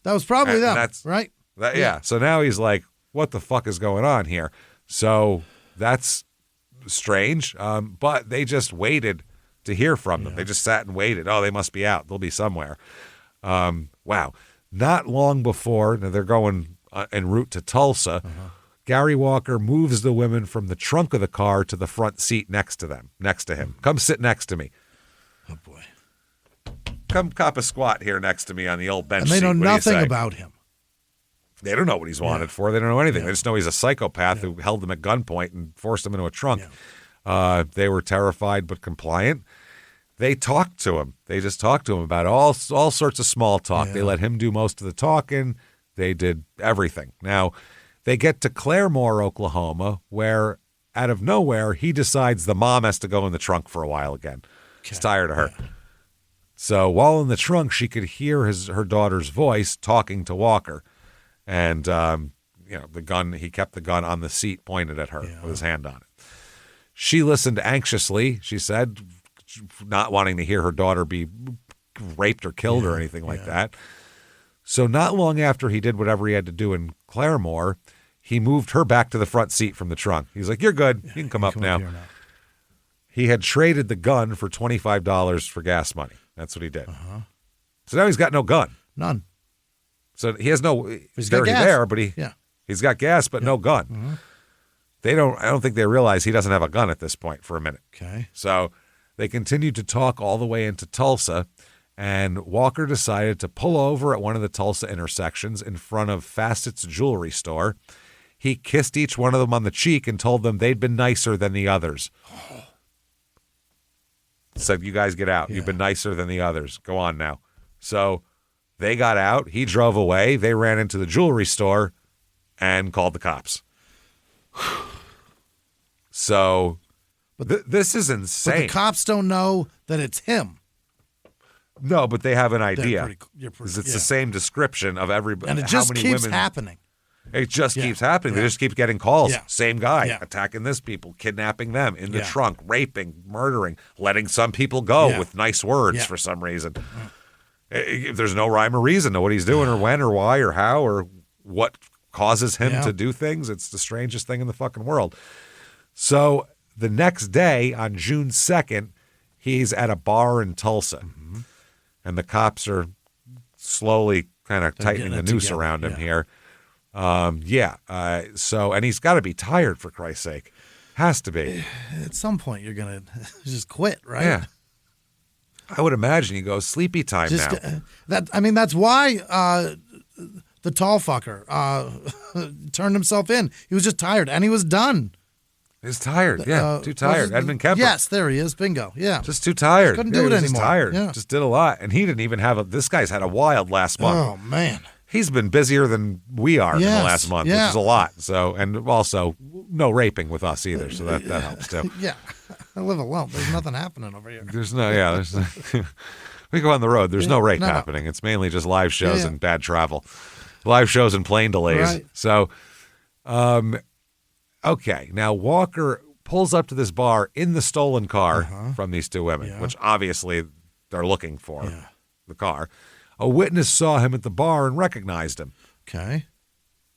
that was probably them, right? Yeah. So now he's like, what the fuck is going on here? So that's strange. But they just waited to hear from them. They just sat and waited. Oh, they must be out. They'll be somewhere. Wow. Not long before, now they're going en route to Tulsa, Gary Walker moves the women from the trunk of the car to the front seat next to him. Come sit next to me. Oh, boy. Come cop a squat here next to me on the old bench seat. And they know nothing about him. They don't know what he's wanted for. They don't know anything. They just know he's a psychopath who held them at gunpoint and forced them into a trunk. They were terrified but compliant. They talked to him. They just talked to him about all sorts of small talk. They let him do most of the talking. They did everything. Now, they get to Claremore, Oklahoma, where out of nowhere, he decides the mom has to go in the trunk for a while again. He's tired of her. Yeah. So while in the trunk, she could hear her daughter's voice talking to Walker. And, the gun, he kept the gun on the seat pointed at her with his hand on it. She listened anxiously, she said, not wanting to hear her daughter be raped or killed or anything like that. So not long after he did whatever he had to do in Claremore, he moved her back to the front seat from the trunk. He's like, you're good. You can come up now. He had traded the gun for $25 for gas money. That's what he did. So now he's got no gun. None. So he has he's already there, but he's got gas, but no gun. I don't think they realize he doesn't have a gun at this point for a minute. Okay. So they continued to talk all the way into Tulsa, and Walker decided to pull over at one of the Tulsa intersections in front of Facet's jewelry store. He kissed each one of them on the cheek and told them they'd been nicer than the others. Said, you guys get out. You've been nicer than the others. Go on now. So they got out. He drove away. They ran into the jewelry store and called the cops. So this is insane. But the cops don't know that it's him. No, but they have an idea. It's the same description of everybody. And it just keeps happening. It just keeps happening. They just keep getting calls. Same guy attacking this people, kidnapping them in the trunk, raping, murdering, letting some people go with nice words for some reason. There's no rhyme or reason to what he's doing or when or why or how or what causes him to do things. It's the strangest thing in the fucking world. So the next day, on June 2nd, he's at a bar in Tulsa. And the cops are slowly kind of tightening the noose around him here. So, and he's got to be tired, for Christ's sake. Has to be. At some point, you're going to just quit, right? Yeah. I would imagine he goes, sleepy time now. That's why the tall fucker turned himself in. He was just tired, and he was done. He's tired, too tired. Edmund Kemper. Yes, there he is. Bingo, yeah. Just too tired. Couldn't do it anymore. Just tired. Yeah. Just did a lot. And he didn't even have this guy's had a wild last month. Oh, man. He's been busier than we are in the last month, which is a lot. So, and also no raping with us either, so that helps too. I live alone. There's nothing happening over here. There's we go on the road. There's no rape happening. It's mainly just live shows and bad travel. Live shows and plane delays. Right. So, okay. Now, Walker pulls up to this bar in the stolen car from these two women, which obviously they're looking for, the car. A witness saw him at the bar and recognized him. Okay.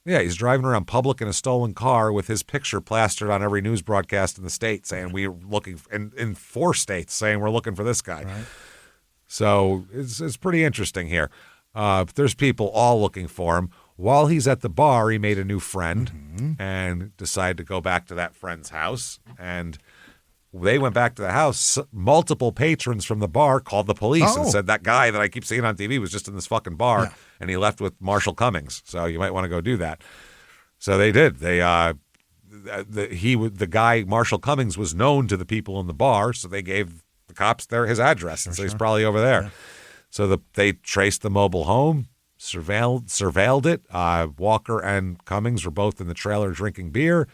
Yeah, he's driving around public in a stolen car with his picture plastered on every news broadcast in the state saying we're looking, in 4 states saying we're looking for this guy. Right. So it's pretty interesting here. There's people all looking for him. While he's at the bar, he made a new friend and decided to go back to that friend's house. And they went back to the house. Multiple patrons from the bar called the police and said that guy that I keep seeing on TV was just in this fucking bar, and he left with Marshall Cummings. So you might want to go do that. So they did. They the guy Marshall Cummings was known to the people in the bar, so they gave the cops his address, and so he's probably over there. Yeah. So they traced the mobile home, surveilled it. Walker and Cummings were both in the trailer drinking beer.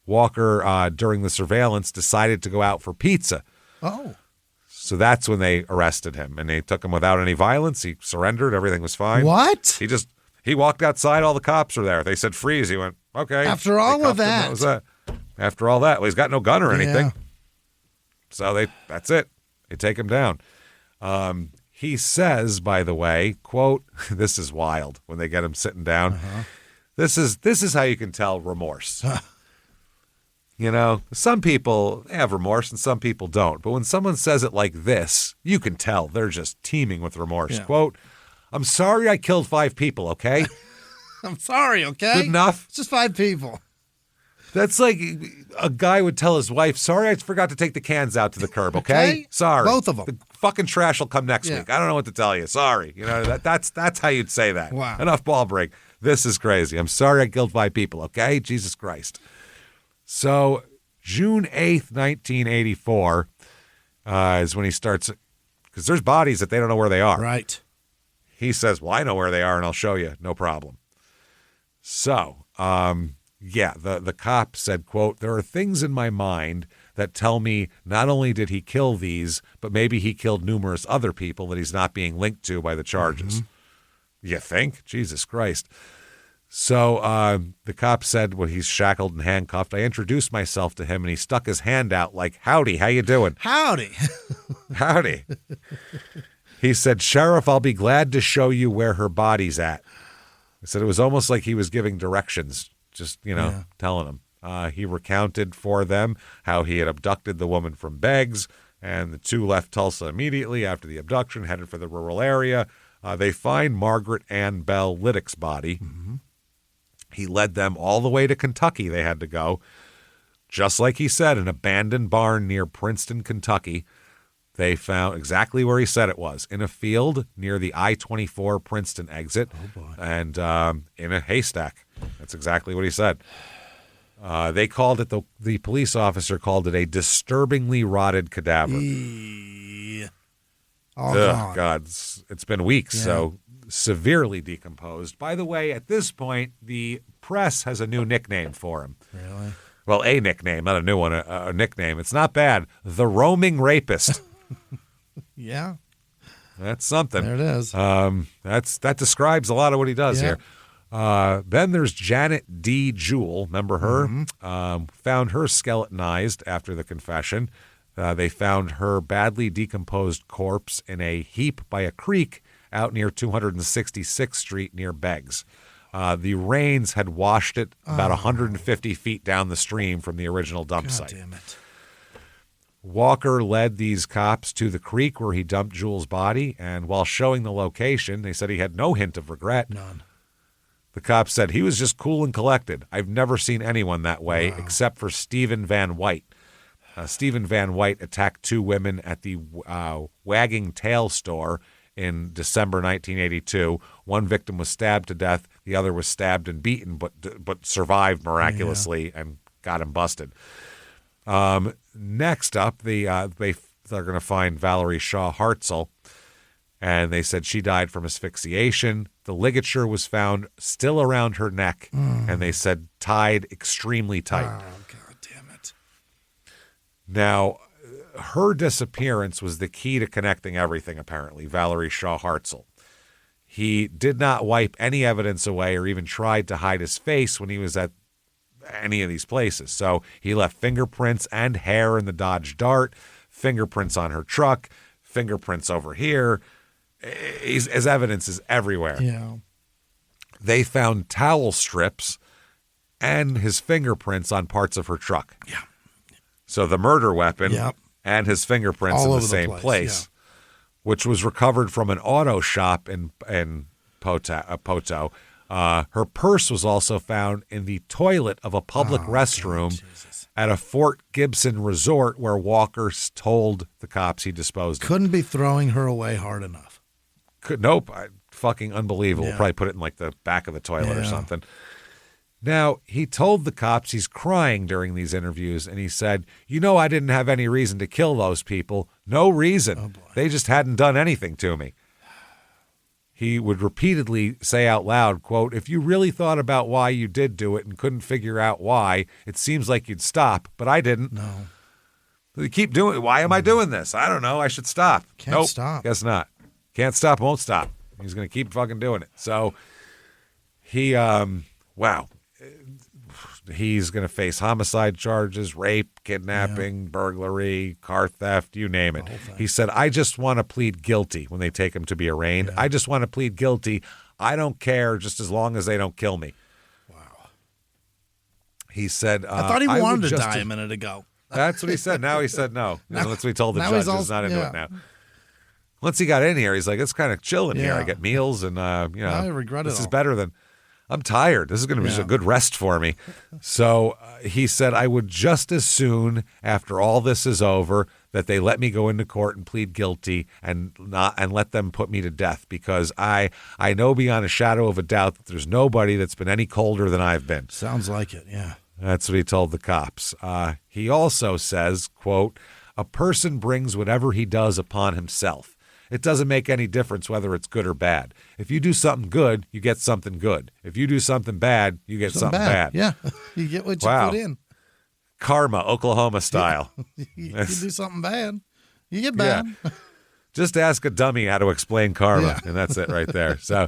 Walker, during the surveillance, decided to go out for pizza. Oh. So that's when they arrested him, and they took him without any violence. He surrendered. Everything was fine. What? He walked outside. All the cops were there. They said freeze. He went, okay. After all of that. That was that. After all that. Well, he's got no gun or anything. Yeah. So that's it. They take him down. He says, by the way, quote, this is wild when they get him sitting down. This is how you can tell remorse. You know, some people have remorse and some people don't. But when someone says it like this, you can tell they're just teeming with remorse. Yeah. Quote, I'm sorry I killed 5 people, okay? I'm sorry, okay? Good enough? It's just 5 people. That's like a guy would tell his wife, sorry I forgot to take the cans out to the curb, okay? Sorry. Both of them. The fucking trash will come next week. I don't know what to tell you. Sorry. You know, that's how you'd say that. Wow. Enough ball break. This is crazy. I'm sorry I killed 5 people, okay? Jesus Christ. So June 8th, 1984 is when he starts, because there's bodies that they don't know where they are. Right. He says, well, I know where they are, and I'll show you. No problem. So, the cop said, quote, there are things in my mind that tell me not only did he kill these, but maybe he killed numerous other people that he's not being linked to by the charges. You think? Jesus Christ. So the cop said, well, he's shackled and handcuffed. I introduced myself to him, and he stuck his hand out like, howdy, how you doing? Howdy. Howdy. He said, Sheriff, I'll be glad to show you where her body's at. I said it was almost like he was giving directions, just, telling them. He recounted for them how he had abducted the woman from Beggs, and the two left Tulsa immediately after the abduction, headed for the rural area. They find Margaret Ann Bell Liddick's body. He led them all the way to Kentucky. They had to go. Just like he said, an abandoned barn near Princeton, Kentucky. They found exactly where he said it was, in a field near the I-24 Princeton exit, and in a haystack. That's exactly what he said. They called it, the police officer called it a disturbingly rotted cadaver. Oh, God. It's been weeks, so severely decomposed. By the way, at this point, the press has a new nickname for him. Really? Well, a nickname, not a new one, a nickname. It's not bad. The Roaming Rapist. Yeah. That's something. There it is. That describes a lot of what he does here. Then there's Janet D. Jewell. Remember her? Found her skeletonized after the confession. They found her badly decomposed corpse in a heap by a creek out near 266th Street near Beggs. The rains had washed it about 150 feet down the stream from the original dump site. Damn it. Walker led these cops to the creek where he dumped Jewell's body, and while showing the location, they said he had no hint of regret. None. The cops said he was just cool and collected. I've never seen anyone that way except for Stephen Van White. Stephen Van White attacked 2 women at the Wagging Tail store in December 1982. One victim was stabbed to death. The other was stabbed and beaten, but survived miraculously and got him busted. Next up, they're going to find Valerie Shaw Hartzell, and they said she died from asphyxiation. The ligature was found still around her neck, and they said tied extremely tight. Oh, God damn it. Now, her disappearance was the key to connecting everything, apparently, Valerie Shaw Hartzell. He did not wipe any evidence away or even tried to hide his face when he was at any of these places. So he left fingerprints and hair in the Dodge Dart, fingerprints on her truck, fingerprints over here. His evidence is everywhere. Yeah. They found towel strips and his fingerprints on parts of her truck. Yeah. So the murder weapon Yep. and his fingerprints All in over the the same place, place, which was recovered from an auto shop in Poteau. Her purse was also found in the toilet of a public restroom at a Fort Gibson resort where Walker told the cops he disposed of. Couldn't be throwing her away hard enough. Nope. Fucking unbelievable. Yeah. Probably put it in like the back of the toilet or Yeah. something. Now, he told the cops he's crying during these interviews, and he said, I didn't have any reason to kill those people. No reason. Oh, boy. They just hadn't done anything to me. He would repeatedly say out loud, quote, if you really thought about why you did do it and couldn't figure out why, it seems like you'd stop, but I didn't. No. You keep doing it. Why am I doing this? I don't know. I should stop. Can't stop. Guess not. Can't stop, won't stop. He's going to keep fucking doing it. So he, wow. He's going to face homicide charges, rape, kidnapping, burglary, car theft, you name it. He said, I just want to plead guilty when they take him to be arraigned. Yeah. I just want to plead guilty. I don't care just as long as they don't kill me. Wow. He said, I thought he wanted to die a minute ago. That's what he said. Now he said no. That's what he told the judge. He's not into it now. Once he got in here, he's like, it's kind of chill in here. I get meals and, I regret this it is all. better than, I'm tired. This is going to be a good rest for me. So he said, I would just as soon, after all this is over, that they let me go into court and plead guilty and let them put me to death, because I know beyond a shadow of a doubt that there's nobody that's been any colder than I've been. Sounds like it, yeah. That's what he told the cops. He also says, quote, a person brings whatever he does upon himself. It doesn't make any difference whether it's good or bad. If you do something good, you get something good. If you do something bad, you get something bad. Yeah, you get what you put in. Karma, Oklahoma style. You do something bad, you get bad. Yeah. Just ask a dummy how to explain karma, and that's it right there. So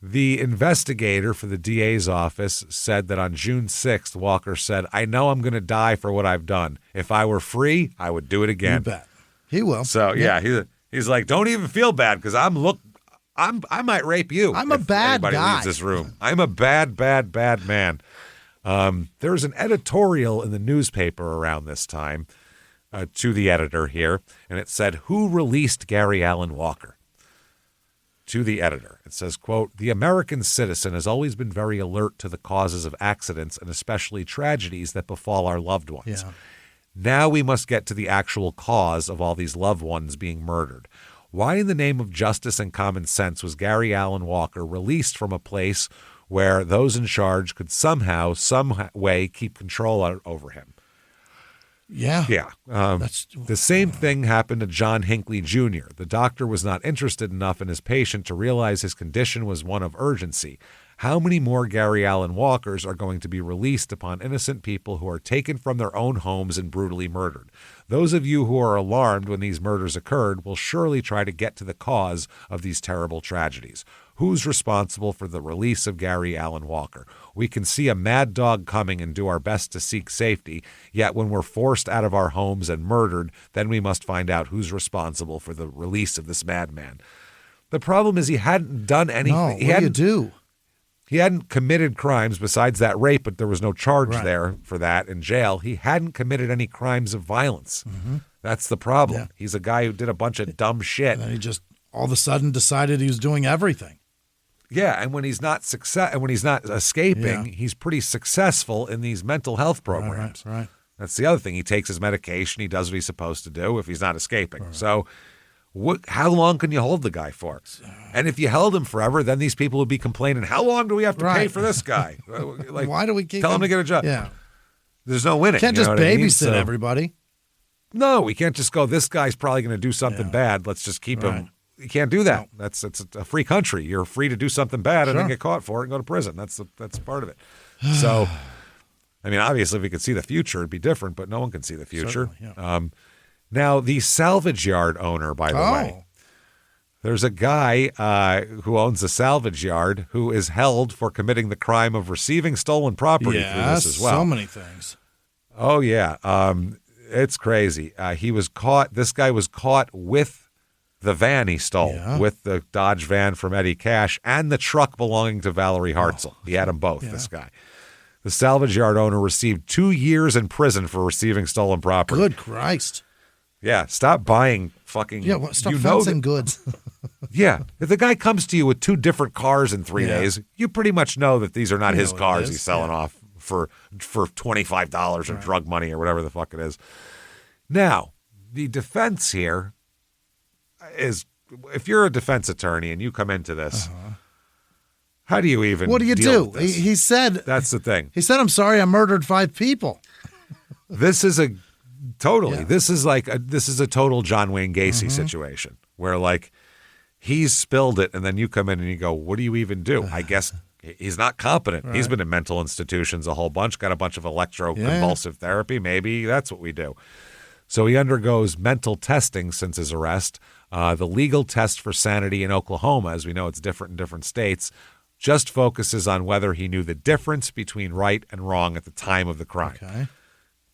the investigator for the DA's office said that on June 6th, Walker said, I know I'm going to die for what I've done. If I were free, I would do it again. You bet. He will. So, he's like, don't even feel bad, because I might rape you. I'm a bad anybody guy. Leaves this room. I'm a bad, bad, bad man. There was an editorial in the newspaper around this time to the editor here, and it said, who released Gary Allen Walker? To the editor, it says, quote, the American citizen has always been very alert to the causes of accidents and especially tragedies that befall our loved ones. Yeah. Now we must get to the actual cause of all these loved ones being murdered. Why in the name of justice and common sense was Gary Allen Walker released from a place where those in charge could somehow, some way keep control over him? Yeah. Yeah. The same thing happened to John Hinckley Jr. The doctor was not interested enough in his patient to realize his condition was one of urgency. How many more Gary Allen Walkers are going to be released upon innocent people who are taken from their own homes and brutally murdered? Those of you who are alarmed when these murders occurred will surely try to get to the cause of these terrible tragedies. Who's responsible for the release of Gary Allen Walker? We can see a mad dog coming and do our best to seek safety, yet when we're forced out of our homes and murdered, then we must find out who's responsible for the release of this madman. The problem is he hadn't done anything. No, what do you do? He hadn't committed crimes besides that rape, but there was no charge there for that in jail. He hadn't committed any crimes of violence. Mm-hmm. That's the problem. Yeah. He's a guy who did a bunch of dumb shit. And then he just all of a sudden decided he was doing everything. Yeah, and when he's not escaping, he's pretty successful in these mental health programs. Right. That's the other thing. He takes his medication. He does what he's supposed to do if he's not escaping. Right. So how long can you hold the guy for? And if you held him forever, then these people would be complaining, how long do we have to pay for this guy? Like, why do we keep him to get a job? Yeah. There's no winning. Can't just babysit everybody. No, we can't just go, this guy's probably going to do something bad. Let's just keep him. You can't do that. No. It's a free country. You're free to do something bad and then get caught for it and go to prison. That's part of it. So, I mean, obviously, if we could see the future, it'd be different, but no one can see the future. Now, the salvage yard owner, by the way, There's a guy who owns a salvage yard who is held for committing the crime of receiving stolen property through this as well. So many things. Oh, yeah. It's crazy. This guy was caught with the van he stole, with the Dodge van from Eddie Cash and the truck belonging to Valerie Hartzell. He had them both, this guy. The salvage yard owner received 2 years in prison for receiving stolen property. Good Christ. Yeah, stop buying fucking... Yeah, stop fencing goods. Yeah, if the guy comes to you with 2 different cars in 3 days, you pretty much know that these are not his cars he's selling off for $25 of drug money or whatever the fuck it is. Now, the defense here is, if you're a defense attorney and you come into this, how do you even What do you deal do? with this? He said... That's the thing. He said, I'm sorry, I murdered 5 people. This is a... Totally. Yeah. This is a total John Wayne Gacy situation where, like, he's spilled it and then you come in and you go, what do you even do? I guess he's not competent. Right. He's been in mental institutions a whole bunch, got a bunch of electroconvulsive therapy. Maybe that's what we do. So he undergoes mental testing since his arrest. The legal test for sanity in Oklahoma, as we know it's different in different states, just focuses on whether he knew the difference between right and wrong at the time of the crime. Okay.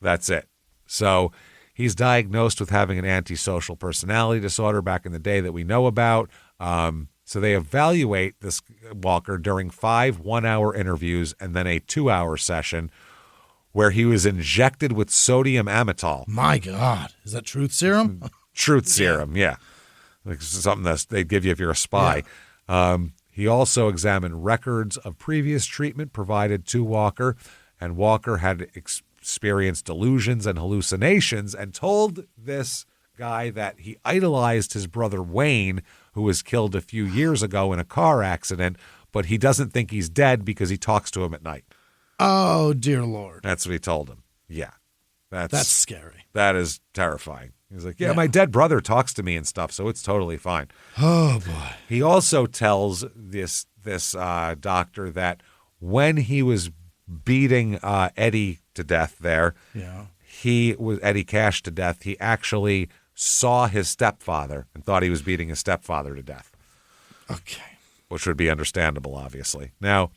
That's it. So he's diagnosed with having an antisocial personality disorder back in the day that we know about. So they evaluate this Walker during 5 one-hour interviews and then a 2-hour session where he was injected with sodium amytal. My God. Is that truth serum? Truth serum, yeah. Like something that they give you if you're a spy. Yeah. He also examined records of previous treatment provided to Walker, and Walker had experienced delusions and hallucinations and told this guy that he idolized his brother Wayne, who was killed a few years ago in a car accident, but he doesn't think he's dead because he talks to him at night. Oh, dear Lord. That's what he told him. Yeah. That's scary. That is terrifying. He's like, my dead brother talks to me and stuff, so it's totally fine. Oh, boy. He also tells this doctor that when he was beating Eddie to death there, he was Eddie Cash to death. He actually saw his stepfather and thought he was beating his stepfather to death. Okay. Which would be understandable, obviously. Now,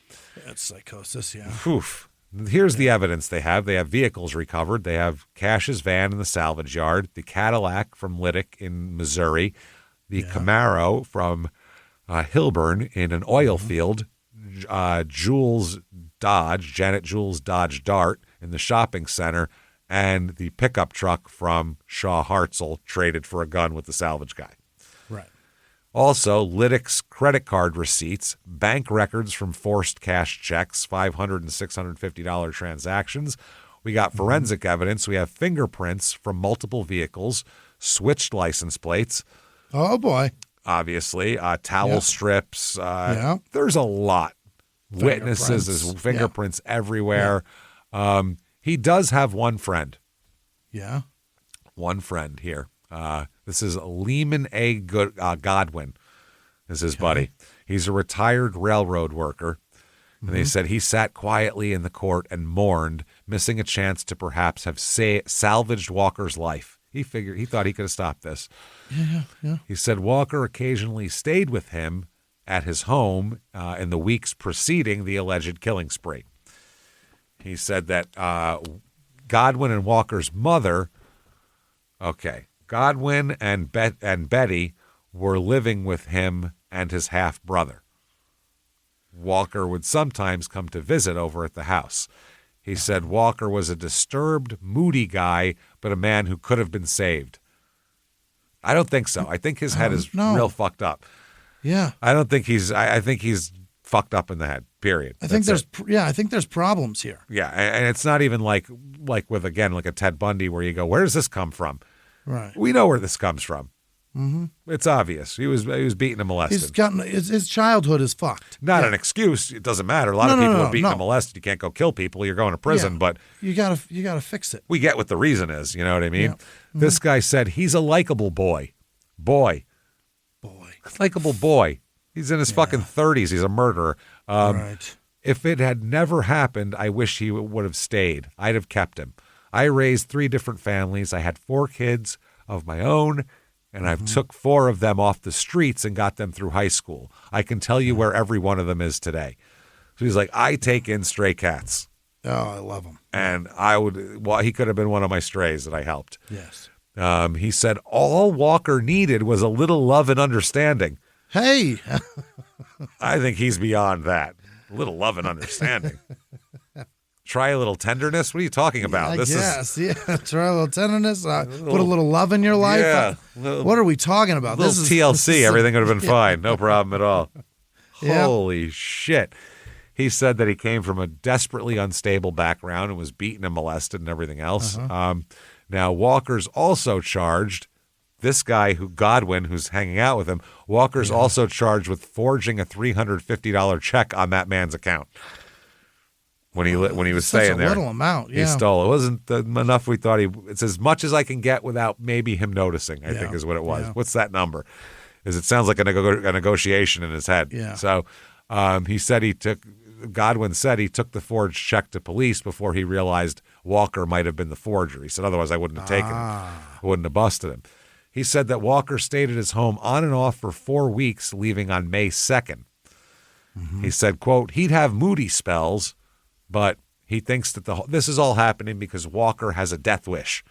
that's psychosis, yeah. Here's the evidence they have. They have vehicles recovered. They have Cash's van in the salvage yard, the Cadillac from Lydic in Missouri, the Camaro from Hilburn in an oil field, Janet Jules Dodge Dart in the shopping center, and the pickup truck from Shaw Hartzell traded for a gun with the salvage guy. Right. Also, Lydic's credit card receipts, bank records from forced cash checks, $500 and $650 transactions. We got forensic evidence. We have fingerprints from multiple vehicles, switched license plates. Oh, boy. Obviously, towel strips. There's a lot. Witnesses, fingerprints everywhere. Yeah. He does have one friend. Yeah. One friend here. This is Lehman A. Godwin is his buddy. He's a retired railroad worker. And they said he sat quietly in the court and mourned, missing a chance to perhaps have salvaged Walker's life. He thought he could have stopped this. Yeah. He said Walker occasionally stayed with him at his home in the weeks preceding the alleged killing spree. He said that Godwin and Walker's mother, Godwin and Betty were living with him and his half-brother. Walker would sometimes come to visit over at the house. He said Walker was a disturbed, moody guy, but a man who could have been saved. I don't think so. I think his head is real fucked up. Yeah. I don't think I think he's fucked up in the head, period. I think there's problems here. Yeah, and it's not even like with, again, like a Ted Bundy where you go, where does this come from? Right. We know where this comes from. Mm-hmm. It's obvious. He was beaten and molested. His childhood is fucked. Not an excuse. It doesn't matter. A lot of people are beaten and molested. You can't go kill people. You're going to prison. But you gotta fix it. We get what the reason is. You know what I mean? Yeah. Mm-hmm. This guy said he's a likable boy. Likable boy. He's in his fucking 30s. He's a murderer. Right. If it had never happened, I wish he would have stayed. I'd have kept him. I raised 3 different families. I had 4 kids of my own. and I've took 4 of them off the streets and got them through high school. I can tell you where every one of them is today. So he's like, I take in stray cats. Oh, I love them. And he could have been one of my strays that I helped. Yes. He said all Walker needed was a little love and understanding. Hey. I think he's beyond that. A little love and understanding. Try a little tenderness? What are you talking about? Try a little tenderness. Put a little love in your life. Yeah. What are we talking about? This is TLC. Everything would have been fine. No problem at all. Holy shit. He said that he came from a desperately unstable background and was beaten and molested and everything else. Now, Walker's also charged, this guy, Godwin, who's hanging out with him, Walker's also charged with forging a $350 check on that man's account. When he was staying there, little amount. He stole. It wasn't enough. We thought it's as much as I can get without maybe him noticing. I think is what it was. Yeah. What's that number? It sounds like a negotiation in his head. Yeah. So Godwin said he took the forged check to police before he realized Walker might have been the forger. He said otherwise I wouldn't have taken it. I wouldn't have busted him. He said that Walker stayed at his home on and off for 4 weeks, leaving on May 2nd. He said, quote, he'd have moody spells, but he thinks that this is all happening because Walker has a death wish.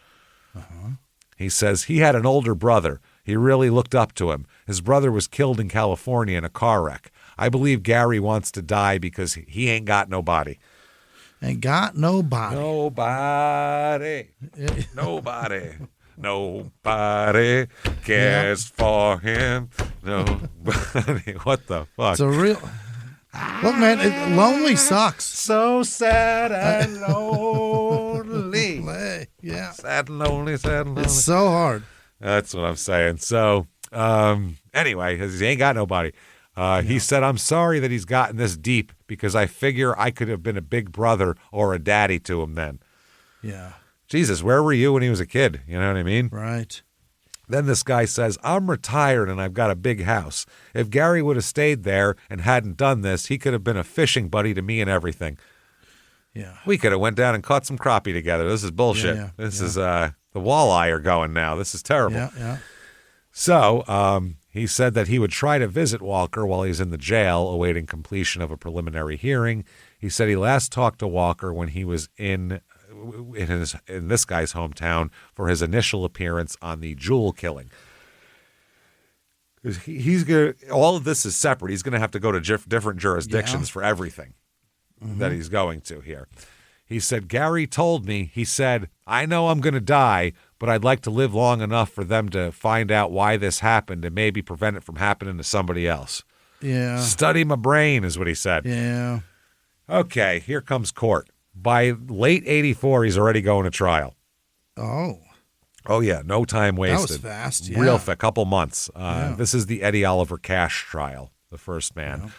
He says he had an older brother. He really looked up to him. His brother was killed in California in a car wreck. I believe Gary wants to die because he ain't got nobody. Ain't got nobody. Nobody cares for him. Nobody. What the fuck? It's a real... Look, man, lonely sucks. So sad and lonely. Yeah. Sad and lonely, sad and lonely. It's so hard. That's what I'm saying. So, anyway, he ain't got nobody. He said, I'm sorry that he's gotten this deep because I figure I could have been a big brother or a daddy to him then. Yeah. Jesus, where were you when he was a kid? You know what I mean? Right. Then this guy says, I'm retired and I've got a big house. If Gary would have stayed there and hadn't done this, he could have been a fishing buddy to me and everything. Yeah. We could have went down and caught some crappie together. This is bullshit. This is the walleye are going now. This is terrible. Yeah. So he said that he would try to visit Walker while he's in the jail awaiting completion of a preliminary hearing. He said he last talked to Walker when he was in this guy's hometown for his initial appearance on the Jewel killing. He's gonna. All of this is separate. He's going to have to go to different jurisdictions for everything that he's going to here. He said, Gary told me, he said, I know I'm going to die, but I'd like to live long enough for them to find out why this happened and maybe prevent it from happening to somebody else. Yeah. Study my brain is what he said. Yeah. Okay, here comes court. By late 84, he's already going to trial. Oh, yeah. No time wasted. That was fast. Yeah. Real fast. Couple months. This is the Eddie Oliver Cash trial, the first man.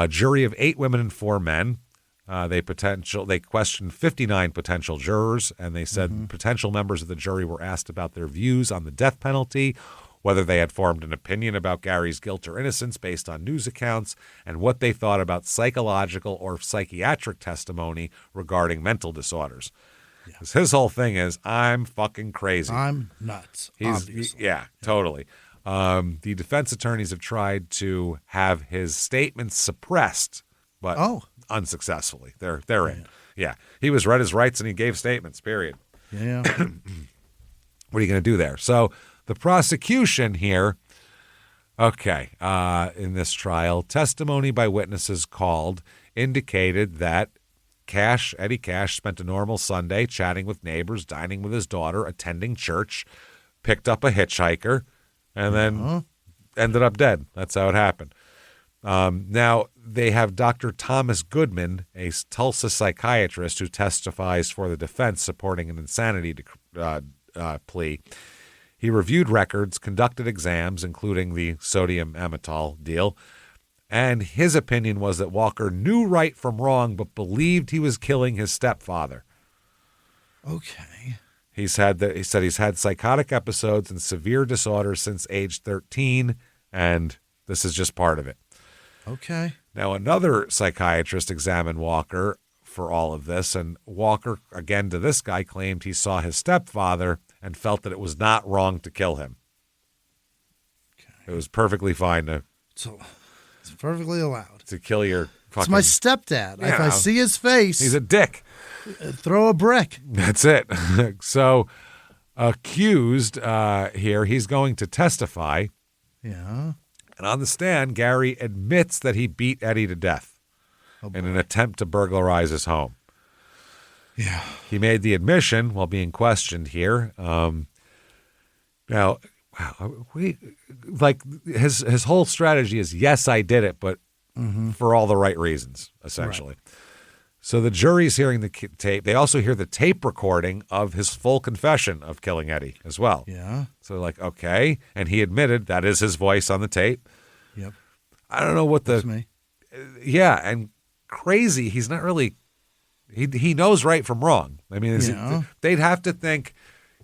Jury of 8 women and 4 men. They questioned 59 potential jurors, and they said potential members of the jury were asked about their views on the death penalty, whether they had formed an opinion about Gary's guilt or innocence based on news accounts, and what they thought about psychological or psychiatric testimony regarding mental disorders. Because his whole thing is, I'm fucking crazy. I'm nuts, obviously. Totally. The defense attorneys have tried to have his statements suppressed, but unsuccessfully. They're in. Yeah. He was read his rights and he gave statements, period. Yeah. What are you going to do there? So the prosecution here, in this trial, testimony by witnesses called indicated that Eddie Cash spent a normal Sunday chatting with neighbors, dining with his daughter, attending church, picked up a hitchhiker, and then ended up dead. That's how it happened. Now, they have Dr. Thomas Goodman, a Tulsa psychiatrist who testifies for the defense supporting an insanity plea. He reviewed records, conducted exams, including the sodium amytal deal, and his opinion was that Walker knew right from wrong but believed he was killing his stepfather. Okay. He said he's had psychotic episodes and severe disorders since age 13, and this is just part of it. Okay. Now, another psychiatrist examined Walker for all of this, and Walker, again to this guy, claimed he saw his stepfather and felt that it was not wrong to kill him. It was perfectly fine So it's perfectly allowed to kill your fucking. It's my stepdad. If I see his face, he's a dick. Throw a brick. That's it. So, accused here, he's going to testify. Yeah. And on the stand, Gary admits that he beat Eddie to death in an attempt to burglarize his home. Yeah. He made the admission while being questioned here. Now, wow, his whole strategy is, yes, I did it, but for all the right reasons, essentially. Right. So the jury's hearing the tape. They also hear the tape recording of his full confession of killing Eddie as well. Yeah. So they're like, okay. And he admitted that is his voice on the tape. Yep. I don't know what That's me. Yeah, and crazy. He's not really. He knows right from wrong. I mean, they'd have to think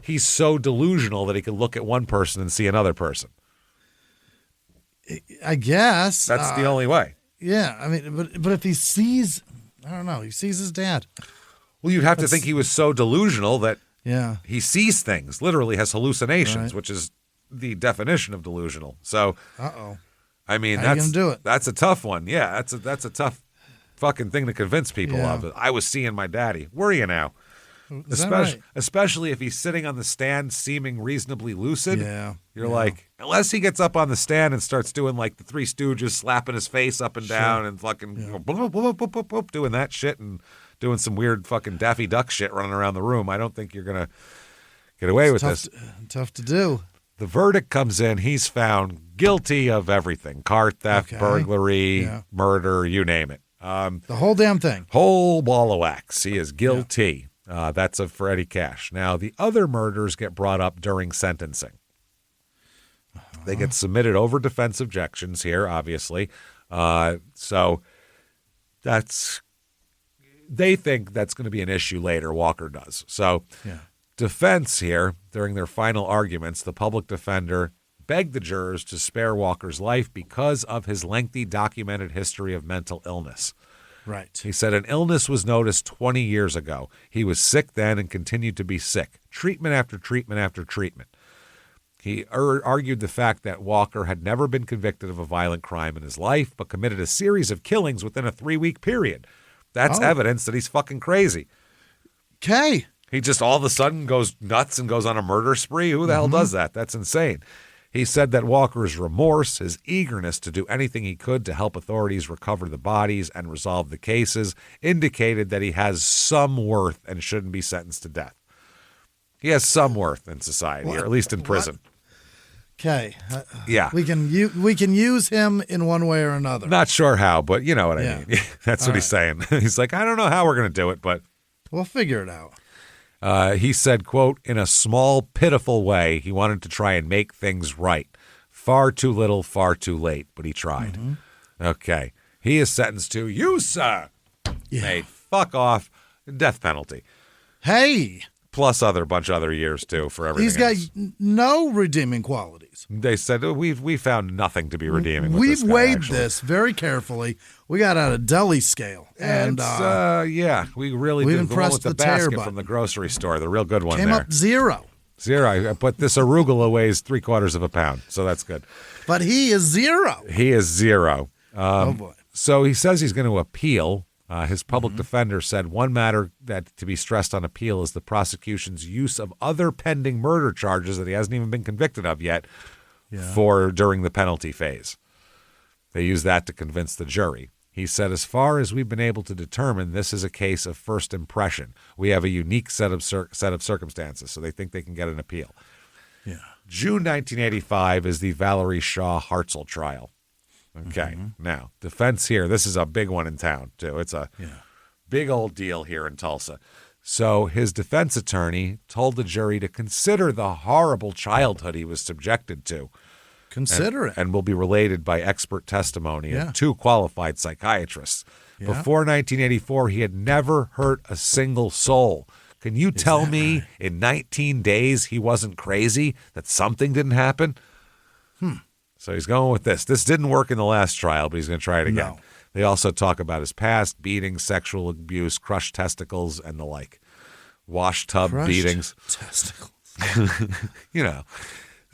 he's so delusional that he could look at one person and see another person. I guess that's the only way. Yeah, I mean, but if he sees. I don't know. He sees his dad. Well, you'd have to think he was so delusional that he sees things, literally has hallucinations, which is the definition of delusional. So, I mean, how you gonna do it? That's a tough one. Yeah, that's a tough fucking thing to convince people of. I was seeing my daddy. Were you now? Especially if he's sitting on the stand seeming reasonably lucid. You're like, unless he gets up on the stand and starts doing like the Three Stooges, slapping his face up and down and fucking doing that shit and doing some weird fucking Daffy Duck shit running around the room. I don't think you're going to get away with this. Tough to do. The verdict comes in. He's found guilty of everything. Car theft, burglary, murder, you name it. The whole damn thing. Whole ball of wax. He is guilty. That's for Eddie Cash. Now, the other murders get brought up during sentencing. They get submitted over defense objections here, obviously. So they think that's going to be an issue later. Walker does. So defense here, during their final arguments, the public defender begged the jurors to spare Walker's life because of his lengthy documented history of mental illness. Right. He said an illness was noticed 20 years ago. He was sick then and continued to be sick. Treatment after treatment after treatment. He argued the fact that Walker had never been convicted of a violent crime in his life, but committed a series of killings within a 3-week period. That's evidence that he's fucking crazy. Okay. He just all of a sudden goes nuts and goes on a murder spree. Who the hell does that? That's insane. He said that Walker's remorse, his eagerness to do anything he could to help authorities recover the bodies and resolve the cases, indicated that he has some worth and shouldn't be sentenced to death. He has some worth in society, or at least in prison. Okay. Yeah. We can use him in one way or another. Not sure how, but you know what I mean. That's what he's saying. He's like, I don't know how we're going to do it, but we'll figure it out. He said, quote, in a small, pitiful way, he wanted to try and make things right. Far too little, far too late, but he tried. Okay. He is sentenced to, you, sir, may fuck off, death penalty. Hey. Plus bunch of other years, too, for everything He's got else. No redeeming qualities. They said, we found nothing to be redeeming with We've this guy, weighed actually. this very carefully. We got out a deli scale. And we really did. The one with the basket from the grocery store, the real good one came there. Up zero. But this arugula weighs 3/4 of a pound, so that's good. But he is zero. He is zero. Oh, boy. So he says he's going to appeal. His public defender said one matter that to be stressed on appeal is the prosecution's use of other pending murder charges that he hasn't even been convicted of yet during the penalty phase. They use that to convince the jury. He said, as far as we've been able to determine, this is a case of first impression. We have a unique set of circumstances, so they think they can get an appeal. Yeah. June 1985 is the Valerie Shaw Hartzell trial. Okay. Now, defense here, this is a big one in town, too. It's a big old deal here in Tulsa. So his defense attorney told the jury to consider the horrible childhood he was subjected to. Consider it. And will be related by expert testimony of 2 qualified psychiatrists. Yeah. Before 1984, he had never hurt a single soul. Can you tell me in 19 days he wasn't crazy, that something didn't happen? So he's going with this. This didn't work in the last trial, but he's going to try it again. No. They also talk about his past, beatings, sexual abuse, crushed testicles, and the like. Wash tub beatings. Testicles. You know.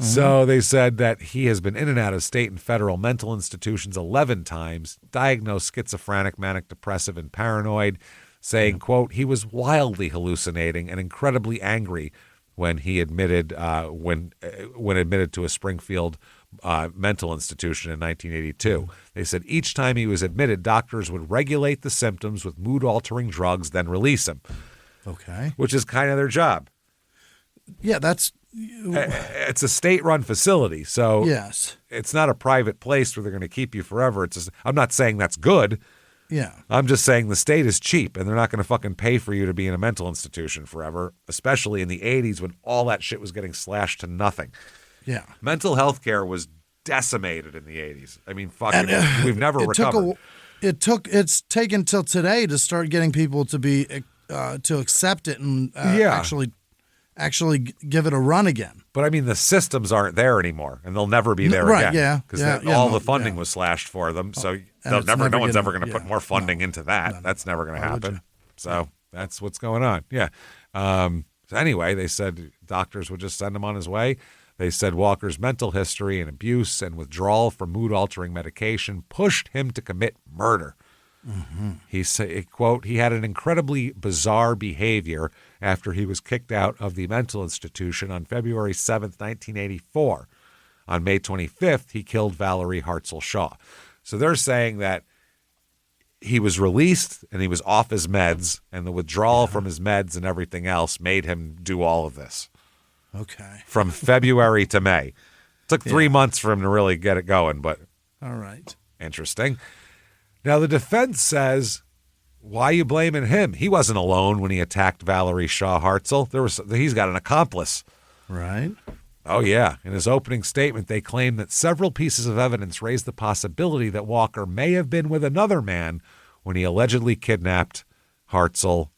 So they said that he has been in and out of state and federal mental institutions 11 times, diagnosed schizophrenic, manic depressive, and paranoid, saying, quote, he was wildly hallucinating and incredibly angry when he admitted when admitted to a Springfield mental institution in 1982. They said each time he was admitted, doctors would regulate the symptoms with mood-altering drugs, then release him. Okay. Which is kind of their job. Yeah, it's a state-run facility, so yes, it's not a private place where they're going to keep you forever. I'm not saying that's good. Yeah. I'm just saying the state is cheap, and they're not going to fucking pay for you to be in a mental institution forever, especially in the 80s when all that shit was getting slashed to nothing. Yeah. Mental health care was decimated in the 80s. I mean, fucking, we've never recovered. It's taken till today to start getting people to be to accept it and actually give it a run again. But I mean, the systems aren't there anymore, and they'll never be there right, again. Yeah, because all the funding was slashed for them. So no one's ever going to put more funding into that. No, that's never going to happen. So that's what's going on. Yeah. So anyway, they said doctors would just send him on his way. They said Walker's mental history and abuse and withdrawal from mood-altering medication pushed him to commit murder. Mm-hmm. He said, quote, he had an incredibly bizarre behavior after he was kicked out of the mental institution on February 7th, 1984. On May 25th, he killed Valerie Hartzell Shaw. So they're saying that he was released and he was off his meds, and the withdrawal from his meds and everything else made him do all of this. Okay. From February to May. It took 3 months for him to really get it going, but all right. Interesting. Now, the defense says, why are you blaming him? He wasn't alone when he attacked Valerie Shaw Hartzell. He's got an accomplice. Right. Oh, yeah. In his opening statement, they claim that several pieces of evidence raised the possibility that Walker may have been with another man when he allegedly kidnapped Hartzell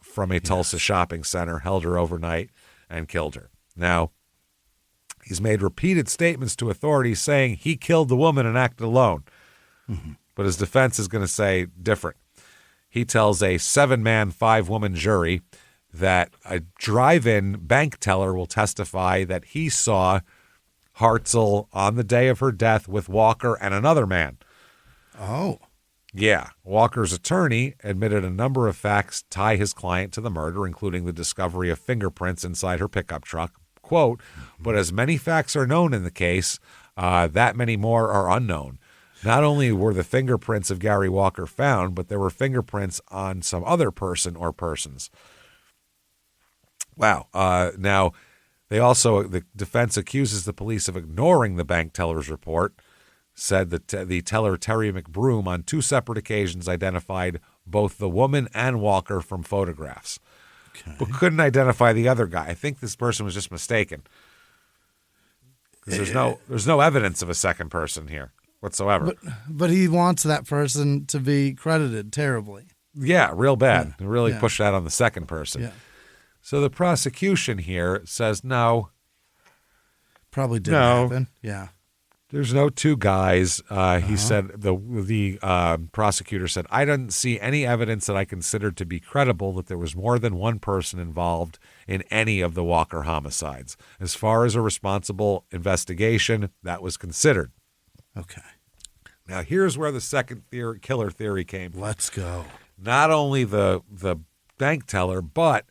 from a Tulsa shopping center, held her overnight, and killed her. Now, he's made repeated statements to authorities saying he killed the woman and acted alone. Mm-hmm. But his defense is going to say different. He tells a 7-man, 5-woman jury that a drive-in bank teller will testify that he saw Hartzell on the day of her death with Walker and another man. Oh. Yeah. Walker's attorney admitted a number of facts tie his client to the murder, including the discovery of fingerprints inside her pickup truck. Quote, but as many facts are known in the case, that many more are unknown. Not only were the fingerprints of Gary Walker found, but there were fingerprints on some other person or persons. Wow. Now, the defense accuses the police of ignoring the bank teller's report, said that the teller, Terry McBroom, on 2 separate occasions identified both the woman and Walker from photographs, but couldn't identify the other guy. I think this person was just mistaken because there's no evidence of a second person here whatsoever. But he wants that person to be credited terribly. Yeah, real bad. Yeah. Really push that on the second person. Yeah. So the prosecution here says no. Probably didn't happen. Yeah. There's no 2 guys. He said the prosecutor said, I didn't see any evidence that I considered to be credible that there was more than one person involved in any of the Walker homicides. As far as a responsible investigation, that was considered. Okay. Now, here's where the second killer theory came from. Let's go. Not only the bank teller, but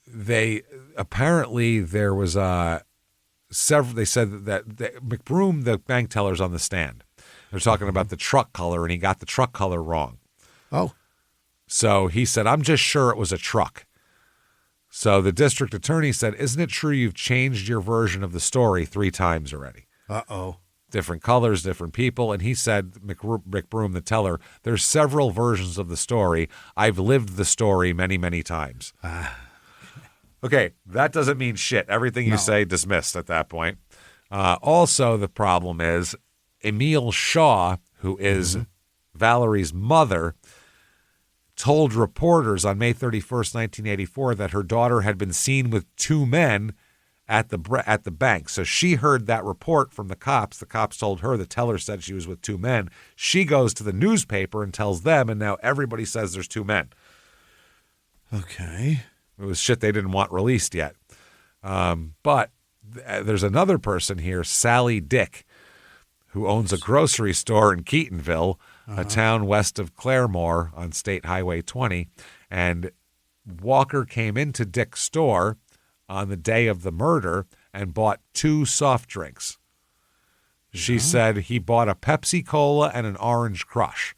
they apparently there was several. They said that McBroom, the bank teller's on the stand. They're talking about the truck color, and he got the truck color wrong. Oh. So he said, I'm just sure it was a truck. So the district attorney said, isn't it true you've changed your version of the story 3 times already? Uh-oh. Different colors, different people. And he said, McBroom, the teller, there's several versions of the story. I've lived the story many, many times. Okay, that doesn't mean shit. Everything you say, dismissed at that point. Also, the problem is Emil Shaw, who is Valerie's mother, told reporters on May 31st, 1984, that her daughter had been seen with 2 men at the bank. So she heard that report from the cops. The cops told her, the teller said she was with 2 men. She goes to the newspaper and tells them, and now everybody says there's 2 men. Okay. It was shit they didn't want released yet. But there's another person here, Sally Dick, who owns a grocery store in Keatonville, a town west of Claremore on State Highway 20. And Walker came into Dick's store on the day of the murder and bought 2 soft drinks. She said he bought a Pepsi Cola and an Orange Crush.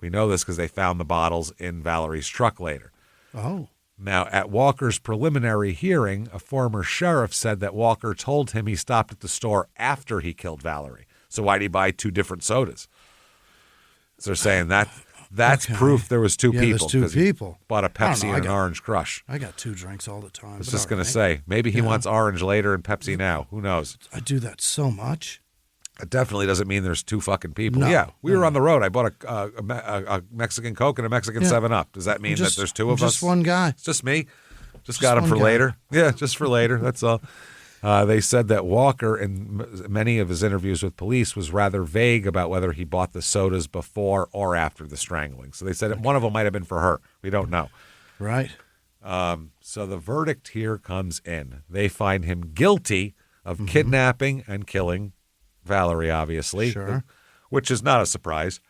We know this because they found the bottles in Valerie's truck later. Oh. Now, at Walker's preliminary hearing, a former sheriff said that Walker told him he stopped at the store after he killed Valerie. So why'd he buy 2 different sodas? So they're saying that's proof there was 2 people. There's 2 people. Bought a Pepsi and an Orange Crush. I got 2 drinks all the time. I was just going to say, maybe he wants orange later and Pepsi now. Who knows? I do that so much. It definitely doesn't mean there's 2 fucking people. No, we were on the road. I bought a Mexican Coke and a Mexican 7-Up. Does that mean that there's 2 of us? Just one guy. It's just me. Just got them for later. Yeah, just for later. That's all. They said that Walker, in many of his interviews with police, was rather vague about whether he bought the sodas before or after the strangling. So they said one of them might have been for her. We don't know. Right. So the verdict here comes in. They find him guilty of kidnapping and killing Valerie, obviously, which is not a surprise,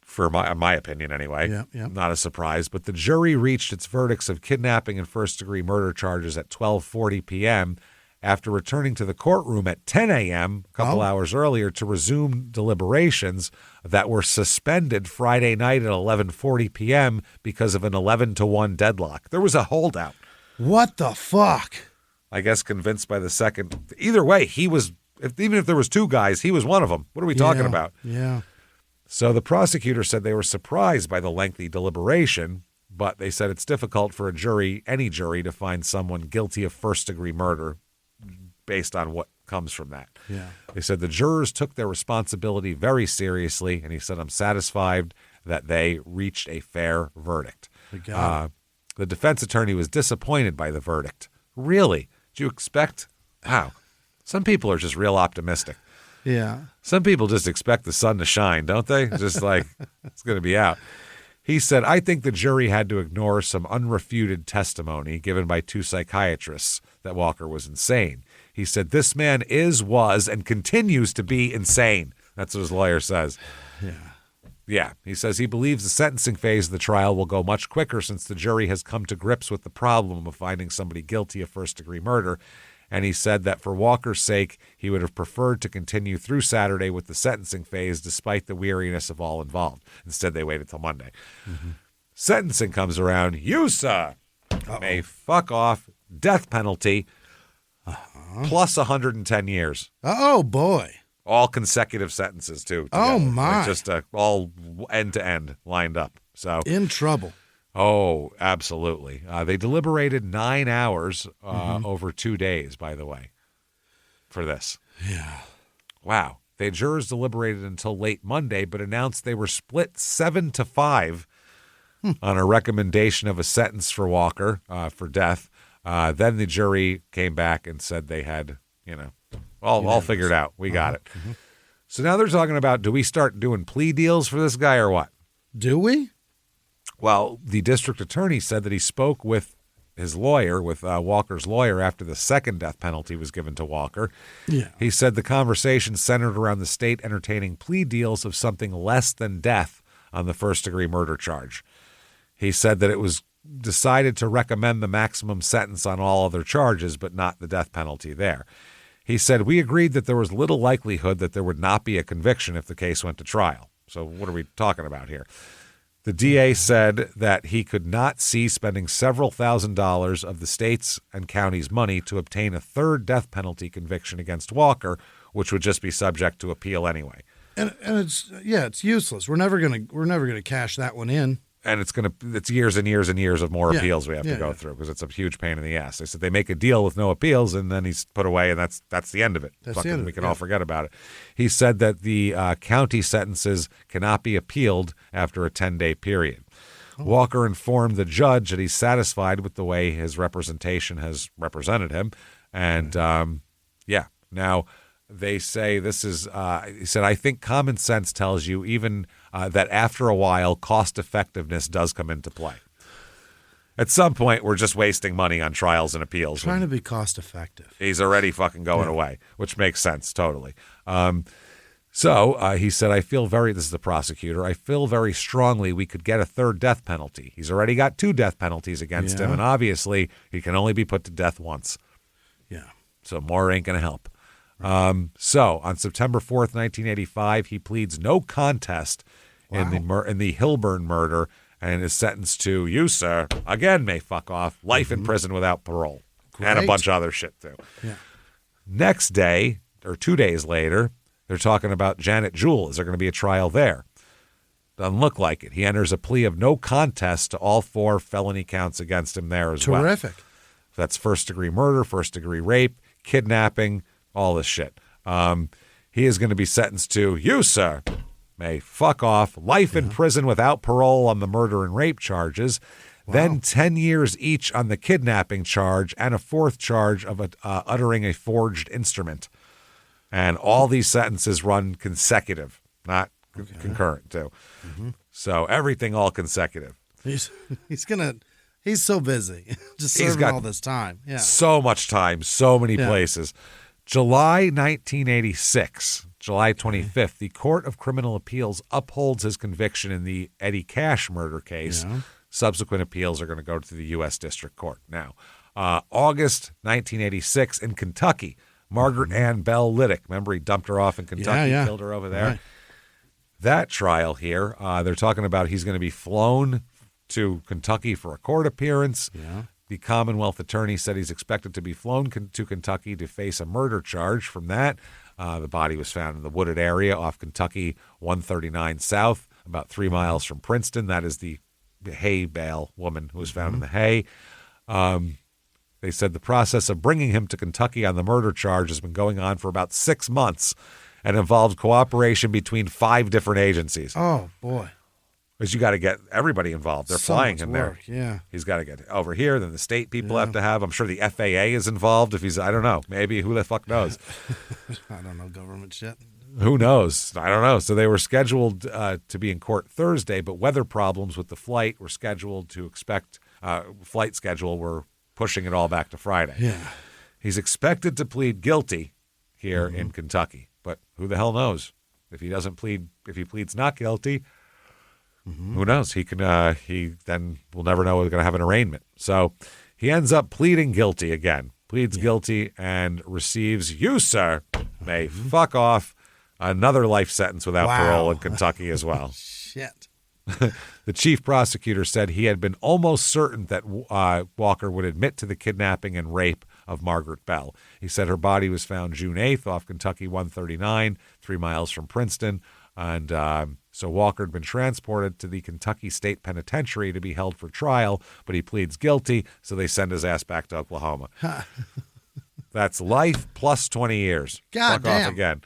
for my opinion anyway. Yeah. Not a surprise. But the jury reached its verdicts of kidnapping and first-degree murder charges at 12:40 p.m. after returning to the courtroom at 10 a.m. a couple hours earlier to resume deliberations that were suspended Friday night at 11:40 p.m. because of an 11-1 deadlock. There was a holdout. What the fuck? I guess convinced by the second. Either way, he was. Even if there was 2 guys, he was one of them. What are we talking about? Yeah. So the prosecutor said they were surprised by the lengthy deliberation, but they said it's difficult for any jury, to find someone guilty of first-degree murder based on what comes from that. Yeah. They said the jurors took their responsibility very seriously, and he said, I'm satisfied that they reached a fair verdict. The defense attorney was disappointed by the verdict. Really? Did you expect? How? Some people are just real optimistic. Yeah. Some people just expect the sun to shine, don't they? Just like, it's going to be out. He said, I think the jury had to ignore some unrefuted testimony given by 2 psychiatrists that Walker was insane. He said, this man was, and continues to be insane. That's what his lawyer says. Yeah. He says he believes the sentencing phase of the trial will go much quicker since the jury has come to grips with the problem of finding somebody guilty of first-degree murder. And he said that for Walker's sake, he would have preferred to continue through Saturday with the sentencing phase despite the weariness of all involved. Instead, they waited till Monday. Sentencing comes around. You, sir, may fuck off. Death penalty plus 110 years. Oh, boy. All consecutive sentences, too. Together. Oh, my. Like just all end-to-end lined up. So in trouble. Oh, absolutely. They deliberated 9 hours over 2 days, by the way, for this. Yeah. Wow. The jurors deliberated until late Monday, but announced they were split 7-5 on a recommendation of a sentence for Walker for death. Then the jury came back and said they had, all figured out. We got it. So now they're talking about, do we start doing plea deals for this guy or what? Do we? Well, the district attorney said that he spoke with his lawyer, with Walker's lawyer, after the second death penalty was given to Walker. Yeah. He said the conversation centered around the state entertaining plea deals of something less than death on the first-degree murder charge. He said that it was decided to recommend the maximum sentence on all other charges, but not the death penalty there. He said, we agreed that there was little likelihood that there would not be a conviction if the case went to trial. So what are we talking about here? The DA said that he could not see spending several $1,000s of the state's and county's money to obtain a third death penalty conviction against Walker, which would just be subject to appeal anyway. And it's useless. We're never gonna cash that one in. And it's years and years and years of more appeals we have to go through because it's a huge pain in the ass. They said they make a deal with no appeals and then he's put away and that's the end of it. We can all forget about it. He said that the county sentences cannot be appealed after a 10-day period. Walker informed the judge that he's satisfied with the way his representation has represented him. And now they say this is, he said, I think common sense tells you even that after a while, cost effectiveness does come into play. At some point, we're just wasting money on trials and appeals. Trying to be cost effective. He's already fucking going away, which makes sense totally. So he said, this is the prosecutor, I feel very strongly we could get a third death penalty. He's already got 2 death penalties against him, and obviously he can only be put to death once. Yeah. So more ain't going to help. So on September 4th, 1985, he pleads no contest in the Hilburn murder and is sentenced to, you, sir, again may fuck off, life in prison without parole. Great. And a bunch of other shit, too. Yeah. Next day, or 2 days later, they're talking about Janet Jewell. Is there going to be a trial there? Doesn't look like it. He enters a plea of no contest to all 4 felony counts against him there as well. Terrific. That's first-degree murder, first-degree rape, kidnapping, all this shit. He is going to be sentenced to, you, sir, may fuck off, life in prison without parole on the murder and rape charges, then 10 years each on the kidnapping charge, and a 4th charge of uttering a forged instrument. And all these sentences run consecutive, not concurrent, too. Mm-hmm. So everything all consecutive. He's so busy, just serving all this time. Yeah, so much time, so many places. July 1986, July 25th, the Court of Criminal Appeals upholds his conviction in the Eddie Cash murder case. Yeah. Subsequent appeals are going to go to the U.S. District Court. Now, August 1986 in Kentucky, Margaret Ann Bell Liddick. Remember, he dumped her off in Kentucky, killed her over there. Right. That trial here, they're talking about he's going to be flown to Kentucky for a court appearance. Yeah. The Commonwealth attorney said he's expected to be flown to Kentucky to face a murder charge from that. The body was found in the wooded area off Kentucky 139 South, about 3 miles from Princeton. That is the hay bale woman who was found in the hay. They said the process of bringing him to Kentucky on the murder charge has been going on for about 6 months and involved cooperation between 5 different agencies. Oh, boy. Because you got to get everybody involved. They're flying him there. Yeah. He's got to get over here. Then the state people have to have. I'm sure the FAA is involved. If he's, I don't know. Maybe who the fuck knows? I don't know government shit. Who knows? I don't know. So they were scheduled to be in court Thursday, but weather problems with the flight were scheduled to flight schedule were pushing it all back to Friday. Yeah. He's expected to plead guilty here in Kentucky, but who the hell knows? If he pleads not guilty, who knows? He can. He then will never know we're going to have an arraignment. So he ends up pleading guilty again. Pleads guilty and receives, you, sir, may fuck off, another life sentence without parole in Kentucky as well. Shit. The chief prosecutor said he had been almost certain that Walker would admit to the kidnapping and rape of Margaret Bell. He said her body was found June 8th off Kentucky 139, 3 miles from Princeton. And so Walker had been transported to the Kentucky State Penitentiary to be held for trial, but he pleads guilty, so they send his ass back to Oklahoma. That's life plus 20 years. God damn. Off again.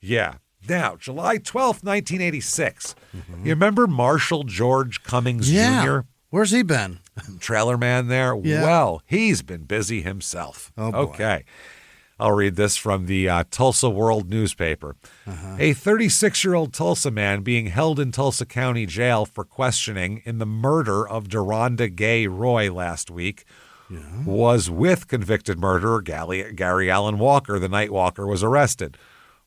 Yeah. Now, July 12th, 1986. You remember Marshall George Cummings Jr.? Where's he been? Trailer man there? Yeah. Well, he's been busy himself. Oh, boy. Okay. I'll read this from the Tulsa World newspaper. A 36-year-old Tulsa man being held in Tulsa County Jail for questioning in the murder of Deronda Gay Roy last week was with convicted murderer Gary Allen Walker the night Walker was arrested.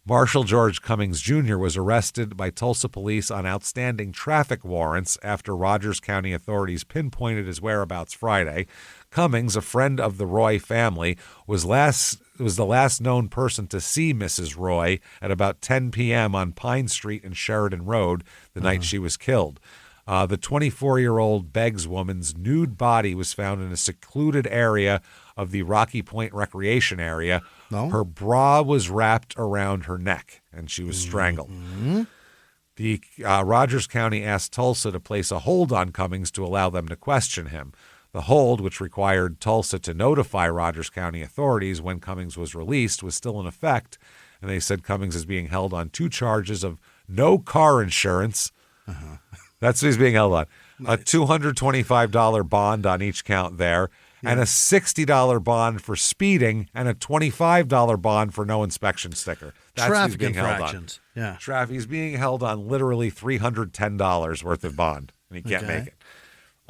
Marshall George Cummings Jr. was arrested by Tulsa police on outstanding traffic warrants after Rogers County authorities pinpointed his whereabouts Friday. Cummings, a friend of the Roy family, was the last known person to see Mrs. Roy at about 10 p.m. on Pine Street and Sheridan Road the night she was killed. The 24-year-old Beggs woman's nude body was found in a secluded area of the Rocky Point Recreation Area. Her bra was wrapped around her neck, and she was strangled. The Rogers County asked Tulsa to place a hold on Cummings to allow them to question him. The hold, which required Tulsa to notify Rogers County authorities when Cummings was released, was still in effect, and they said Cummings is being held on 2 charges of no car insurance. That's what he's being held on. Nice. A $225 bond on each count there, and a $60 bond for speeding, and a $25 bond for no inspection sticker. That's traffic what he's being infractions. Held on. He's being held on literally $310 worth of bond, and he can't make it.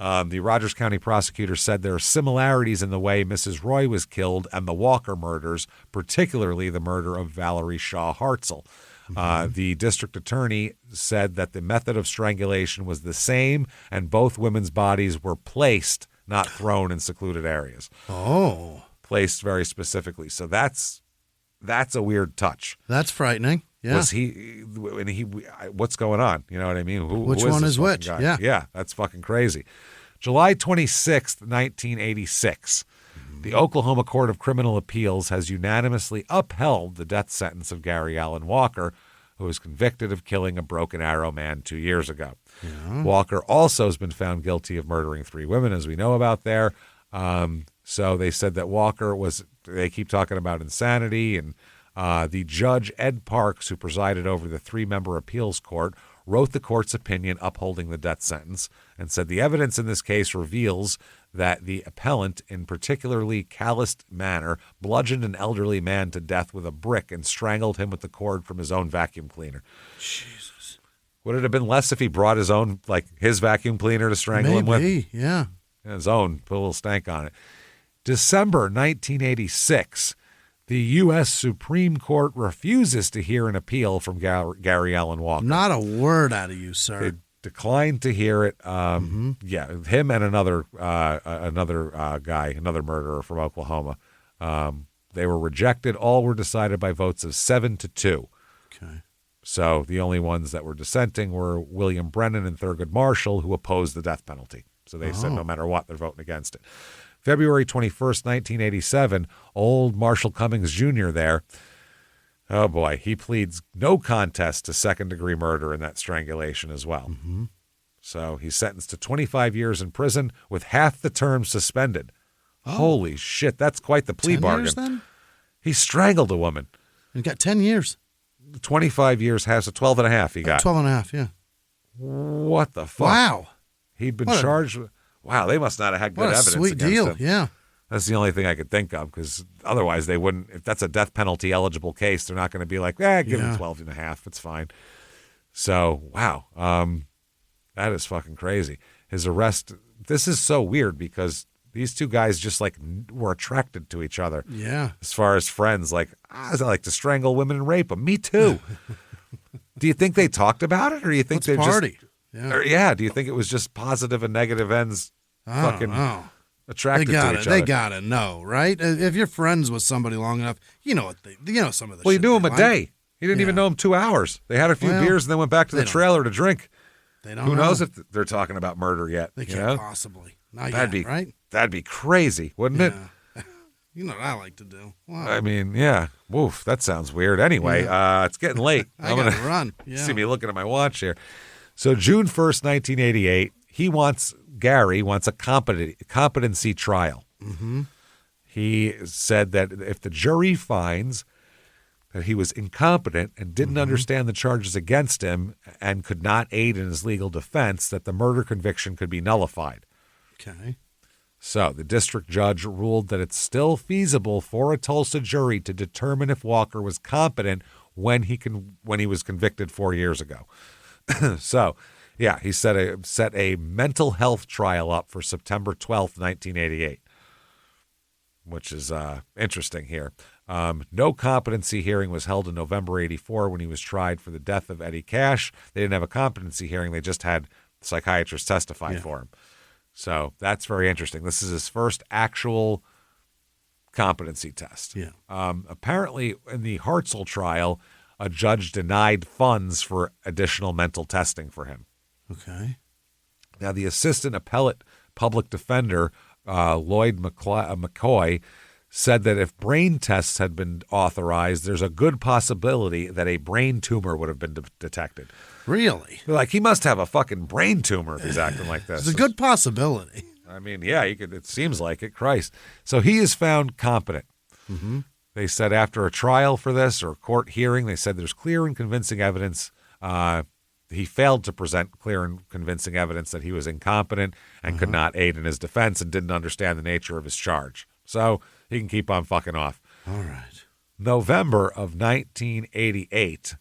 The Rogers County prosecutor said there are similarities in the way Mrs. Roy was killed and the Walker murders, particularly the murder of Valerie Shaw Hartzell. The district attorney said that the method of strangulation was the same and both women's bodies were placed, not thrown in secluded areas. Oh. Placed very specifically. So that's a weird touch. That's frightening. Yeah. Was he what's going on? You know what I mean? Which one is which? Guy? Yeah. Yeah, that's fucking crazy. July 26th, 1986. The Oklahoma Court of Criminal Appeals has unanimously upheld the death sentence of Gary Allen Walker, who was convicted of killing a Broken Arrow man 2 years ago. Yeah. Walker also has been found guilty of murdering 3 women, as we know about there. So they said that Walker they keep talking about insanity, and the judge, Ed Parks, who presided over the 3-member appeals court, wrote the court's opinion upholding the death sentence and said the evidence in this case reveals that the appellant, in particularly calloused manner, bludgeoned an elderly man to death with a brick and strangled him with the cord from his own vacuum cleaner. Jesus. Would it have been less if he brought his vacuum cleaner to strangle him with? Maybe, yeah. His own, put a little stank on it. December 1986, the U.S. Supreme Court refuses to hear an appeal from Gary Allen Walker. Not a word out of you, sir. They declined to hear it. Yeah, him and another guy, another murderer from Oklahoma. They were rejected. All were decided by votes of 7-2. Okay. So the only ones that were dissenting were William Brennan and Thurgood Marshall, who opposed the death penalty. So they said no matter what, they're voting against it. February 21st, 1987, old Marshall Cummings Jr. there, oh boy, he pleads no contest to second-degree murder in that strangulation as well. Mm-hmm. So he's sentenced to 25 years in prison with half the term suspended. Oh. Holy shit, that's quite the plea 10 bargain. Years, then? He strangled a woman. And got 10 years. 25 years, has a 12 and a half he got. 12 and a half, yeah. What the fuck? Wow. He'd been charged with... Wow, they must not have had good evidence sweet against deal, him. yeah. That's the only thing I could think of, because otherwise they wouldn't, if that's a death penalty eligible case, they're not going to be like, give him 12 and a half, it's fine. So, wow, that is fucking crazy. His arrest, this is so weird because these two guys just were attracted to each other. Yeah. As far as friends, I like to strangle women and rape them. Me too. Do you think they talked about it, or do you think they party? Yeah. Do you think it was just positive and negative ends fucking attracted to each other? They gotta know, right? If you're friends with somebody long enough, you know some of the Well, you shit knew him a like. day. He didn't even know him 2 hours. They had a few beers and then went back to the trailer to drink. They don't Who knows if they're talking about murder yet? They can't possibly. Not that'd yet, be right? That'd be crazy, wouldn't it? You know what I like to do. Wow. I mean, yeah. Woof, that sounds weird. Anyway, it's getting late. I'm going to run. Yeah. See me looking at my watch here. So June 1st, 1988, Gary wants a competency trial. Mm-hmm. He said that if the jury finds that he was incompetent and didn't understand the charges against him and could not aid in his legal defense, that the murder conviction could be nullified. Okay. So the district judge ruled that it's still feasible for a Tulsa jury to determine if Walker was competent when he was convicted 4 years ago. So, yeah, he set a mental health trial up for September 12th, 1988, which is interesting here. No competency hearing was held in November 84 when he was tried for the death of Eddie Cash. They didn't have a competency hearing. They just had psychiatrists testify for him. So that's very interesting. This is his first actual competency test. Yeah. Apparently, in the Hartzell trial, a judge denied funds for additional mental testing for him. Okay. Now, the assistant appellate public defender, Lloyd McCoy, said that if brain tests had been authorized, there's a good possibility that a brain tumor would have been detected. Really? They're like, he must have a fucking brain tumor if he's acting like this. It's a good possibility. I mean, yeah, it seems like it. Christ. So he is found competent. Mm-hmm. They said after a trial for this or a court hearing, they said there's clear and convincing evidence. He failed to present clear and convincing evidence that he was incompetent and could not aid in his defense and didn't understand the nature of his charge. So he can keep on fucking off. All right. November of 1988,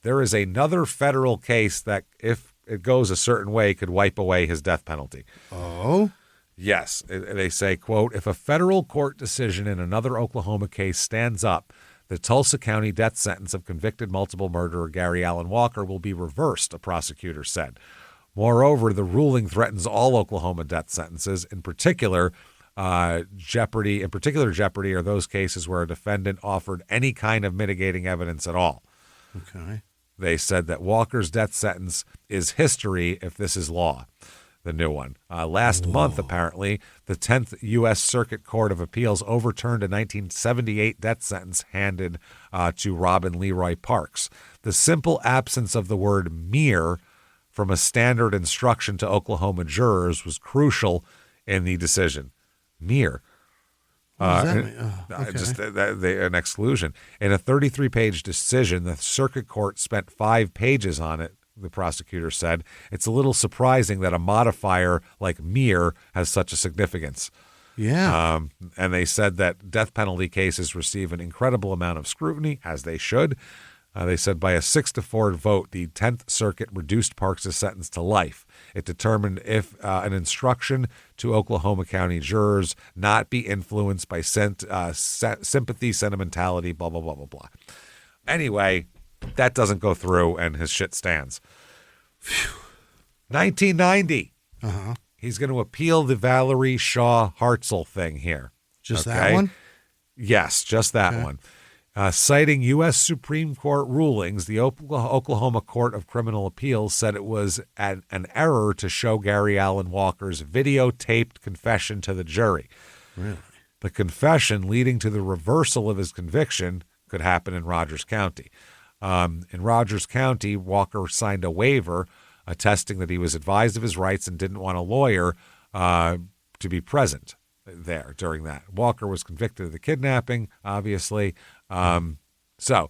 there is another federal case that, if it goes a certain way could wipe away his death penalty. Oh? Yes. They say, quote, if a federal court decision in another Oklahoma case stands up, the Tulsa County death sentence of convicted multiple murderer Gary Allen Walker will be reversed, a prosecutor said. Moreover, the ruling threatens all Oklahoma death sentences. In particular, jeopardy are those cases where a defendant offered any kind of mitigating evidence at all. Okay. They said that Walker's death sentence is history if this is law, the new one. Last month, apparently, the 10th U.S. Circuit Court of Appeals overturned a 1978 death sentence handed to Robin Leroy Parks. The simple absence of the word mere from a standard instruction to Oklahoma jurors was crucial in the decision. Mere. Just an exclusion. In a 33-page decision, the circuit court spent 5 pages on it, the prosecutor said. It's a little surprising that a modifier like mere has such a significance. Yeah. And they said that death penalty cases receive an incredible amount of scrutiny, as they should. They said by a 6-4 vote, the 10th Circuit reduced Parks' sentence to life. It determined if an instruction to Oklahoma County jurors not be influenced by sympathy, sentimentality, blah, blah, blah, blah, blah. Anyway, that doesn't go through, and his shit stands. 1990. Uh-huh. He's going to appeal the Valerie Shaw Hartzell thing here. Just that one? Yes, just that one. Citing U.S. Supreme Court rulings, the Oklahoma Court of Criminal Appeals said it was an error to show Gary Allen Walker's videotaped confession to the jury. Really? The confession leading to the reversal of his conviction could happen in Rogers County. In Rogers County, Walker signed a waiver attesting that he was advised of his rights and didn't want a lawyer to be present there during that. Walker was convicted of the kidnapping, obviously. So,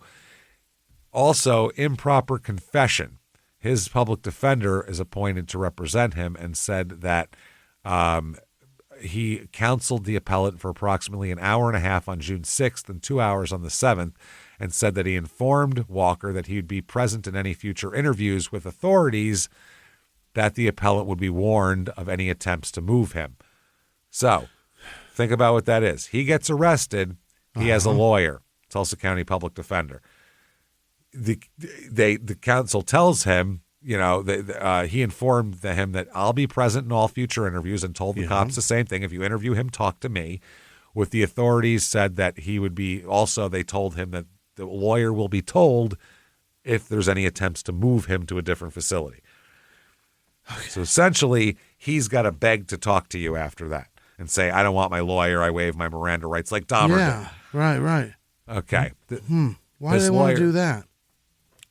also improper confession. His public defender is appointed to represent him and said that he counseled the appellant for approximately an hour and a half on June 6th and 2 hours on the 7th, and said that he informed Walker that he would be present in any future interviews with authorities, that the appellant would be warned of any attempts to move him. So, think about what that is. He gets arrested. He has a lawyer, Tulsa County public defender. The counsel tells him, he informed him that I'll be present in all future interviews, and told the cops the same thing. If you interview him, talk to me. With the authorities said that he would be, also they told him that the lawyer will be told if there's any attempts to move him to a different facility. Okay. So essentially, he's got to beg to talk to you after that and say, I don't want my lawyer. I waive my Miranda rights, like Dahmer did. Right. Okay. Why do they want to do that?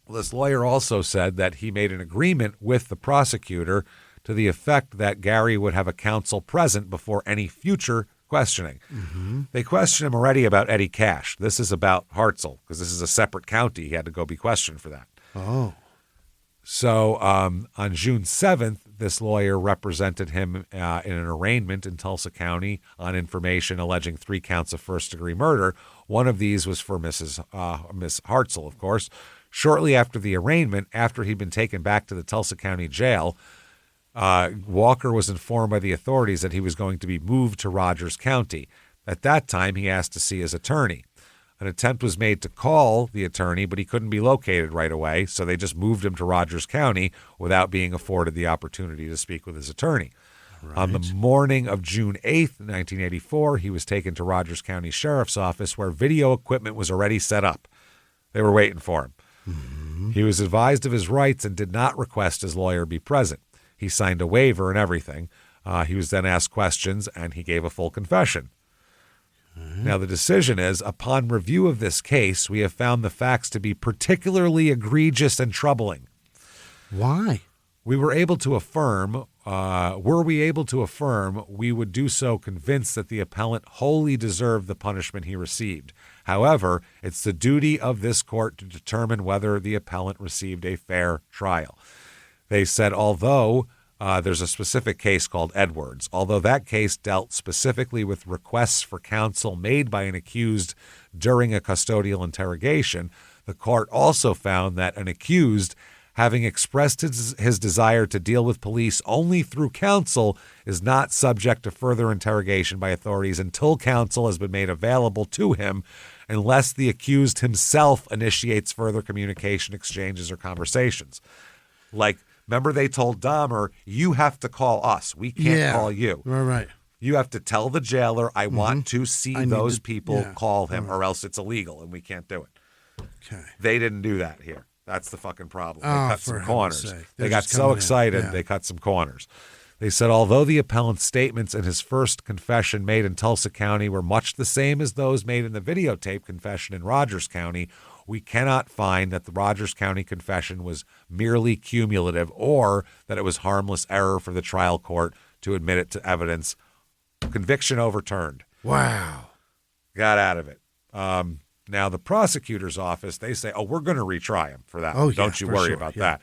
Well, this lawyer also said that he made an agreement with the prosecutor to the effect that Gary would have a counsel present before any future questioning. Mm-hmm. They questioned him already about Eddie Cash. This is about Hartzell, because this is a separate county. He had to go be questioned for that. Oh. So on June 7th, this lawyer represented him in an arraignment in Tulsa County on information alleging 3 counts of first-degree murder. One of these was for Miss Hartzell, of course. Shortly after the arraignment, after he'd been taken back to the Tulsa County Jail, Walker was informed by the authorities that he was going to be moved to Rogers County. At that time, he asked to see his attorney. An attempt was made to call the attorney, but he couldn't be located right away, so they just moved him to Rogers County without being afforded the opportunity to speak with his attorney. Right. On the morning of June 8th, 1984, he was taken to Rogers County Sheriff's Office, where video equipment was already set up. They were waiting for him. Mm-hmm. He was advised of his rights and did not request his lawyer be present. He signed a waiver and everything. He was then asked questions, and he gave a full confession. Mm-hmm. Now, the decision is, upon review of this case, we have found the facts to be particularly egregious and troubling. Why? We were able to affirm, we would do so convinced that the appellant wholly deserved the punishment he received. However, it's the duty of this court to determine whether the appellant received a fair trial. They said, although there's a specific case called Edwards, although that case dealt specifically with requests for counsel made by an accused during a custodial interrogation, the court also found that an accused having expressed his desire to deal with police only through counsel, is not subject to further interrogation by authorities until counsel has been made available to him, unless the accused himself initiates further communication, exchanges, or conversations. Like, remember they told Dahmer, you have to call us. We can't call you. Right. You have to tell the jailer, I want to see those people call him, or else it's illegal and we can't do it. Okay. They didn't do that here. That's the fucking problem. Oh, they cut some corners. They got so excited, they cut some corners. They said, although the appellant's statements in his first confession made in Tulsa County were much the same as those made in the videotape confession in Rogers County, we cannot find that the Rogers County confession was merely cumulative or that it was harmless error for the trial court to admit it to evidence. Conviction overturned. Wow. Got out of it. Now, the prosecutor's office, they say, we're going to retry him for that. Don't you worry about that.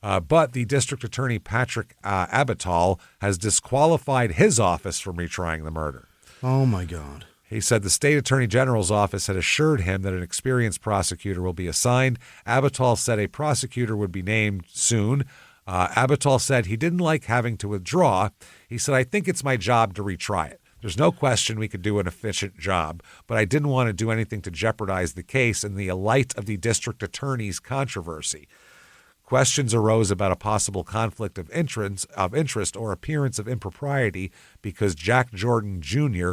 But the district attorney, Patrick Abital, has disqualified his office from retrying the murder. Oh, my God. He said the state attorney general's office had assured him that an experienced prosecutor will be assigned. Abital said a prosecutor would be named soon. Abital said he didn't like having to withdraw. He said, I think it's my job to retry it. There's no question we could do an efficient job, but I didn't want to do anything to jeopardize the case in the light of the district attorney's controversy. Questions arose about a possible conflict of interest or appearance of impropriety because Jack Gordon Jr.,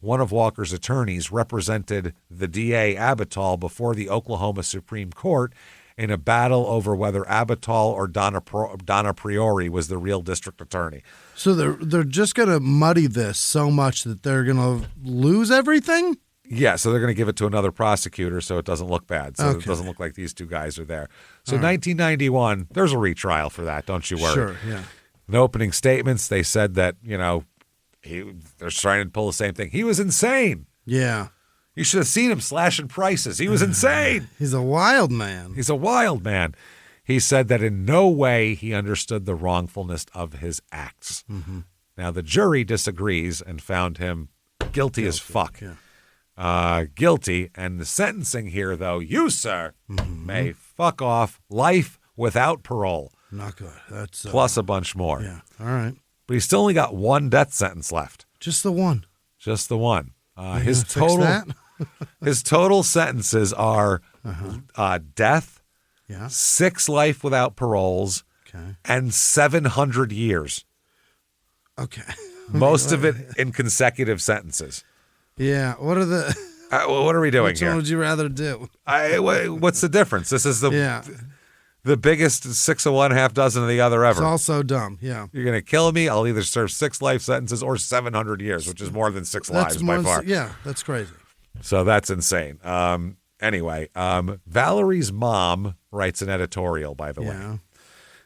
one of Walker's attorneys, represented the DA Abital before the Oklahoma Supreme Court in a battle over whether Abital or Donna Priori was the real district attorney. So they're just going to muddy this so much that they're going to lose everything? Yeah, so they're going to give it to another prosecutor so it doesn't look bad, so it doesn't look like these two guys are there. So 1991, there's a retrial for that, don't you worry. Sure, yeah. In opening statements, they said that, they're trying to pull the same thing. He was insane. Yeah. You should have seen him slashing prices. He was insane. He's a wild man. He's a wild man. He said that in no way he understood the wrongfulness of his acts. Mm-hmm. Now, the jury disagrees and found him guilty as fuck. Yeah. Guilty. And the sentencing here, though, you, sir, may fuck off life without parole. Not good. That's plus a bunch more. Yeah. All right. But he's still only got one death sentence left. Just the one. Just the one. His total sentences are death, 6 life without paroles, and 700 years. Okay. Most of it in consecutive sentences. Yeah. What are the? What are we doing here? Which one would you rather do? What's the difference? This is the biggest 6 of one, half dozen of the other ever. It's all so dumb. Yeah. You're going to kill me. I'll either serve 6 life sentences or 700 years, which is more than 6 lives by far. Yeah, that's crazy. So that's insane. Anyway, Valerie's mom writes an editorial, by the way.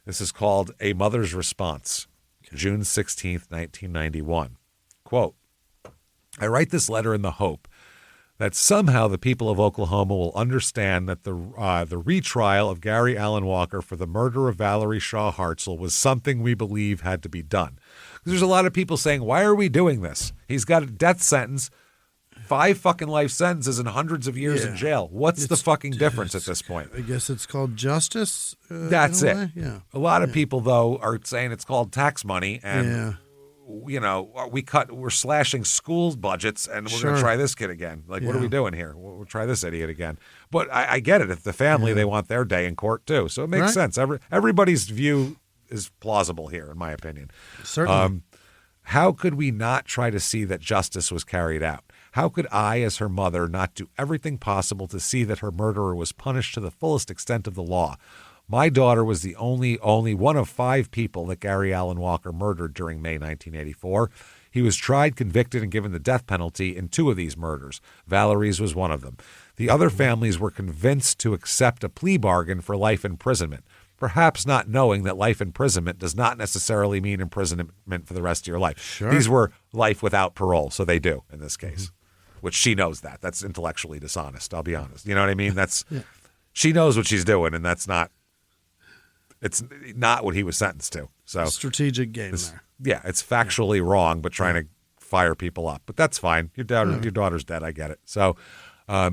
This is called A Mother's Response, June 16th, 1991. Quote, I write this letter in the hope that somehow the people of Oklahoma will understand that the retrial of Gary Allen Walker for the murder of Valerie Shaw Hartzell was something we believe had to be done. There's a lot of people saying, why are we doing this? He's got a death sentence, 5 fucking life sentences, and hundreds of years in jail. What's the fucking difference at this point? I guess it's called justice. That's it. Yeah. A lot of people, though, are saying it's called tax money, and we're slashing school budgets, and we're going to try this kid again. Like, what are we doing here? We'll try this idiot again. But I get it. If the family, they want their day in court too, so it makes sense. Everybody's view is plausible here, in my opinion. Certainly. How could we not try to see that justice was carried out? How could I, as her mother, not do everything possible to see that her murderer was punished to the fullest extent of the law? My daughter was the only one of 5 people that Gary Allen Walker murdered during May 1984. He was tried, convicted, and given the death penalty in 2 of these murders. Valerie's was one of them. The other families were convinced to accept a plea bargain for life imprisonment, perhaps not knowing that life imprisonment does not necessarily mean imprisonment for the rest of your life. Sure. These were life without parole, so they do in this case, which she knows that. That's intellectually dishonest, I'll be honest. You know what I mean? She knows what she's doing, and that's not... It's not what he was sentenced to. So strategic game there. Yeah, it's factually wrong, but trying to fire people up. But that's fine. Your daughter's dead. I get it. So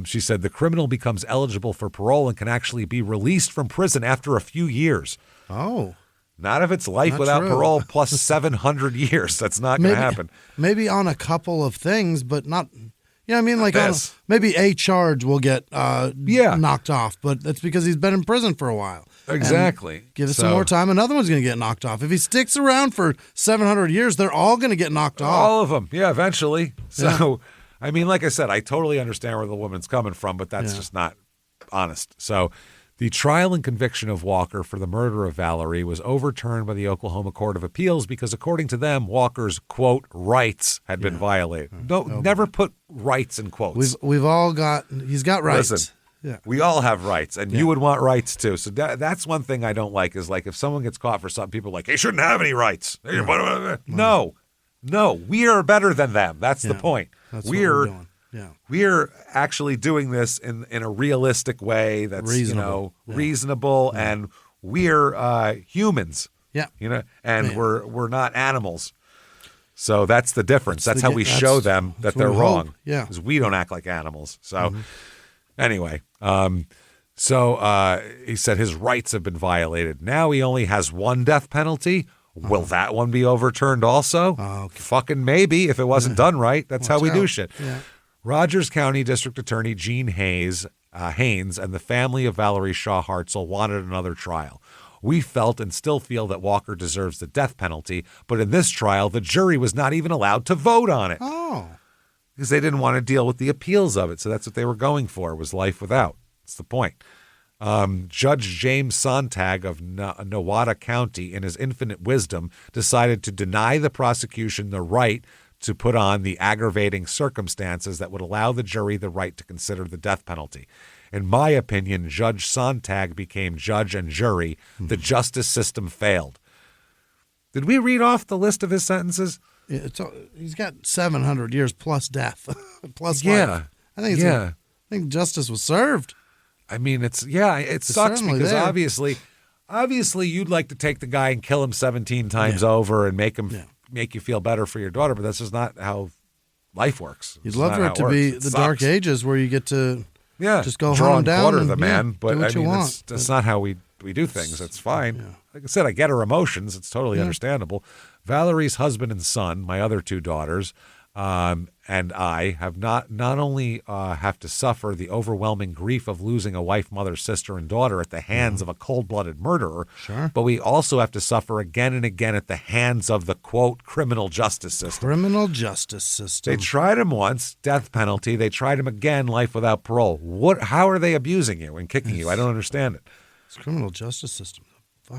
She said the criminal becomes eligible for parole and can actually be released from prison after a few years. Oh. Not if it's life without parole plus 700 years. That's not going to happen. Maybe on a couple of things, but not... You know what I mean? Like maybe a charge will get knocked off, but that's because he's been in prison for a while. Exactly. And give it some more time, another one's going to get knocked off. If he sticks around for 700 years, they're all going to get knocked off. All of them. Yeah, eventually. So, I mean, like I said, I totally understand where the woman's coming from, but that's just not honest. So the trial and conviction of Walker for the murder of Valerie was overturned by the Oklahoma Court of Appeals because, according to them, Walker's, quote, rights had been violated. Never put rights in quotes. We've all got, he's got rights. Listen, we all have rights, and you would want rights too. So that's one thing I don't like is like if someone gets caught for something, people are like, he shouldn't have any rights. No, we are better than them. That's the point. That's what we're doing. We're actually doing this in a realistic way that's reasonable, and we're humans. Yeah, and we're not animals. So that's the difference. That's how we show them that they're wrong. Yeah, because we don't act like animals. So anyway, he said his rights have been violated. Now he only has one death penalty. Will that one be overturned also? Okay. Fucking maybe if it wasn't done right. That's how we do shit. Yeah. Rogers County District Attorney Gene Haynes and the family of Valerie Shaw Hartzell wanted another trial. We felt and still feel that Walker deserves the death penalty, but in this trial, the jury was not even allowed to vote on it. Oh. Because they didn't want to deal with the appeals of it, so that's what they were going for, was life without. That's the point. Judge James Sontag of Newata County, in his infinite wisdom, decided to deny the prosecution the right to put on the aggravating circumstances that would allow the jury the right to consider the death penalty. In my opinion, Judge Sontag became judge and jury. The justice system failed. Did we read off the list of his sentences? He's got 700 years plus death, plus life. I think justice was served. I mean, it sucks because obviously you'd like to take the guy and kill him 17 times over and make you feel better for your daughter, but that's just not how life works. You'd love for it to be the dark ages where you get to just go draw home down quarter and the man, but do what you want. That's not how we do things. That's fine. Yeah. Like I said, I get her emotions. It's totally understandable. Valerie's husband and son, my other two daughters, and I have not only have to suffer the overwhelming grief of losing a wife, mother, sister, and daughter at the hands of a cold-blooded murderer, but we also have to suffer again and again at the hands of the, quote, criminal justice system. Criminal justice system. They tried him once, death penalty. They tried him again, life without parole. How are they abusing you and kicking you? I don't understand it. It's criminal justice system.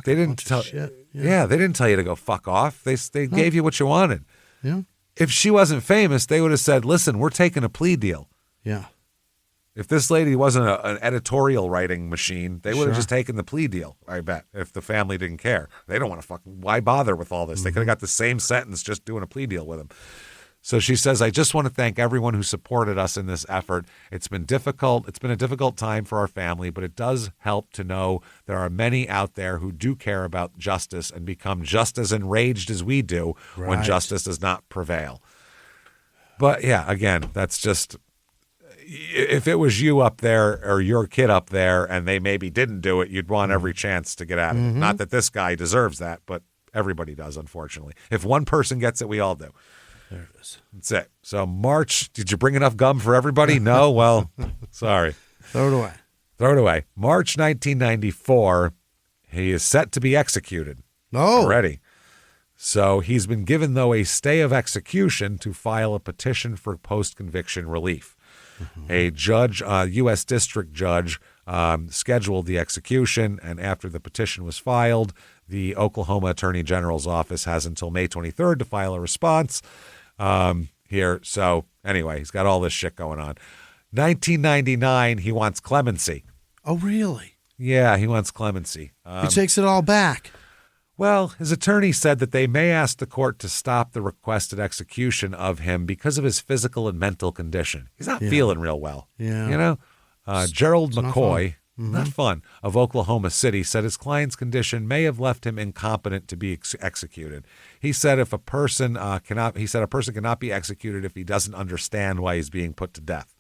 They didn't tell. They didn't tell you to go fuck off. They gave you what you wanted. Yeah. If she wasn't famous, they would have said, listen, we're taking a plea deal. Yeah. If this lady wasn't an editorial writing machine, they would have just taken the plea deal, I bet, if the family didn't care. They don't want to why bother with all this? They could have got the same sentence just doing a plea deal with him. So she says, I just want to thank everyone who supported us in this effort. It's been difficult. It's been a difficult time for our family, but it does help to know there are many out there who do care about justice and become just as enraged as we do when justice does not prevail. But yeah, again, that's just, if it was you up there or your kid up there and they maybe didn't do it, you'd want every chance to get out of it. Not that this guy deserves that, but everybody does, unfortunately. If one person gets it, we all do. There it is. That's it. So March, did you bring enough gum for everybody? No? Well, sorry. Throw it away. Throw it away. March 1994, he is set to be executed. Already. So he's been given, though, a stay of execution to file a petition for post-conviction relief. A judge, U.S. district judge, scheduled the execution, and after the petition was filed, the Oklahoma Attorney General's office has until May 23rd to file a response here. So anyway, he's got all this shit going on. 1999, he wants clemency. Oh, really? Yeah, he wants clemency. He takes it all back. Well, his attorney said that they may ask the court to stop the requested execution of him because of his physical and mental condition. He's not feeling real well. Yeah. You know? Gerald McCoy, not fun, of Oklahoma City, said his client's condition may have left him incompetent to be executed. He said a person cannot be executed if he doesn't understand why he's being put to death.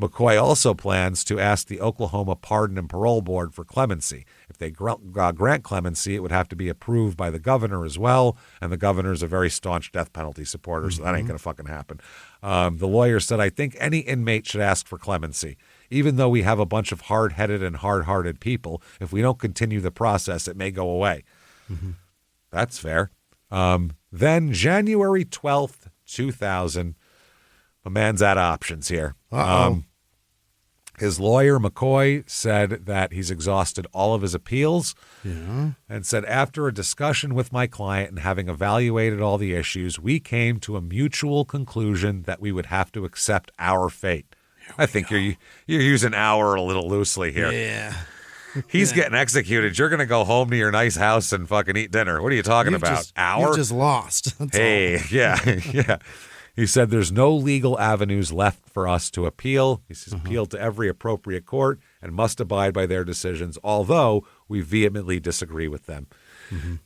McCoy also plans to ask the Oklahoma Pardon and Parole Board for clemency. If they grant clemency, it would have to be approved by the governor as well, and the governor's a very staunch death penalty supporter, so that ain't going to fucking happen. The lawyer said, I think any inmate should ask for clemency. Even though we have a bunch of hard-headed and hard-hearted people, if we don't continue the process, it may go away. That's fair. Then January 12th, 2000, my man's out of options here. His lawyer, McCoy, said that he's exhausted all of his appeals and said, after a discussion with my client and having evaluated all the issues, we came to a mutual conclusion that we would have to accept our fate. I think you're using "our" a little loosely here. Yeah. He's getting executed. You're going to go home to your nice house and fucking eat dinner. What are you talking about? You've just lost. That's hey, all. Yeah. He said there's no legal avenues left for us to appeal. He's appealed to every appropriate court and must abide by their decisions, although we vehemently disagree with them.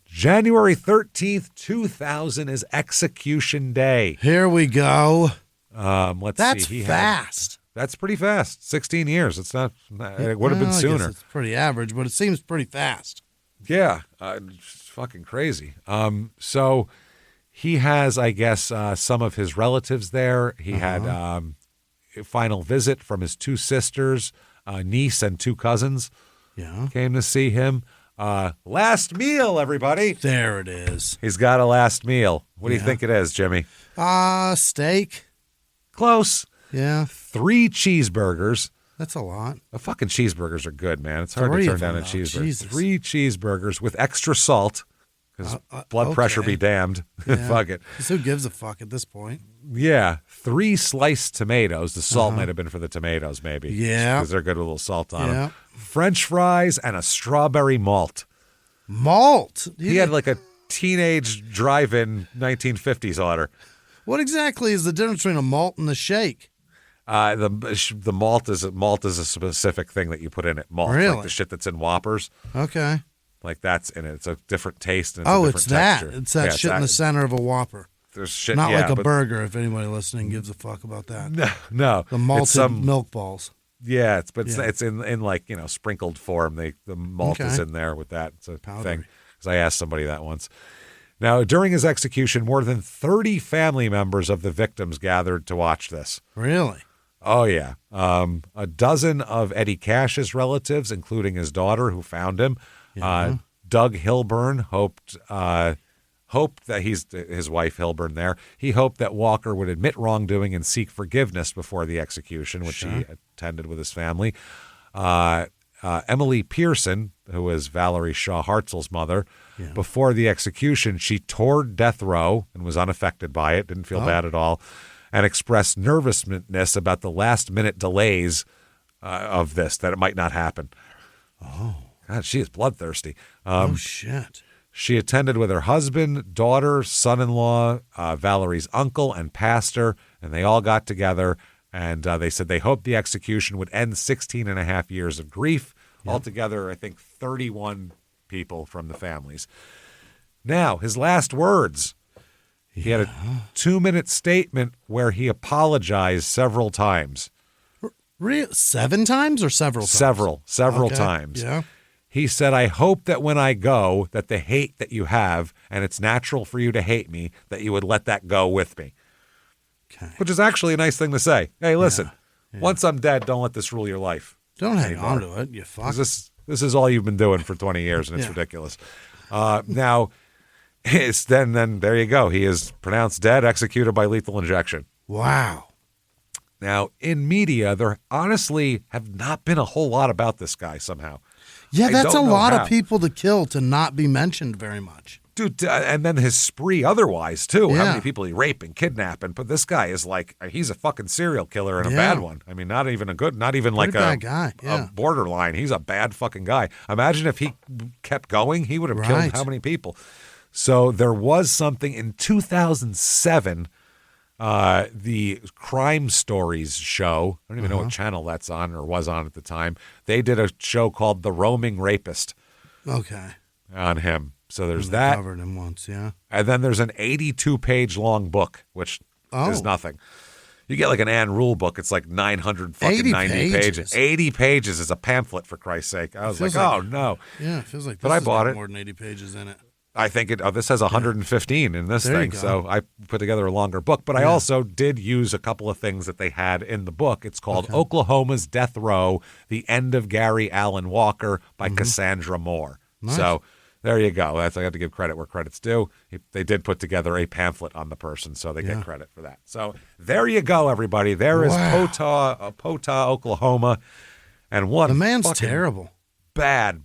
January 13th, 2000 is execution day. Here we go. Let's That's see. fast. That's pretty fast. 16 years. It's not. It would have been sooner. I guess it's pretty average, but it seems pretty fast. Yeah, it's fucking crazy. So he has, I guess, some of his relatives there. He had a final visit from his two sisters, niece and two cousins. Yeah, came to see him. Last meal, everybody. There it is. He's got a last meal. What do you think it is, Jimmy? Steak. Close. Yeah. 3 cheeseburgers. That's a lot. Fucking cheeseburgers are good, man. It's hard to turn down a cheeseburger. Jesus. 3 cheeseburgers with extra salt, because blood pressure be damned. Yeah. Fuck it. Who gives a fuck at this point? Yeah. 3 sliced tomatoes. The salt might have been for the tomatoes, maybe. Yeah. Because they're good with a little salt on them. French fries and a strawberry malt. Malt? He had like a teenage drive-in 1950s order. What exactly is the difference between a malt and a shake? The malt is a specific thing that you put in it. Malt, really? Like the shit that's in Whoppers. Okay. Like that's in it. It's a different taste and it's a different texture. It's that shit in the center of a Whopper. There's shit, not like a burger. If anybody listening gives a fuck about that. No. The malted milk balls. Yeah, it's in like sprinkled form. The malt is in there with that. It's a thing. Because I asked somebody that once. Now, during his execution, more than 30 family members of the victims gathered to watch this. Really? Oh, yeah. A dozen of Eddie Cash's relatives, including his daughter who found him. Doug Hilburn hoped that his wife Hilburn there. He hoped that Walker would admit wrongdoing and seek forgiveness before the execution, which he attended with his family. Emily Pearson, who was Valerie Shaw Hartzell's mother, before the execution, she toured death row and was unaffected by it, didn't feel bad at all, and expressed nervousness about the last-minute delays of this, that it might not happen. Oh. God, she is bloodthirsty. Shit. She attended with her husband, daughter, son-in-law, Valerie's uncle, and pastor, and they all got together, and they said they hoped the execution would end 16 and a half years of grief. Altogether, I think 31 people from the families. Now, his last words. He had a 2-minute statement where he apologized several times. 7 times or several times? Several times. Yeah. He said, I hope that when I go, that the hate that you have, and it's natural for you to hate me, that you would let that go with me. Okay. Which is actually a nice thing to say. Hey, listen, once I'm dead, don't let this rule your life. Don't hang on to it, you fuck. This is all you've been doing for 20 years, and it's ridiculous. Now, then there you go. He is pronounced dead, executed by lethal injection. Wow. Now, in media, there honestly have not been a whole lot about this guy somehow. Yeah, that's a lot of people to kill to not be mentioned very much. Dude, and then his spree otherwise, too. How many people he raped and kidnapping. But this guy is like, he's a fucking serial killer and a bad one. I mean, not even like a guy. A borderline. He's a bad fucking guy. Imagine if he kept going, he would have killed how many people. So there was something in 2007, the Crime Stories show. I don't even know what channel that's on or was on at the time. They did a show called The Roaming Rapist. Okay. On him. So there's that. Covered him once, yeah. And then there's an 82-page long book, which is nothing. You get like an Ann Rule book. It's like 990 pages. 80 pages is a pamphlet, for Christ's sake. I was like, oh, no. Yeah, it feels like but I bought more than 80 pages in it. I think this has 115 in this thing, so I put together a longer book. But I also did use a couple of things that they had in the book. It's called Oklahoma's Death Row, The End of Gary Allen Walker by Cassandra Moore. Nice. So there you go. I have to give credit where credit's due. They did put together a pamphlet on the person, so they get credit for that. So there you go, everybody. There is Poteau, Oklahoma. And one the man's terrible. Bad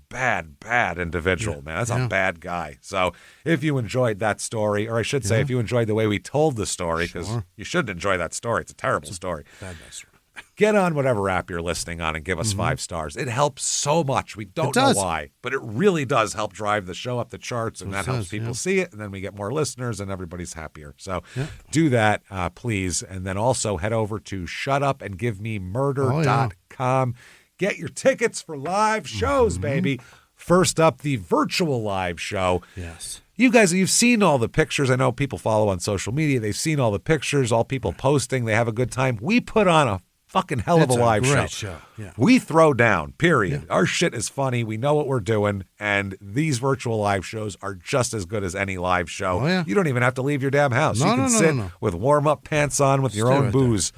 individual, man. That's a bad guy. So if you enjoyed that story, or I should say if you enjoyed the way we told the story, because you shouldn't enjoy that story. It's a terrible story. Bad story. Get on whatever app you're listening on and give us 5 stars. It helps so much. We don't know why, but it really does help drive the show up the charts, and that helps people see it, and then we get more listeners, and everybody's happier. So do that, please. And then also head over to shutupandgivememurder.com. Get your tickets for live shows, baby. First up, the virtual live show. Yes. You guys, you've seen all the pictures. I know people follow on social media. They've seen all the pictures, all people posting. They have a good time. We put on a fucking hell of a live show. Yeah. We throw down, period. Yeah. Our shit is funny. We know what we're doing, and these virtual live shows are just as good as any live show. Oh, yeah. You don't even have to leave your damn house. You can sit with warm-up pants on with your own booze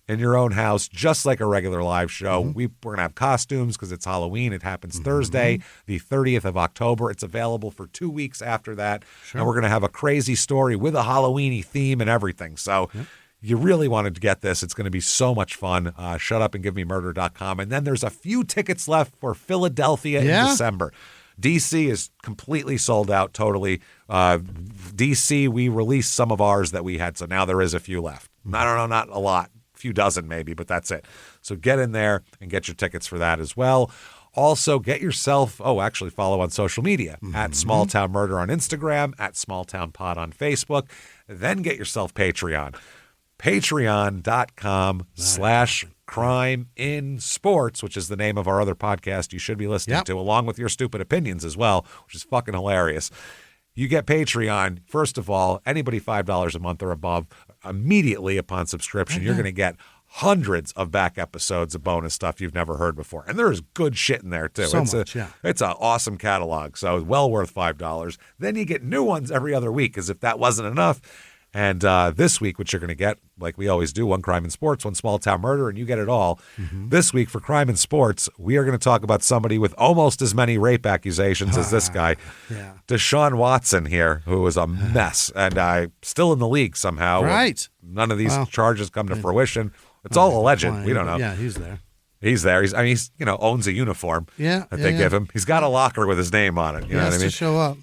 in your own house, just like a regular live show. We're going to have costumes because it's Halloween. It happens Thursday, the 30th of October. It's available for 2 weeks after that, and we're going to have a crazy story with a Halloween-y theme and everything. So you really wanted to get this. It's going to be so much fun. Shutupandgivememurder.com. And then there's a few tickets left for Philadelphia in December. DC is completely sold out totally. DC, we released some of ours that we had, so now there is a few left. I don't know, not a lot. Few dozen maybe, but that's it. So get in there and get your tickets for that as well. Also, get yourself, follow on social media at Small Town Murder on Instagram, at Small Town Pod on Facebook. Then get yourself Patreon. Patreon.com/Crime in Sports, which is the name of our other podcast you should be listening to, along with your stupid opinions as well, which is fucking hilarious. You get Patreon, first of all, anybody $5 a month or above, immediately upon subscription, you're going to get hundreds of back episodes of bonus stuff you've never heard before. And there's good shit in there, too. It's an awesome catalog, so well worth $5. Then you get new ones every other week, as if that wasn't enough. And this week, what you're going to get, like we always do, one Crime in Sports, one Small Town Murder, and you get it all. This week for Crime in Sports, we are going to talk about somebody with almost as many rape accusations as this guy. Deshaun Watson here, who was a mess, and still in the league somehow. Right. None of these charges come to fruition. It's all alleged. We don't know. Yeah, he's there. He's there. He's owns a uniform that they give him. He's got a locker with his name on it. You know what I mean? To show up.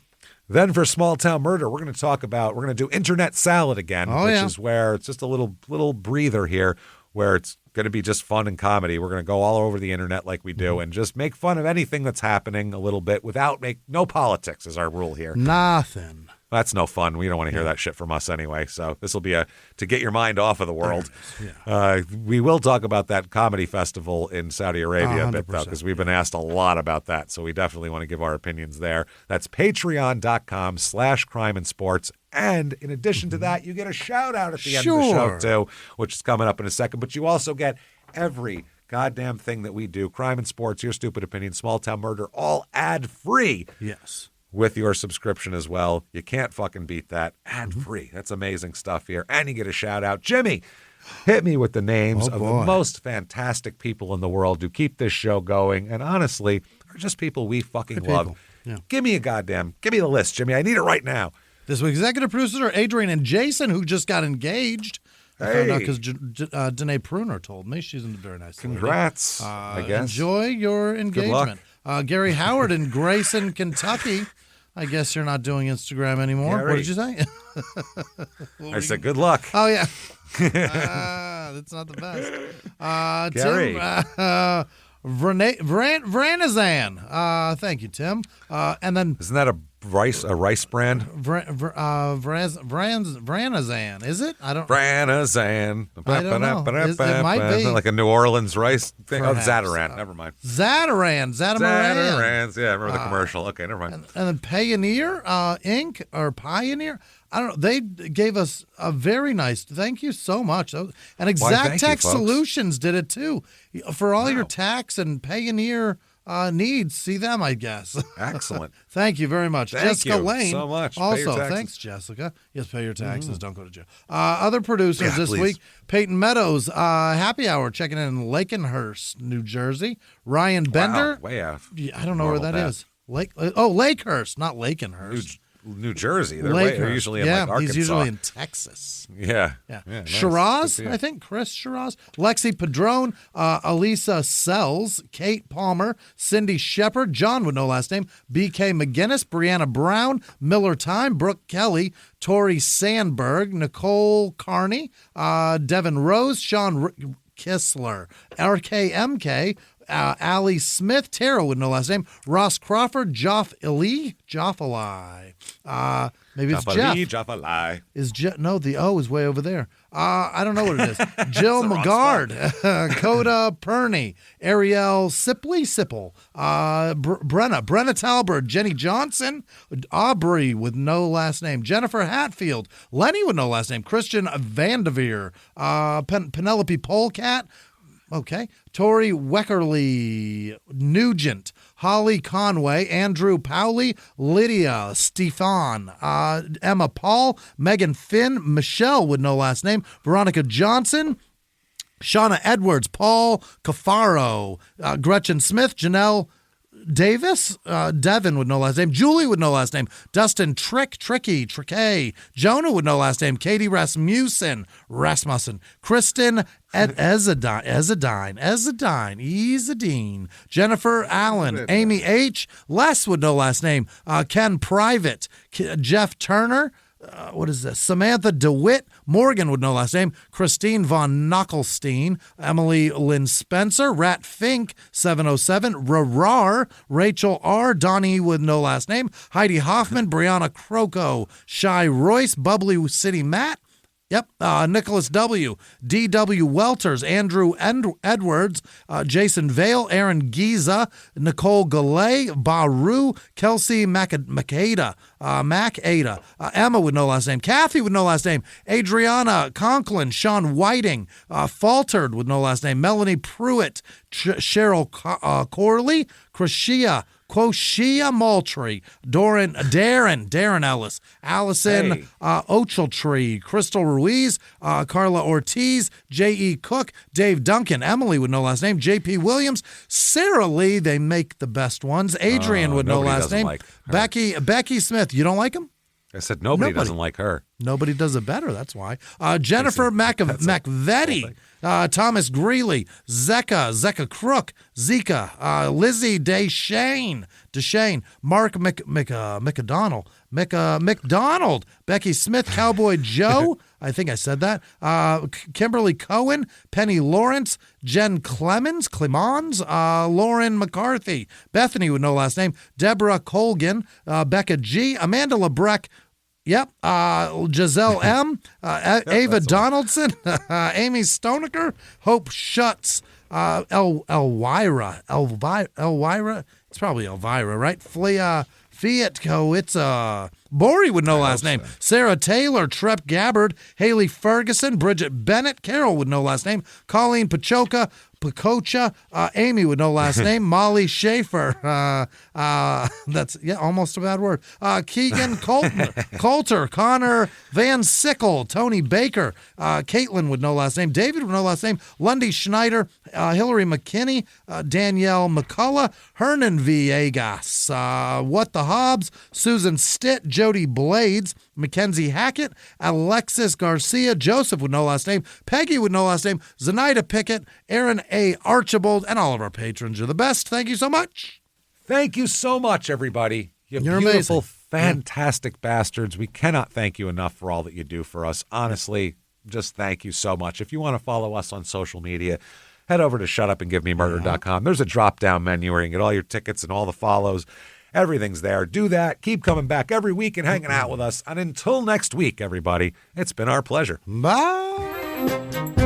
Then for Small Town Murder, we're going to do Internet Salad again, which is where it's just a little breather here, where it's going to be just fun and comedy. We're going to go all over the internet like we do and just make fun of anything that's happening a little bit no politics is our rule here. Nothing. That's no fun. We don't want to hear that shit from us anyway. So this will be to get your mind off of the world. We will talk about that comedy festival in Saudi Arabia a bit, though, because we've been asked a lot about that. So we definitely want to give our opinions there. That's patreon.com/crime and sports. And in addition to that, you get a shout out at the end of the show, too, which is coming up in a second. But you also get every goddamn thing that we do. Crime and Sports, Your Stupid Opinion, Small Town Murder, all ad-free. Yes. With your subscription as well. You can't fucking beat that. Ad-free. That's amazing stuff here. And you get a shout out. Jimmy, hit me with the names of the most fantastic people in the world who keep this show going and honestly are just people we fucking love. Yeah. Give me the list, Jimmy. I need it right now. This week's executive producers are Adrian and Jason, who just got engaged. I found out because Danae Pruner told me. She's a very nice Congrats, I guess. Enjoy your engagement. Gary Howard in Grayson, Kentucky. I guess you're not doing Instagram anymore. Gary. What did you say? I said good luck. Oh, yeah. That's not the best. Gary. Tim, Vranazan. Thank you, Tim. And then isn't that a rice brand. Vranazan, is it? I don't. Vranazan. I don't know. It might be like a New Orleans rice thing. Perhaps. Oh, Zatarain. Never mind. Zatarain. Zatarans. Yeah, I remember the commercial. Okay, never mind. And then Pioneer Inc. or Pioneer. I don't know. They gave us a very nice. Thank you so much. And Exact Tax Solutions did it too for all your tax and Pioneer needs. See them, I guess. Excellent. Thank you very much. Thank Jessica you Lane. so much. Also, thanks, Jessica. Yes, pay your taxes. Don't go to jail. Other producers this week, Peyton Meadows, Happy Hour, checking in Lakenhurst, New Jersey. Ryan Bender. Wow, way out. I don't know where that is. Lakehurst, not Lakenhurst. New Jersey. They're usually in like Arkansas. He's usually in Texas. Yeah. Nice. Shiraz, I think. Chris Shiraz. Lexi Padron. Elisa Sells. Kate Palmer. Cindy Shepard. John with no last name. BK McGinnis. Brianna Brown. Miller Time. Brooke Kelly. Tori Sandberg. Nicole Carney. Devin Rose. Sean Kissler. RKMK. Allie Smith, Tara with no last name, Ross Crawford, Joff Eli, maybe it's Jeff. Joffali. No, the O is way over there. I don't know what it is. Jill McGard, Coda Perney, Ariel Sipple, Brenna Talbert, Jenny Johnson, Aubrey with no last name, Jennifer Hatfield, Lenny with no last name, Christian Vandeveer, Penelope Polecat. Okay. Tori Weckerly, Nugent, Holly Conway, Andrew Powley, Lydia Stefan, Emma Paul, Megan Finn, Michelle with no last name, Veronica Johnson, Shauna Edwards, Paul Cafaro, Gretchen Smith, Janelle Davis, Devin with no last name, Julie with no last name, Dustin Tricky, Jonah with no last name, Katie Rasmussen, Kristen Ezadine, Jennifer Allen, Amy H, Les with no last name, Ken Private, Jeff Turner, what is this? Samantha DeWitt, Morgan with no last name, Christine Von Knockelstein, Emily Lynn Spencer, Rat Fink, 707, Rarar, Rachel R, Donnie with no last name, Heidi Hoffman, Brianna Croco, Shy Royce, Bubbly City Matt, Nicholas W., D.W. Welters, Andrew Edwards, Jason Vale, Aaron Giza, Nicole Galay, Baru, Kelsey Macada, Emma with no last name, Kathy with no last name, Adriana Conklin, Sean Whiting, Faltered with no last name, Melanie Pruitt, Cheryl Corley, Quoshia Moultrie, Darren Ellis, Allison Ochiltree, Crystal Ruiz, Carla Ortiz, J.E. Cook, Dave Duncan, Emily with no last name, J.P. Williams, Sarah Lee, they make the best ones, Adrian with no last name, like Becky Smith, you don't like him? I said nobody doesn't like her. Nobody does it better, that's why. Jennifer McVetti, Thomas Greeley, Zeka Crook, Zika, Lizzie Deshane, Mark McDonald, Becky Smith, Cowboy Joe, I think I said that, Kimberly Cohen, Penny Lawrence, Jen Clemens, Lauren McCarthy, Bethany with no last name, Deborah Colgan, Becca G, Amanda LeBrecq, Giselle M, Ava Donaldson, Amy Stonecker, Hope Schutz, Elvira, it's probably Elvira, right? Fiatco, it's Bori with no last name, Sarah Taylor, Trep Gabbard, Haley Ferguson, Bridget Bennett, Carol with no last name, Colleen Pacocha, Amy with no last name, Molly Schaefer, that's almost a bad word, Keegan Coulter, Connor Van Sickle, Tony Baker, Caitlin with no last name, David with no last name, Lundy Schneider, Hillary McKinney, Danielle McCullough, Hernan Villegas, What the Hobbs, Susan Stitt, Jody Blades, Mackenzie Hackett, Alexis Garcia, Joseph with no last name, Peggy with no last name, Zenaida Pickett, Aaron A. Archibald, and all of our patrons. You're the best. Thank you so much. Thank you so much, everybody. You're amazing. beautiful, fantastic bastards. We cannot thank you enough for all that you do for us. Honestly, just thank you so much. If you want to follow us on social media, head over to shutupandgivememurder.com. There's a drop-down menu where you can get all your tickets and all the follows. Everything's there. Do that. Keep coming back every week and hanging out with us. And until next week, everybody, it's been our pleasure. Bye.